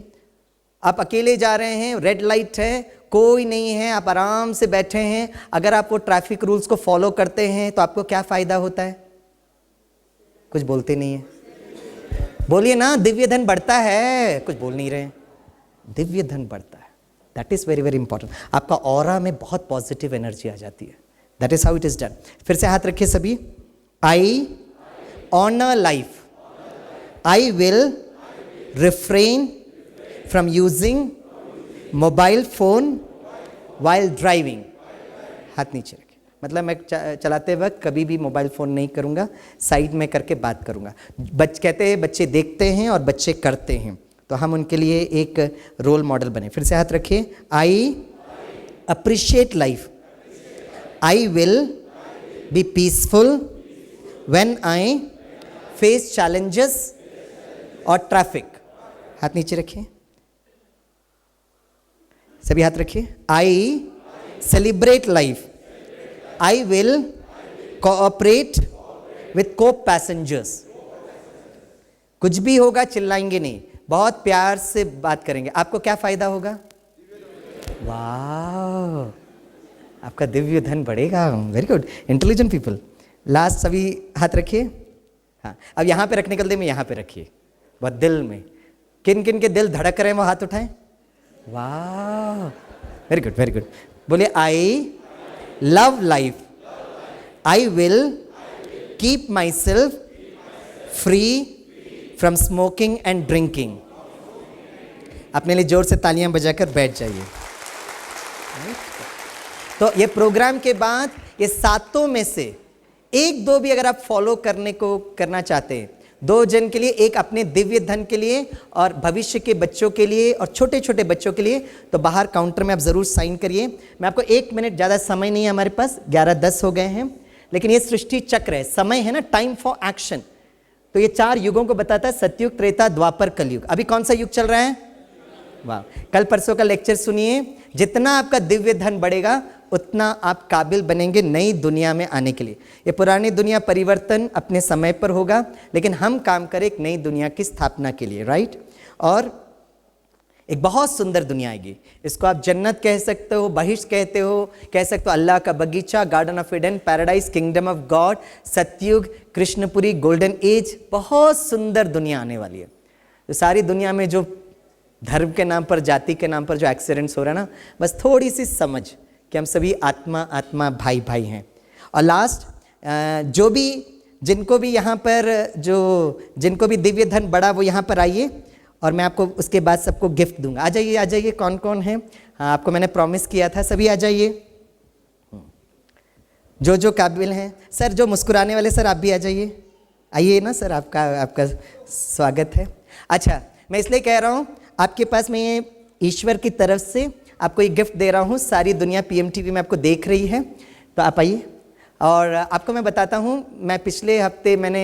आप अकेले जा रहे हैं, रेड लाइट है, कोई नहीं है, आप आराम से बैठे हैं, अगर आप वो ट्रैफिक रूल्स को फॉलो करते हैं तो आपको क्या फायदा होता है? कुछ बोलते नहीं है, बोलिए ना, दिव्य धन बढ़ता है। कुछ बोल नहीं रहे, दिव्य धन बढ़ता है। That is very very important. आपका ऑरा में बहुत पॉजिटिव एनर्जी आ जाती है। That is how it is done. फिर से हाथ रखिए सभी, I honour life, I will refrain from using mobile phone while driving. हाथ नीचे रखिए, मतलब मैं चलाते वक्त कभी भी मोबाइल फ़ोन नहीं करूँगा, साइड में करके बात करूँगा। कहते हैं बच्चे देखते हैं और बच्चे करते हैं, तो हम उनके लिए एक रोल मॉडल बने। फिर से हाथ रखिए, I appreciate life, I will be peaceful when I face challenges और ट्रैफिक। हाथ नीचे रखिए, सभी हाथ रखिए, I celebrate life, I will cooperate with co-passengers। कुछ भी होगा चिल्लाएंगे नहीं, बहुत प्यार से बात करेंगे। आपको क्या फायदा होगा? वाह, आपका दिव्य धन बढ़ेगा। Very good, intelligent people. Last सभी हाथ रखिए। हाँ, हाँ, अब यहाँ पे रखने के लिए मैं यहाँ पे रखिए, बहुत दिल में। किन किन के दिल धड़क रहे हैं वो हाथ उठाएं। वाह, वेरी गुड वेरी गुड। बोलिए, I love life, I will keep myself free from smoking and drinking. अपने लिए जोर से तालियां बजाकर बैठ जाइए। तो ये प्रोग्राम के बाद ये सातों में से एक दो भी अगर आप फॉलो करना चाहते हैं, 2 जन के लिए, एक अपने दिव्य धन के लिए और भविष्य के बच्चों के लिए और छोटे छोटे बच्चों के लिए, तो बाहर काउंटर में आप ज़रूर साइन करिए। मैं आपको 1 मिनट, ज़्यादा समय नहीं है हमारे पास, 11:10 हो गए हैं, लेकिन ये सृष्टि चक्र है, समय है ना, टाइम फॉर एक्शन। तो ये 4 युगों को बताता है, सतयुग, त्रेता, द्वापर, कलयुग। अभी कौन सा युग चल रहा है? वाह, कल परसों का लेक्चर सुनिए। जितना आपका दिव्य धन बढ़ेगा उतना आप काबिल बनेंगे नई दुनिया में आने के लिए। ये पुरानी दुनिया परिवर्तन अपने समय पर होगा, लेकिन हम काम करें एक नई दुनिया की स्थापना के लिए, राइट। और एक बहुत सुंदर दुनिया आएगी, इसको आप जन्नत कह सकते हो, बहिष्ट कहते हो, कह सकते हो अल्लाह का बगीचा, garden of Eden, paradise, kingdom of God, सतयुग, कृष्णपुरी, गोल्डन एज। बहुत सुंदर दुनिया आने वाली है। तो सारी दुनिया में जो धर्म के नाम पर, जाति के नाम पर जो एक्सीडेंट्स हो रहा है ना, बस थोड़ी सी समझ कि हम सभी आत्मा आत्मा, भाई भाई हैं। और लास्ट, जो भी जिनको भी यहाँ पर जिनको भी दिव्य धन बढ़ा वो यहाँ पर आइए, और मैं आपको उसके बाद सबको गिफ्ट दूंगा। आ जाइए, कौन कौन है? हाँ, आपको मैंने प्रॉमिस किया था, सभी आ जाइए, जो काबिल हैं। सर, जो मुस्कुराने वाले सर, आप भी आ जाइए। आइए ना सर, आपका स्वागत है। अच्छा, मैं इसलिए कह रहा हूँ, आपके पास मैं ये ईश्वर की तरफ से आपको एक गिफ्ट दे रहा हूँ। सारी दुनिया PMTV में आपको देख रही है, तो आप आइए। और आपको मैं बताता हूँ, मैं पिछले हफ्ते मैंने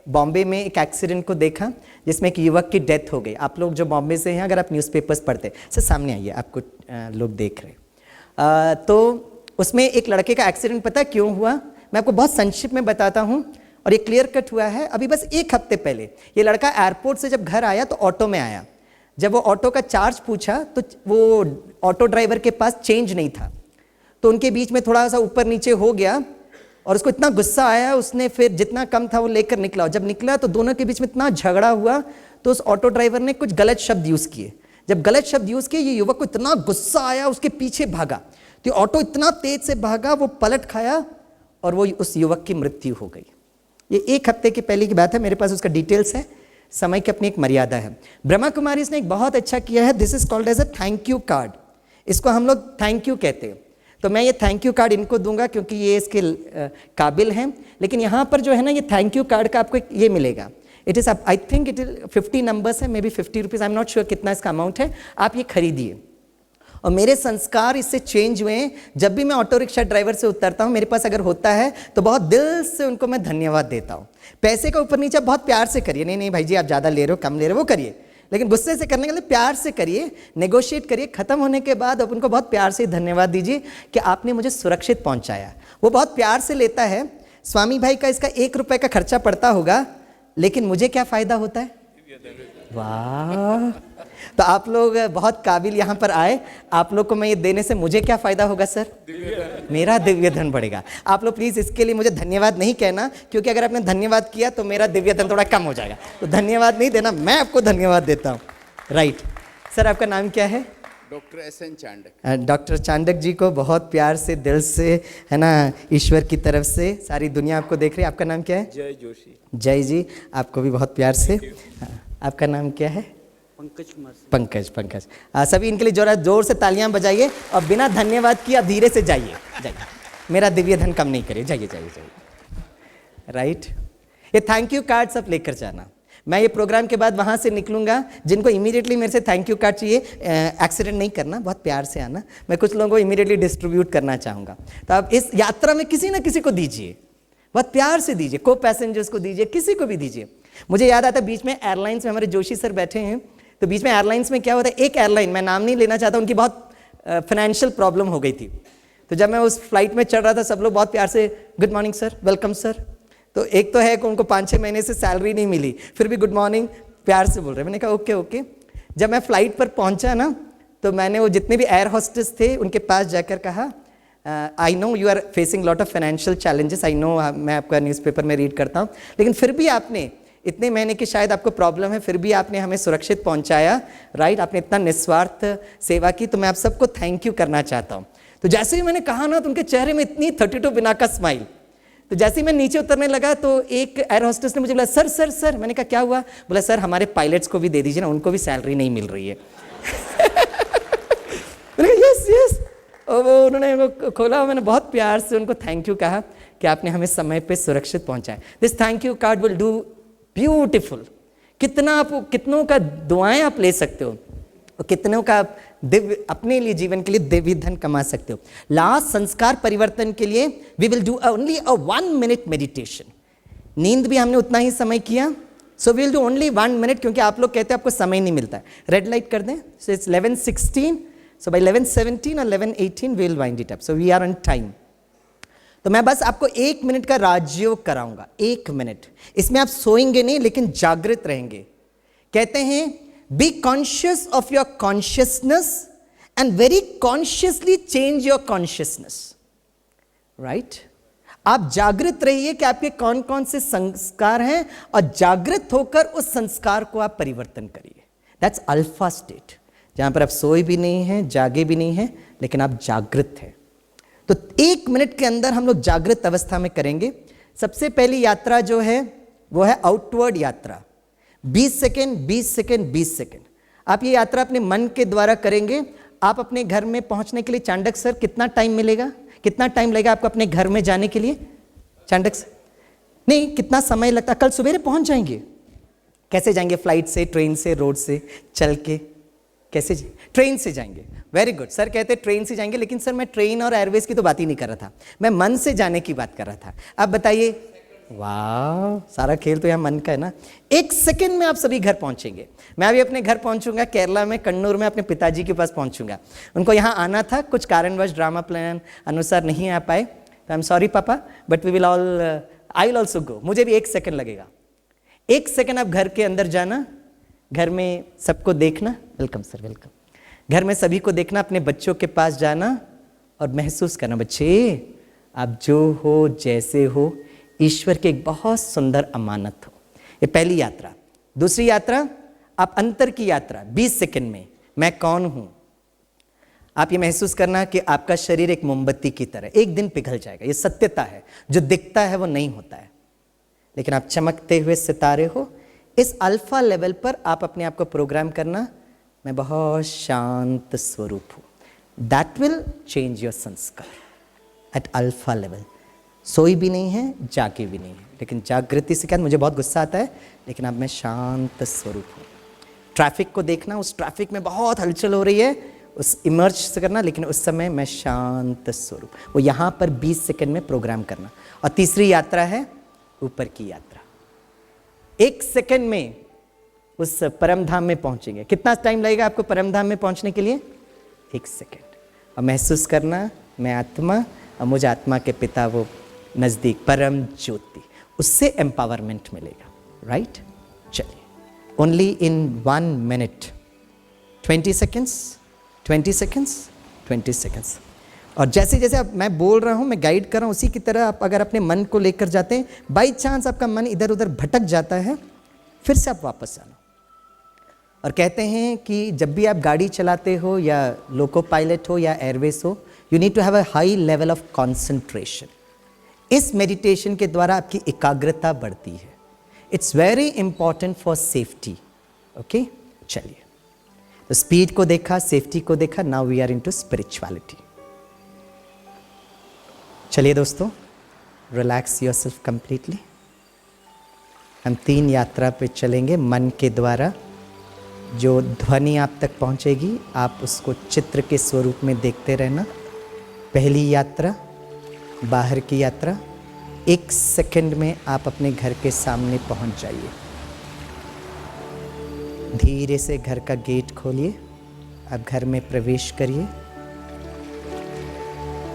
बॉम्बे में एक एक्सीडेंट को देखा जिसमें एक युवक की डेथ हो गई। आप लोग जो बॉम्बे से हैं, अगर आप न्यूज़पेपर्स पढ़ते हैं, सर सामने आइए, आपको लोग देख रहे। तो उसमें एक लड़के का एक्सीडेंट, पता क्यों हुआ? मैं आपको बहुत संक्षिप्त में बताता हूँ, और ये क्लियर कट हुआ है अभी बस 1 हफ्ते पहले। ये लड़का एयरपोर्ट से जब घर आया तो ऑटो में आया। जब वो ऑटो का चार्ज पूछा तो वो ऑटो ड्राइवर के पास चेंज नहीं था, तो उनके बीच में थोड़ा सा ऊपर नीचे हो गया, और उसको इतना गुस्सा आया, उसने फिर जितना कम था वो लेकर निकला। जब निकला तो दोनों के बीच में इतना झगड़ा हुआ, तो उस ऑटो ड्राइवर ने कुछ गलत शब्द यूज़ किए। जब गलत शब्द यूज़ किए, ये युवक को इतना गुस्सा आया, उसके पीछे भागा, तो ऑटो इतना तेज से भागा, वो पलट खाया और वो उस युवक की मृत्यु हो गई। ये 1 हफ्ते की पहले की बात है, मेरे पास उसका डिटेल्स है। समय की अपनी एक मर्यादा है। ब्रह्मा कुमारी ने एक बहुत अच्छा किया है, this is called as a thank you card. इसको हम लोग थैंक यू कहते हैं, तो मैं ये थैंक यू कार्ड इनको दूंगा क्योंकि ये इसके काबिल हैं। लेकिन यहाँ पर जो है ना, ये थैंक यू कार्ड का आपको ये मिलेगा। It is, I think it is 50 numbers है, maybe 50 rupees, I am not sure कितना इसका अमाउंट है। आप ये खरीदिए। और मेरे संस्कार इससे चेंज हुए हैं। जब भी मैं ऑटो रिक्शा ड्राइवर से उतरता हूँ, मेरे पास अगर होता है तो बहुत दिल से उनको मैं धन्यवाद देता हूँ। पैसे का ऊपर नीचे बहुत प्यार से करिए, नहीं भाई जी आप ज़्यादा ले रहे हो, कम ले रहे हो, वो करिए, लेकिन गुस्से से करने के लिए प्यार से करिए, नेगोशिएट करिए। खत्म होने के बाद अब उनको बहुत प्यार से धन्यवाद दीजिए कि आपने मुझे सुरक्षित पहुँचाया। वो बहुत प्यार से लेता है। स्वामी भाई का इसका 1 रुपये का खर्चा पड़ता होगा, लेकिन मुझे क्या फ़ायदा होता है? वाह, तो आप लोग बहुत काबिल यहाँ पर आए। आप लोग को मैं ये देने से मुझे क्या फ़ायदा होगा सर? मेरा दिव्य धन बढ़ेगा। आप लोग प्लीज़ इसके लिए मुझे धन्यवाद नहीं कहना, क्योंकि अगर आपने धन्यवाद किया तो मेरा दिव्य धन थोड़ा कम हो जाएगा। तो धन्यवाद नहीं देना, मैं आपको धन्यवाद देता हूँ। राइट सर, आपका नाम क्या है? Doctor SN Chandak. Doctor Chandak ji को बहुत प्यार से, दिल से, है ना, ईश्वर की तरफ से सारी दुनिया आपको देख रही है। आपका नाम क्या है? जय जोशी। जय जी, आपको भी बहुत प्यार से। आपका नाम क्या है? पंकज कुमार। पंकज। सभी इनके लिए जोर से तालियां बजाइए, और बिना धन्यवाद किए आप धीरे से जाइए। मेरा दिव्य धन कम नहीं करिए, जाइए। राइट, ये थैंक यू कार्ड सब लेकर जाना। मैं ये प्रोग्राम के बाद वहाँ से निकलूँगा। जिनको इमीडिएटली मेरे से थैंक यू कार्ड चाहिए, एक्सीडेंट नहीं करना, बहुत प्यार से आना। मैं कुछ लोगों को इमीडिएटली डिस्ट्रीब्यूट करना चाहूँगा। तो आप इस यात्रा में किसी न किसी को दीजिए, बहुत प्यार से दीजिए, को पैसेंजर्स को दीजिए, किसी को भी दीजिए। मुझे याद आता है बीच में एयरलाइंस में हमारे जोशी सर बैठे हैं, तो बीच में एयरलाइंस में क्या होता है, एक एयरलाइन, मैं नाम नहीं लेना चाहता, उनकी बहुत फाइनेंशियल प्रॉब्लम हो गई थी। तो जब मैं उस फ्लाइट में चढ़ रहा था, सब लोग बहुत प्यार से good morning sir, welcome sir. तो एक तो है कि उनको 5-6 महीने से सैलरी नहीं मिली, फिर भी गुड मॉर्निंग प्यार से बोल रहे। मैंने कहा ओके। जब मैं फ्लाइट पर पहुंचा ना, तो मैंने वो जितने भी एयर होस्टेस थे उनके पास जाकर कहा, I know you are facing lot of financial challenges, I know, मैं आपका न्यूज़पेपर में रीड करता हूँ, लेकिन फिर भी आपने इतने महीने की शायद आपको प्रॉब्लम है, फिर भी आपने हमें सुरक्षित पहुंचाया, राइट? आपने इतना निस्वार्थ सेवा की, तो मैं आप सबको थैंक यू करना चाहता हूँ। तो जैसे ही मैंने कहा ना, तो उनके चेहरे में इतनी 32 बिना का स्माइल। तो जैसे ही मैं नीचे उतरने लगा तो एक एयर होस्टेस ने मुझे बोला, सर सर सर। मैंने कहा क्या हुआ? बोला सर हमारे पायलट्स को भी दे दीजिए ना, उनको भी सैलरी नहीं मिल रही है। मैंने कहा यस यस। और वो उन्होंने वो खोला, मैंने बहुत प्यार से उनको थैंक यू कहा कि आपने हमें समय पे सुरक्षित पहुंचाया। This thank you card will do beautiful. कितनों का दुआएं आप ले सकते हो, और कितनों का दिव्य अपने लिए जीवन के लिए दिव्य धन कमा सकते हो। लास्ट संस्कार परिवर्तन के लिए we will do only a 1 minute meditation. नींद भी हमने उतना ही समय किया, so we will do only 1 minute, क्योंकि आप लोग कहते हैं आपको समय नहीं मिलता है। रेड लाइट कर दें, सो इट्स 11:16, सो बाय 11:17 और 11:18 we will wind it up, so we are on time. तो मैं बस आपको 1 मिनट का राजयोग कराऊंगा, 1 मिनट। इसमें आप सोएंगे नहीं, लेकिन जागृत रहेंगे। कहते हैं be conscious of your consciousness and very consciously change your consciousness, right? आप जागृत रहिए कि आपके कौन कौन से संस्कार हैं, और जागृत होकर उस संस्कार को आप परिवर्तन करिए। दैट्स अल्फा स्टेट, जहां पर आप सोए भी नहीं हैं, जागे भी नहीं हैं, लेकिन आप जागृत हैं। तो 1 मिनट के अंदर हम लोग जागृत अवस्था में करेंगे। सबसे पहली यात्रा जो है वो है आउटवर्ड यात्रा। 20 सेकेंड 20 सेकेंड 20 सेकेंड आप ये यात्रा अपने मन के द्वारा करेंगे। आप अपने घर में पहुंचने के लिए, चांडक सर कितना टाइम मिलेगा, कितना टाइम लगेगा आपको अपने घर में जाने के लिए? चांडक सर नहीं, कितना समय लगता? कल सवेरे पहुंच जाएंगे। कैसे जाएंगे? फ्लाइट से, ट्रेन से, रोड से, चल के? कैसे? ट्रेन से जाएंगे। Very good. सर कहते ट्रेन से जाएंगे, लेकिन सर मैं ट्रेन और एयरवेज की तो बात ही नहीं कर रहा था, मैं मन से जाने की बात कर रहा था। अब बताइए, वाह, सारा खेल तो यहाँ मन का है ना। 1 सेकेंड में आप सभी घर पहुंचेंगे। मैं अभी अपने घर पहुंचूंगा, केरला में कन्नूर में अपने पिताजी के पास पहुंचूंगा। उनको यहाँ आना था, कुछ कारणवश ड्रामा प्लान अनुसार नहीं आ पाए, तो I am sorry papa, but we will I will also go. मुझे भी 1 सेकेंड लगेगा। 1 सेकेंड आप घर के अंदर जाना, घर में सबको देखना, वेलकम सर वेलकम, घर में सभी को देखना, अपने बच्चों के पास जाना और महसूस करना, बच्चे आप जो हो, जैसे हो, ईश्वर की एक बहुत सुंदर अमानत हो। ये पहली यात्रा। दूसरी यात्रा, आप अंतर की यात्रा। 20 सेकंड में मैं कौन हूं, आप ये महसूस करना कि आपका शरीर एक मोमबत्ती की तरह एक दिन पिघल जाएगा। ये सत्यता है, जो दिखता है वो नहीं होता है, लेकिन आप चमकते हुए सितारे हो। इस अल्फा लेवल पर आप अपने आप को प्रोग्राम करना, मैं बहुत शांत स्वरूप हूं। दैट विल चेंज योर संस्कार एट अल्फा लेवल। सोई भी नहीं है, जागे भी नहीं है, लेकिन जागृति से क्या, मुझे बहुत गुस्सा आता है, लेकिन अब मैं शांत स्वरूप हूँ। ट्रैफिक को देखना, उस ट्रैफिक में बहुत हलचल हो रही है, उस इमर्ज से करना, लेकिन उस समय मैं शांत स्वरूप, वो यहाँ पर 20 सेकंड में प्रोग्राम करना। और तीसरी यात्रा है ऊपर की यात्रा। 1 सेकंड में उस परम धाम में पहुँचेंगे। कितना टाइम लगेगा आपको परम धाम में पहुँचने के लिए? 1 सेकंड। और महसूस करना, मैं आत्मा और मुझे आत्मा के पिता वो नज़दीक, परम ज्योति, उससे एम्पावरमेंट मिलेगा, राइट? चलिए, only in 1 minute 20 seconds 20 seconds 20 seconds. और जैसे जैसे अब मैं बोल रहा हूँ, मैं गाइड कर रहा हूँ, उसी की तरह आप अगर अपने मन को लेकर जाते हैं, बाई चांस आपका मन इधर उधर भटक जाता है, फिर से आप वापस आना। और कहते हैं कि जब भी आप गाड़ी चलाते हो, या लोको पायलट हो या एयरवेज हो, you need to have a high level of concentration. इस मेडिटेशन के द्वारा आपकी एकाग्रता बढ़ती है। It's very important for safety. Okay, चलिए, तो स्पीड को देखा, सेफ्टी को देखा, now we are into spirituality. चलिए दोस्तों, रिलैक्स योरसेल्फ कंप्लीटली। हम 3 यात्रा पे चलेंगे मन के द्वारा। जो ध्वनि आप तक पहुंचेगी, आप उसको चित्र के स्वरूप में देखते रहना। पहली यात्रा, बाहर की यात्रा। 1 सेकंड में आप अपने घर के सामने पहुंच जाइए। धीरे से घर का गेट खोलिए, आप घर में प्रवेश करिए।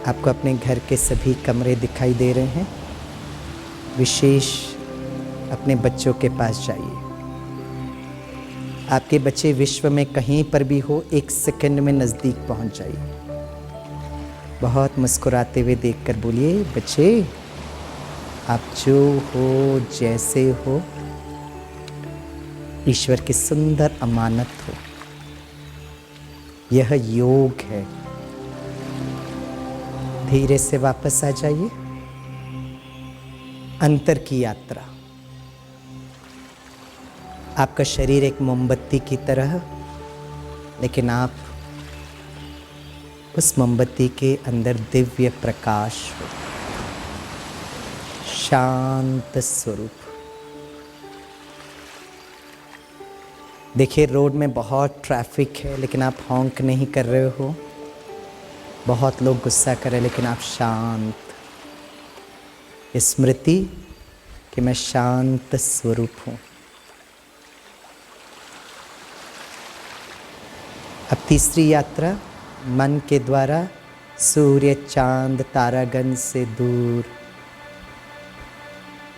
आपको अपने घर के सभी कमरे दिखाई दे रहे हैं। विशेष अपने बच्चों के पास जाइए। आपके बच्चे विश्व में कहीं पर भी हो, 1 सेकंड में नज़दीक पहुंच जाइए। बहुत मुस्कुराते हुए देखकर बोलिए, बच्चे आप जो हो जैसे हो ईश्वर की सुंदर अमानत हो। यह योग है। धीरे से वापस आ जाइए। अंतर की यात्रा। आपका शरीर एक मोमबत्ती की तरह, लेकिन आप उस मोमबत्ती के अंदर दिव्य प्रकाश हो, शांत स्वरूप। देखिए रोड में बहुत ट्रैफिक है, लेकिन आप हॉन्क नहीं कर रहे हो। बहुत लोग गुस्सा कर रहे हैं, लेकिन आप शांत। स्मृति कि मैं शांत स्वरूप हूँ। अब तीसरी यात्रा मन के द्वारा सूर्य चांद तारागण से दूर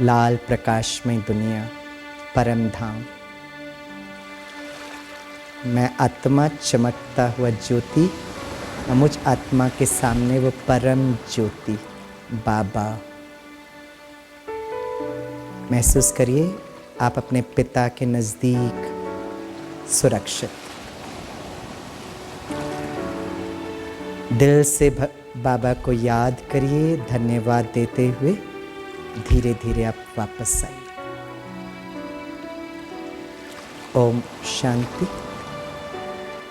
लाल प्रकाशमय दुनिया, परम धाम। मैं आत्मा चमकता हुआ ज्योति और मुझ आत्मा के सामने वो परम ज्योति बाबा। महसूस करिए आप अपने पिता के नज़दीक सुरक्षित। दिल से बाबा को याद करिए, धन्यवाद देते हुए धीरे धीरे आप वापस आइए। ओम शांति,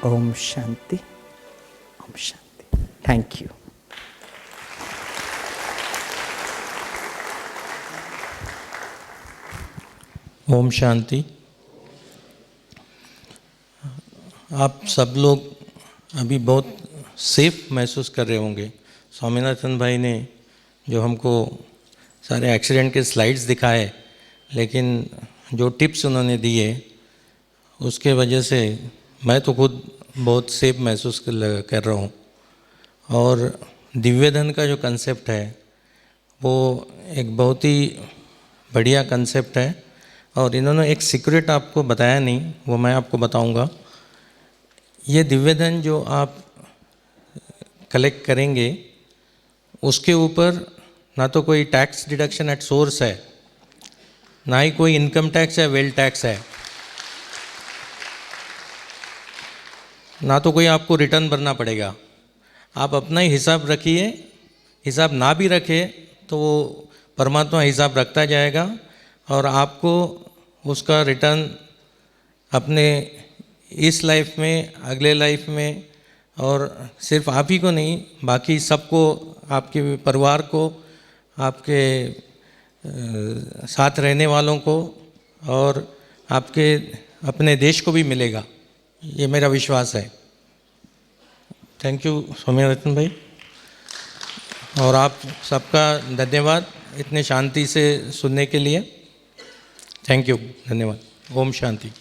ओम शांति, ओम शांति। Thank you. ओम शांति। आप सब लोग अभी बहुत सेफ महसूस कर रहे होंगे। स्वामीनाथन भाई ने जो हमको सारे एक्सीडेंट के स्लाइड्स दिखाए, लेकिन जो टिप्स उन्होंने दिए उसके वजह से मैं तो खुद बहुत सेफ महसूस कर रहा हूँ। और दिव्यधन का जो कंसेप्ट है वो एक बहुत ही बढ़िया कंसेप्ट है। और इन्होंने एक सीक्रेट आपको बताया नहीं, वो मैं आपको बताऊंगा। ये दिव्यधन जो आप कलेक्ट करेंगे उसके ऊपर ना तो कोई टैक्स डिडक्शन एट सोर्स है, ना ही कोई इनकम टैक्स या वेल्थ टैक्स है, ना तो कोई आपको रिटर्न भरना पड़ेगा। आप अपना ही हिसाब रखिए। हिसाब ना भी रखे तो वो परमात्मा हिसाब रखता जाएगा और आपको उसका रिटर्न अपने इस लाइफ में, अगले लाइफ में, और सिर्फ आप ही को नहीं बाकी सबको, आपके परिवार को, आपके साथ रहने वालों को और आपके अपने देश को भी मिलेगा। ये मेरा विश्वास है। थैंक यू स्वामीनाथन भाई, और आप सबका धन्यवाद इतने शांति से सुनने के लिए। थैंक यू, धन्यवाद। ओम शांति।